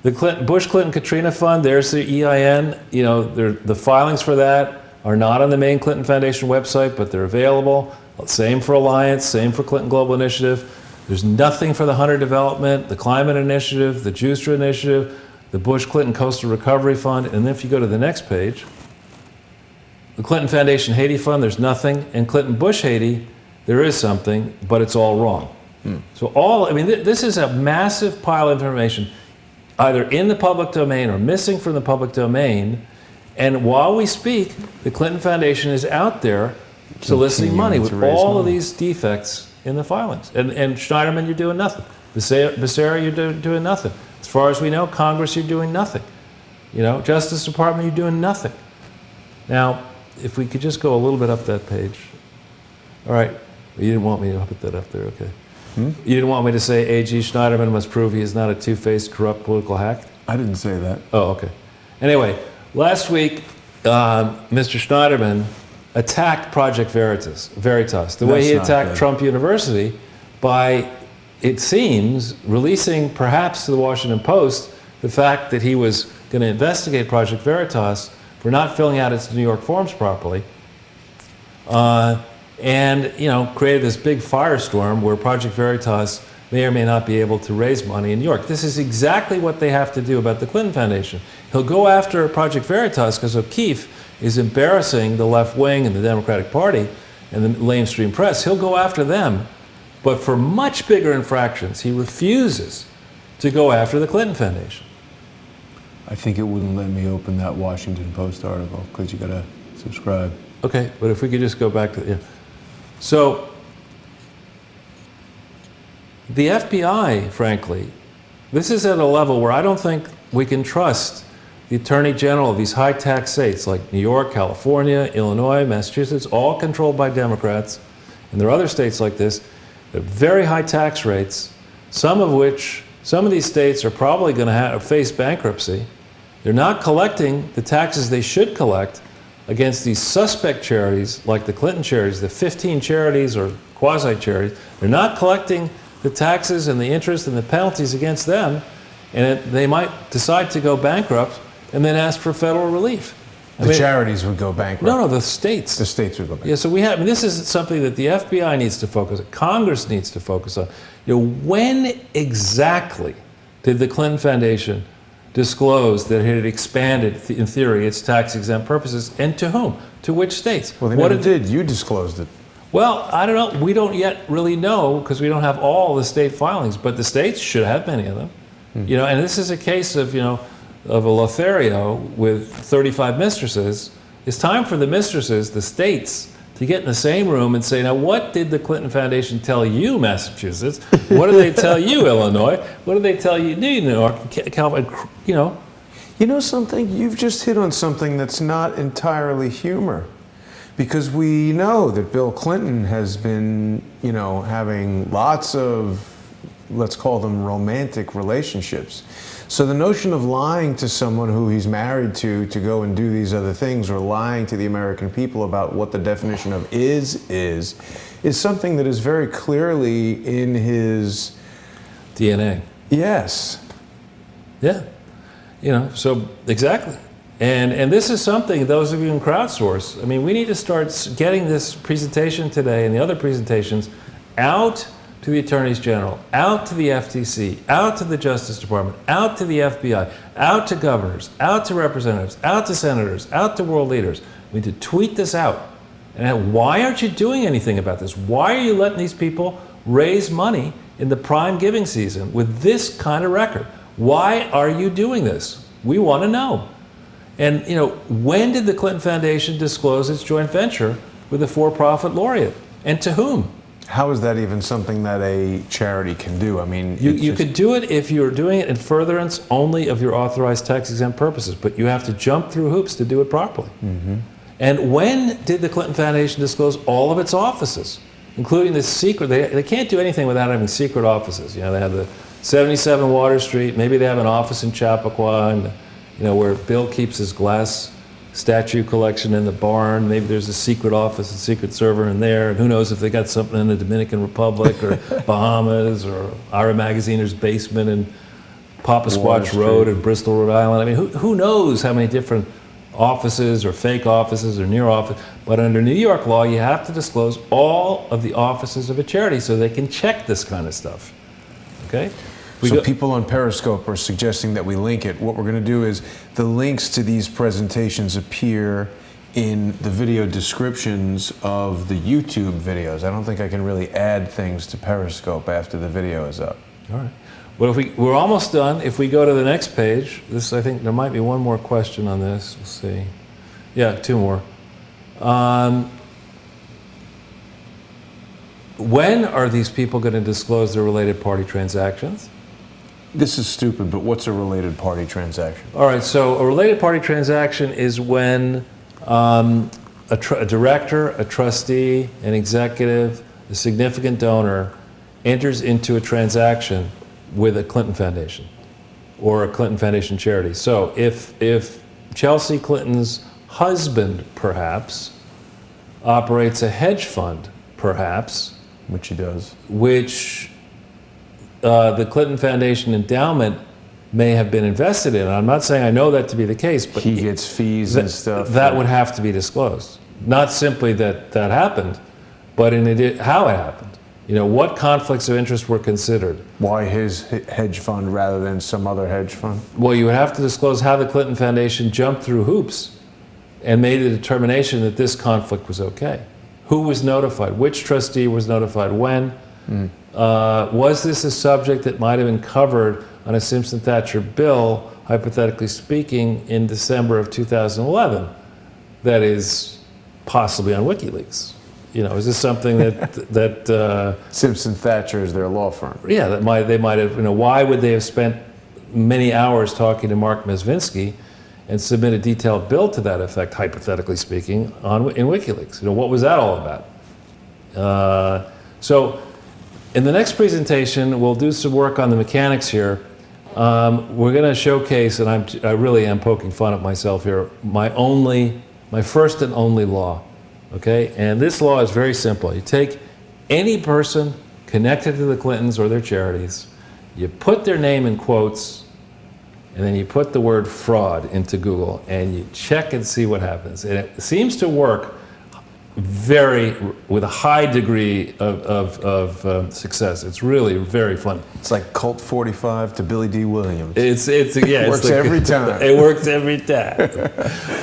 The Bush Clinton Katrina Fund, there's the EIN. You know, the filings for that are not on the main Clinton Foundation website, but they're available. Same for Alliance, same for Clinton Global Initiative. There's nothing for the Hunter Development, the Climate Initiative, the Juicer Initiative, the Bush Clinton Coastal Recovery Fund, and then if you go to the next page, the Clinton Foundation Haiti Fund, there's nothing, and Clinton Bush Haiti, there is something, but it's all wrong. So this is a massive pile of information, either in the public domain or missing from the public domain, And while we speak, the Clinton Foundation is out there soliciting money with all of these defects in the filings. And Schneiderman, you're doing nothing. Becerra, you're doing nothing. As far as we know, Congress, you're doing nothing. You know, Justice Department, you're doing nothing. Now, if we could just go a little bit up that page. All right. You didn't want me to put that up there, okay. You didn't want me to say A.G. Schneiderman must prove he is not a two-faced, corrupt political hack? I didn't say that. Oh, okay. Anyway, last week, Mr. Schneiderman attacked Project Veritas, the way he attacked Trump University by, it seems, releasing perhaps to the Washington Post the fact that he was going to investigate Project Veritas for not filling out its New York forms properly, and created this big firestorm where Project Veritas may or may not be able to raise money in New York. This is exactly what they have to do about the Clinton Foundation. He'll go after Project Veritas because O'Keefe is embarrassing the left wing and the Democratic Party and the lamestream press. He'll go after them, but for much bigger infractions, he refuses to go after the Clinton Foundation. I think it wouldn't let me open that Washington Post article because you got to subscribe. Okay, but if we could just go back to So the FBI, frankly, this is at a level where I don't think we can trust the Attorney General of these high-tax states like New York, California, Illinois, Massachusetts, all controlled by Democrats, and there are other states like this that have very high tax rates, some of these states are probably going to face bankruptcy. They're not collecting the taxes they should collect against these suspect charities like the Clinton charities, the 15 charities or quasi-charities. They're not collecting the taxes and the interest and the penalties against them, and they might decide to go bankrupt and then ask for federal relief. The charities would go bankrupt. No, the states. The states would go bankrupt. Yeah, so this is something that the FBI needs to focus on, Congress needs to focus on. When exactly did the Clinton Foundation disclose that it had expanded, in theory, its tax-exempt purposes, and to whom? To which states? Well, they never did. You disclosed it. Well, I don't know. We don't yet really know because we don't have all the state filings, but the states should have many of them. And this is a case of, of a Lothario with 35 mistresses. It's time for the mistresses, the states, to get in the same room and say, now, what did the Clinton Foundation tell you, Massachusetts? What did they tell you, Illinois? What did they tell you, New York, California? You know something? You've just hit on something that's not entirely humor. Because we know that Bill Clinton has been, having lots of, let's call them romantic relationships. So the notion of lying to someone who he's married to go and do these other things, or lying to the American people about what the definition of is something that is very clearly in his DNA. Yes. Yeah. So exactly. And this is something, those of you in Crowdsource, we need to start getting this presentation today and the other presentations out to the attorneys general, out to the FTC, out to the Justice Department, out to the FBI, out to governors, out to representatives, out to senators, out to world leaders. We need to tweet this out. And why aren't you doing anything about this? Why are you letting these people raise money in the prime giving season with this kind of record? Why are you doing this? We want to know. And, when did the Clinton Foundation disclose its joint venture with a for-profit laureate? And to whom? How is that even something that a charity can do? You could do it if you're doing it in furtherance only of your authorized tax-exempt purposes, but you have to jump through hoops to do it properly. And when did the Clinton Foundation disclose all of its offices, including the secret? They can't do anything without having secret offices. They have the 77 Water Street. Maybe they have an office in Chappaqua, and where Bill keeps his glass statue collection in the barn. Maybe there's a secret office, a secret server in there. And who knows if they got something in the Dominican Republic or Bahamas or Ira Magaziner's basement in Papa Squatch Road in Bristol, Rhode Island. Who knows how many different offices or fake offices or near office. But under New York law, you have to disclose all of the offices of a charity so they can check this kind of stuff. Okay? So people on Periscope are suggesting that we link it. What we're going to do is the links to these presentations appear in the video descriptions of the YouTube videos. I don't think I can really add things to Periscope after the video is up. All right. Well, we're almost done. If we go to the next page, I think there might be one more question on this. We'll see. Yeah, two more. When are these people going to disclose their related party transactions? This is stupid, but what's a related party transaction? All right, so a related party transaction is when a director, a trustee, an executive, a significant donor enters into a transaction with a Clinton Foundation or a Clinton Foundation charity. So if Chelsea Clinton's husband, perhaps, operates a hedge fund, perhaps, Which he does. which the Clinton Foundation endowment may have been invested in. I'm not saying I know that to be the case, but He gets fees and stuff. that would have to be disclosed. Not simply that that happened, but how it happened. You know, what conflicts of interest were considered. Why his hedge fund rather than some other hedge fund? Well, you would have to disclose how the Clinton Foundation jumped through hoops and made a determination that this conflict was okay. Who was notified? Which trustee was notified? When? Was this a subject that might have been covered on a Simpson-Thatcher bill, hypothetically speaking, in December of 2011? That is possibly on WikiLeaks. You know, is this something that Simpson Thatcher is their law firm. yeah, they might have, you know, why would they have spent many hours talking to Mark Mezvinsky and submit a detailed bill to that effect, hypothetically speaking, in WikiLeaks? You know, what was that all about? So in the next presentation, we'll do some work on the mechanics here. We're going to showcase, and I really am poking fun at myself here, my first and only law. Okay, and this law is very simple. You take any person connected to the Clintons or their charities, you put their name in quotes, and then you put the word fraud into Google, and you check and see what happens. And it seems to work with a high degree of success. It's really very funny. It's like Colt 45 to Billy D. Williams. It works every time. It works every time.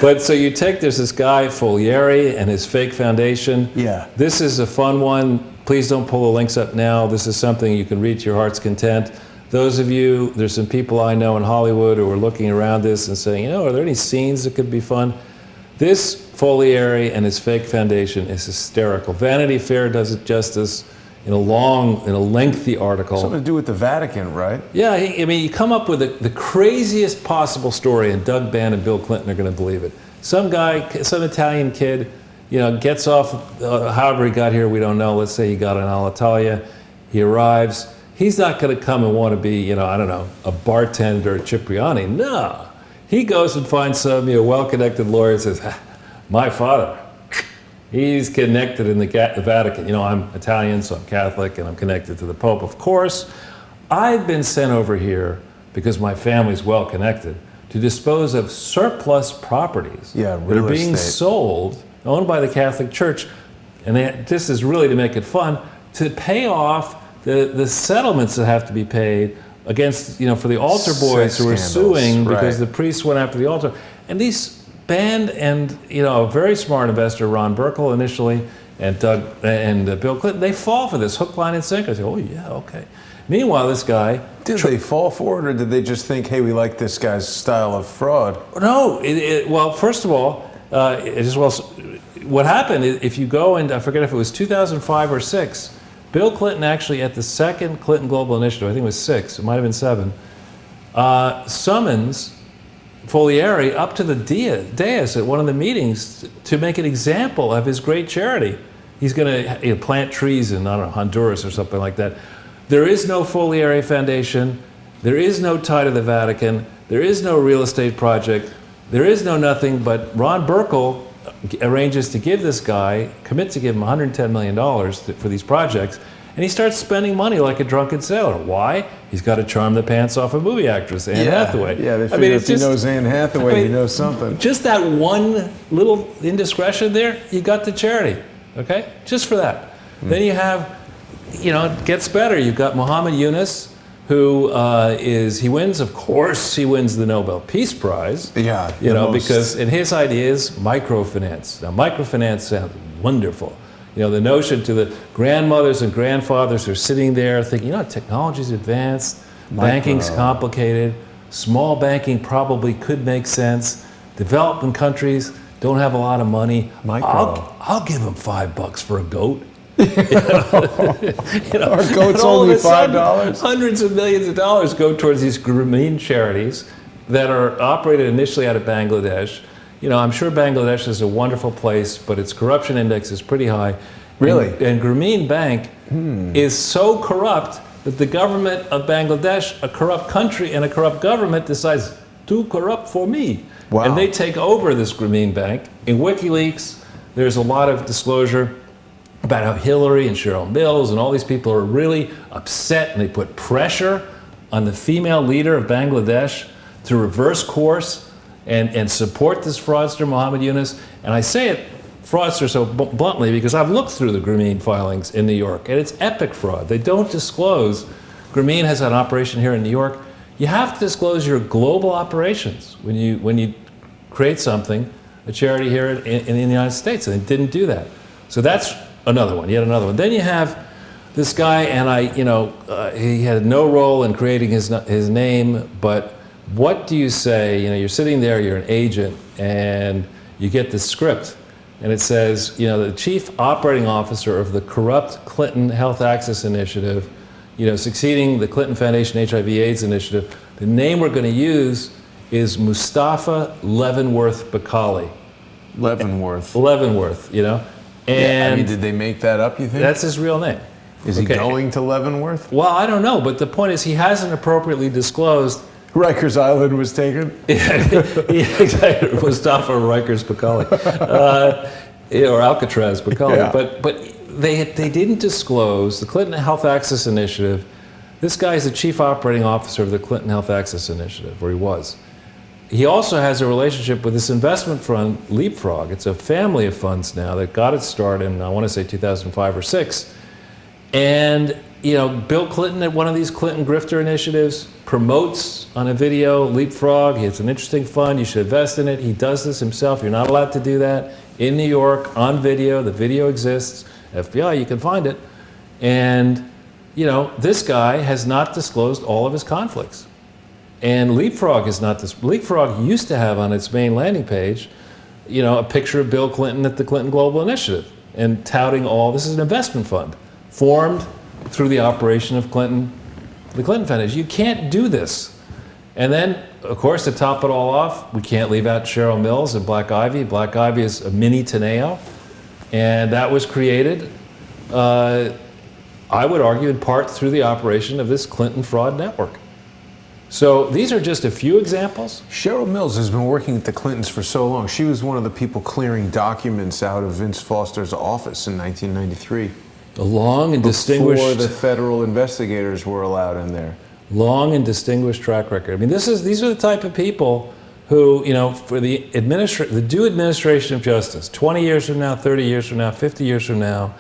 But so you take, there's this guy, Folieri, and his fake foundation. Yeah. This is a fun one. Please don't pull the links up now. This is something you can read to your heart's content. Those of you, there's some people I know in Hollywood who are looking around this and saying, you know, are there any scenes that could be fun? This Folieri and his fake foundation is hysterical. Vanity Fair does it justice in a lengthy article. Something to do with the Vatican, right? Yeah, I mean, you come up with the craziest possible story, and Doug Bann and Bill Clinton are going to believe it. Some guy, some Italian kid, you know, gets off, however he got here, we don't know. Let's say he got on Alitalia. He arrives. He's not going to come and want to be, you know, I don't know, a bartender at Cipriani. No. He goes and finds some, you know, well-connected lawyer and says, my father, he's connected in the Vatican. You know, I'm Italian, so I'm Catholic, and I'm connected to the Pope. Of course, I've been sent over here because my family's well-connected to dispose of surplus properties that are being sold, owned by the Catholic Church, and this is really to make it fun, to pay off the settlements that have to be paid against, you know, for the altar boys who were suing because the priests went after the altar. And these band and, you know, a very smart investor, Ron Burkle initially, and Doug and Bill Clinton, they fall for this hook, line, and sinker. They say, oh yeah, okay. Meanwhile, this guy... Did they fall for it, or did they just think, hey, we like this guy's style of fraud? No, well, first of all, what happened, if you go and, I forget if it was 2005 or 6, Bill Clinton actually, at the second Clinton Global Initiative, I think it was 6, it might have been 7, summons Folieri up to the dais at one of the meetings to make an example of his great charity. He's going to plant trees in, I don't know, Honduras or something like that. There is no Folieri Foundation. There is no tie to the Vatican. There is no real estate project. There is no nothing, but Ron Burkle arranges to give this guy, commit to give him $110 million for these projects, and he starts spending money like a drunken sailor. Why? He's got to charm the pants off a movie actress, Anne Hathaway. Yeah, they figure if he knows Anne Hathaway, he knows something. Just that one little indiscretion there, you got the charity, okay? Just for that. Then you have, you know, it gets better. You've got Muhammad Yunus, who he wins the Nobel Peace Prize. Yeah. You know, because in his idea is microfinance. Now, microfinance sounds wonderful. You know, the notion to the grandmothers and grandfathers who are sitting there thinking, you know, technology's advanced, banking's complicated, small banking probably could make sense. Developing countries, don't have a lot of money. Micro. I'll give him $5 for a goat. Our goat's only $5. Hundreds of millions of dollars go towards these Grameen charities that are operated initially out of Bangladesh. I'm sure Bangladesh is a wonderful place, but its corruption index is pretty high. Really? And Grameen Bank is so corrupt that the government of Bangladesh, a corrupt country and a corrupt government, decides too corrupt for me. Wow. And they take over this Grameen Bank. In WikiLeaks, there's a lot of disclosure about how Hillary and Cheryl Mills and all these people are really upset, and they put pressure on the female leader of Bangladesh to reverse course and support this fraudster, Muhammad Yunus. And I say it fraudster so bluntly because I've looked through the Grameen filings in New York, and it's epic fraud. They don't disclose. Grameen has an operation here in New York. You have to disclose your global operations when you create something, a charity here in the United States, and they didn't do that. So that's another one, yet another one. Then you have this guy, and he had no role in creating his name, but what do you say? You're sitting there, you're an agent, and you get this script, and it says, the chief operating officer of the corrupt Clinton Health Access Initiative, succeeding the Clinton Foundation HIV/AIDS Initiative. The name we're going to use is Mustafa Leavenworth Bakali. Leavenworth. And did they make that up, you think? that's his real name. Is he going to Leavenworth? Well, I don't know, but the point is he hasn't appropriately disclosed. Rikers Island was taken? Exactly. Mustafa Rikers Bakali. Or Alcatraz Bakali. Yeah. But they didn't disclose the Clinton Health Access Initiative. This guy is the chief operating officer of the Clinton Health Access Initiative, or he was. He also has a relationship with this investment fund, Leapfrog. It's a family of funds now that got its start in, I want to say 2005 or 6. And, Bill Clinton at one of these Clinton grifter initiatives promotes on a video Leapfrog. It's an interesting fund. You should invest in it. He does this himself. You're not allowed to do that in New York on video. The video exists. FBI, you can find it. And, this guy has not disclosed all of his conflicts. And Leapfrog is not this. Leapfrog used to have on its main landing page, a picture of Bill Clinton at the Clinton Global Initiative and touting this is an investment fund formed through the operation of the Clinton Foundation. You can't do this. And then, of course, to top it all off, we can't leave out Cheryl Mills and Black Ivy. Black Ivy is a mini Teneo, and that was created, I would argue, in part through the operation of this Clinton fraud network. So these are just a few examples. Cheryl Mills has been working at the Clintons for so long. She was one of the people clearing documents out of Vince Foster's office in 1993. A long and distinguished... Before the federal investigators were allowed in there. Long and distinguished track record. I mean, these are the type of people who, for the due administration of justice, 20 years from now, 30 years from now, 50 years from now,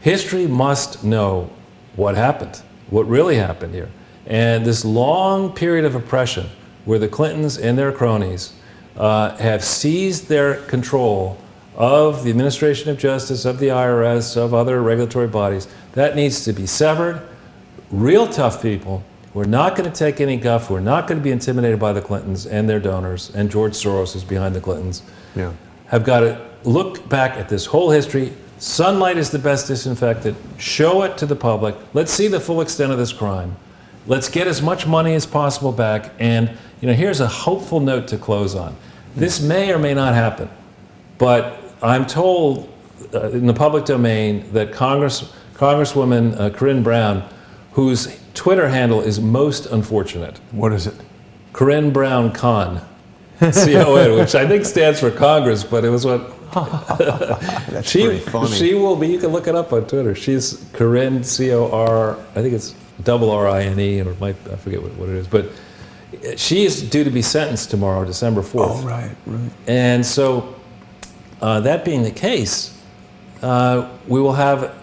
history must know what happened, what really happened here. And this long period of oppression where the Clintons and their cronies have seized their control of the administration of justice, of the IRS, of other regulatory bodies, that needs to be severed. Real tough people who are not going to take any guff, who are not going to be intimidated by the Clintons and their donors, and George Soros is behind the Clintons, have got to look back at this whole history. Sunlight is the best disinfectant. Show it to the public. Let's see the full extent of this crime. Let's get as much money as possible back. And here's a hopeful note to close on. This may or may not happen, but I'm told in the public domain that Congresswoman Corinne Brown, whose Twitter handle is most unfortunate. What is it? Corinne Brown Con, C-O-N, which I think stands for Congress, but it was what... That's pretty funny. She will be, you can look it up on Twitter. She's Corinne, C-O-R, I think it's R-I-N-E, or I forget what it is, but she is due to be sentenced tomorrow, December 4th. Oh, right. And so, that being the case, we will have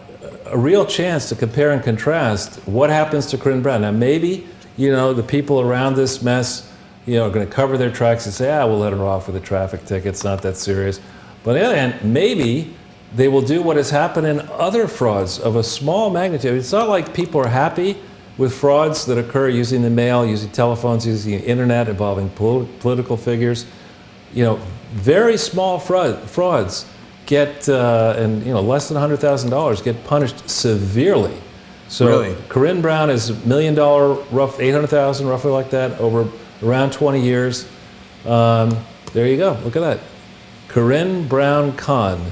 a real chance to compare and contrast what happens to Corinne Brown. Now, maybe, the people around this mess, are going to cover their tracks and say, we'll let her off with a traffic ticket, it's not that serious. But on the other hand, maybe they will do what has happened in other frauds of a small magnitude. It's not like people are happy with frauds that occur using the mail, using telephones, using the internet, involving political figures. very small frauds get, and less than $100,000 get punished severely. So Really? Corinne Brown is $1 million, rough $800,000, roughly like that, over around 20 years. There you go. Look at that. Corinne Brown Khan.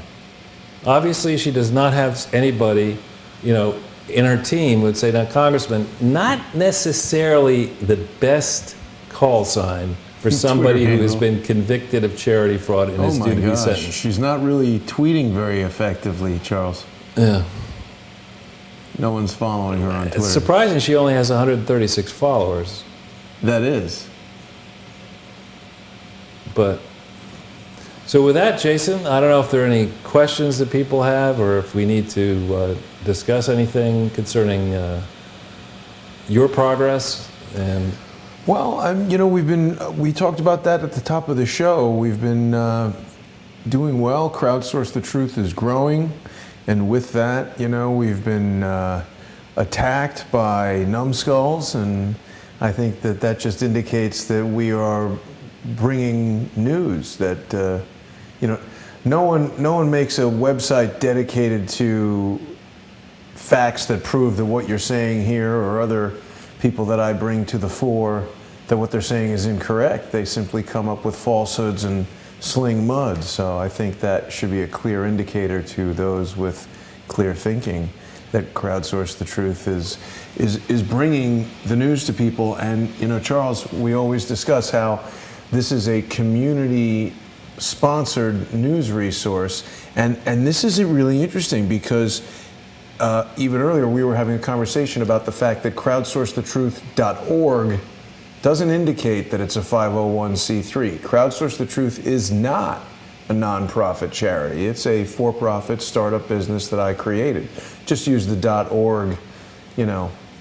Obviously, she does not have anybody, in her team would say, now, Congressman, not necessarily the best call sign for somebody who has been convicted of charity fraud and is due to be sentenced. She's not really tweeting very effectively, Charles. Yeah. No one's following her on Twitter. It's surprising she only has 136 followers. That is. But, so with that, Jason, I don't know if there are any questions that people have or if we need to discuss anything concerning your progress and... Well, we talked about that at the top of the show. We've been doing well. Crowdsource the Truth is growing. And with that, we've been attacked by numbskulls. And I think that just indicates that we are bringing news that, no one makes a website dedicated to facts that prove that what you're saying here or other people that I bring to the fore that what they're saying is incorrect. They simply come up with falsehoods and sling mud. So I think that should be a clear indicator to those with clear thinking that Crowdsource the Truth is bringing the news to people. And Charles, we always discuss how this is a community sponsored news resource, and this is really interesting because even earlier we were having a conversation about the fact that crowdsourcethetruth.org doesn't indicate that it's a 501c3. Crowdsource the Truth is not a nonprofit charity. It's a for-profit startup business that I created. Just use the .org,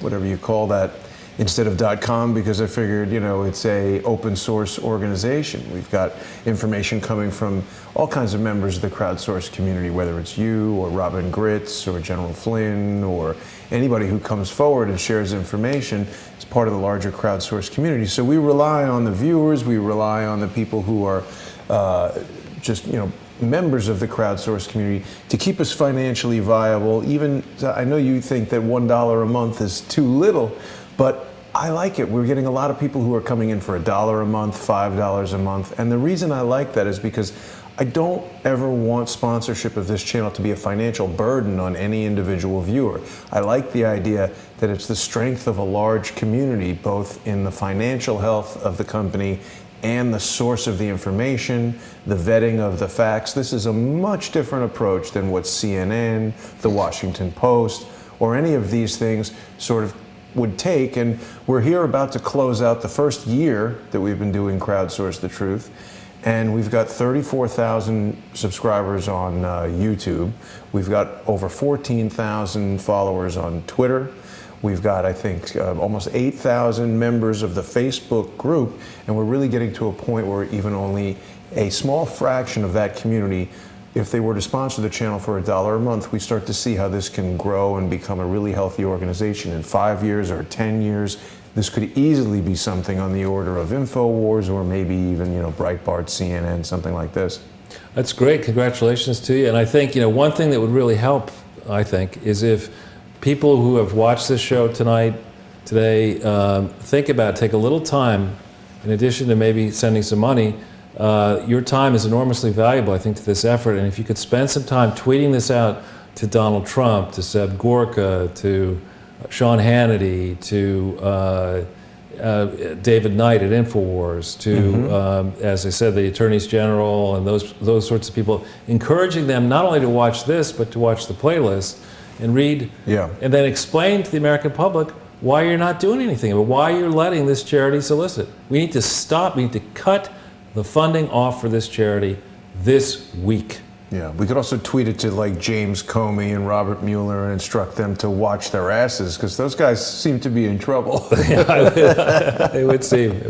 whatever you call that, instead of .com, because I figured, it's a open source organization. We've got information coming from all kinds of members of the crowdsource community, whether it's you or Robin Gritz or General Flynn or anybody who comes forward and shares information as part of the larger crowdsource community. So we rely on the viewers, we rely on the people who are members of the crowdsource community to keep us financially viable. Even, I know you think that $1 a month is too little, but I like it. We're getting a lot of people who are coming in for $1 a month, $5 a month. And the reason I like that is because I don't ever want sponsorship of this channel to be a financial burden on any individual viewer. I like the idea that it's the strength of a large community, both in the financial health of the company and the source of the information, the vetting of the facts. This is a much different approach than what CNN, the Washington Post, or any of these things sort of would take. And we're here about to close out the first year that we've been doing Crowdsource the Truth. And we've got 34,000 subscribers on YouTube. We've got over 14,000 followers on Twitter. We've got, I think, almost 8,000 members of the Facebook group. And we're really getting to a point where even only a small fraction of that community, if they were to sponsor the channel for $1 a month, we start to see how this can grow and become a really healthy organization. In 5 years or 10 years, this could easily be something on the order of InfoWars or maybe even, Breitbart, CNN, something like this. That's great. Congratulations to you. And I think, one thing that would really help, I think, is if people who have watched this show today, take a little time, in addition to maybe sending some money. Your time is enormously valuable, I think, to this effort. And if you could spend some time tweeting this out to Donald Trump, to Seb Gorka, to Sean Hannity, to David Knight at InfoWars, to, as I said, the attorneys general and those sorts of people, encouraging them not only to watch this, but to watch the playlist and read, and then explain to the American public why you're not doing anything, but why you're letting this charity solicit. We need to stop, we need to cut the funding off for this charity this week. Yeah, we could also tweet it to like James Comey and Robert Mueller and instruct them to watch their asses, because those guys seem to be in trouble. It would seem.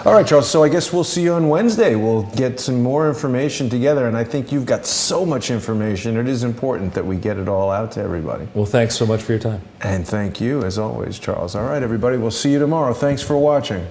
All right, Charles, so I guess we'll see you on Wednesday. We'll get some more information together, and I think you've got so much information. It is important that we get it all out to everybody. Well, thanks so much for your time. And thank you, as always, Charles. All right, everybody, we'll see you tomorrow. Thanks for watching.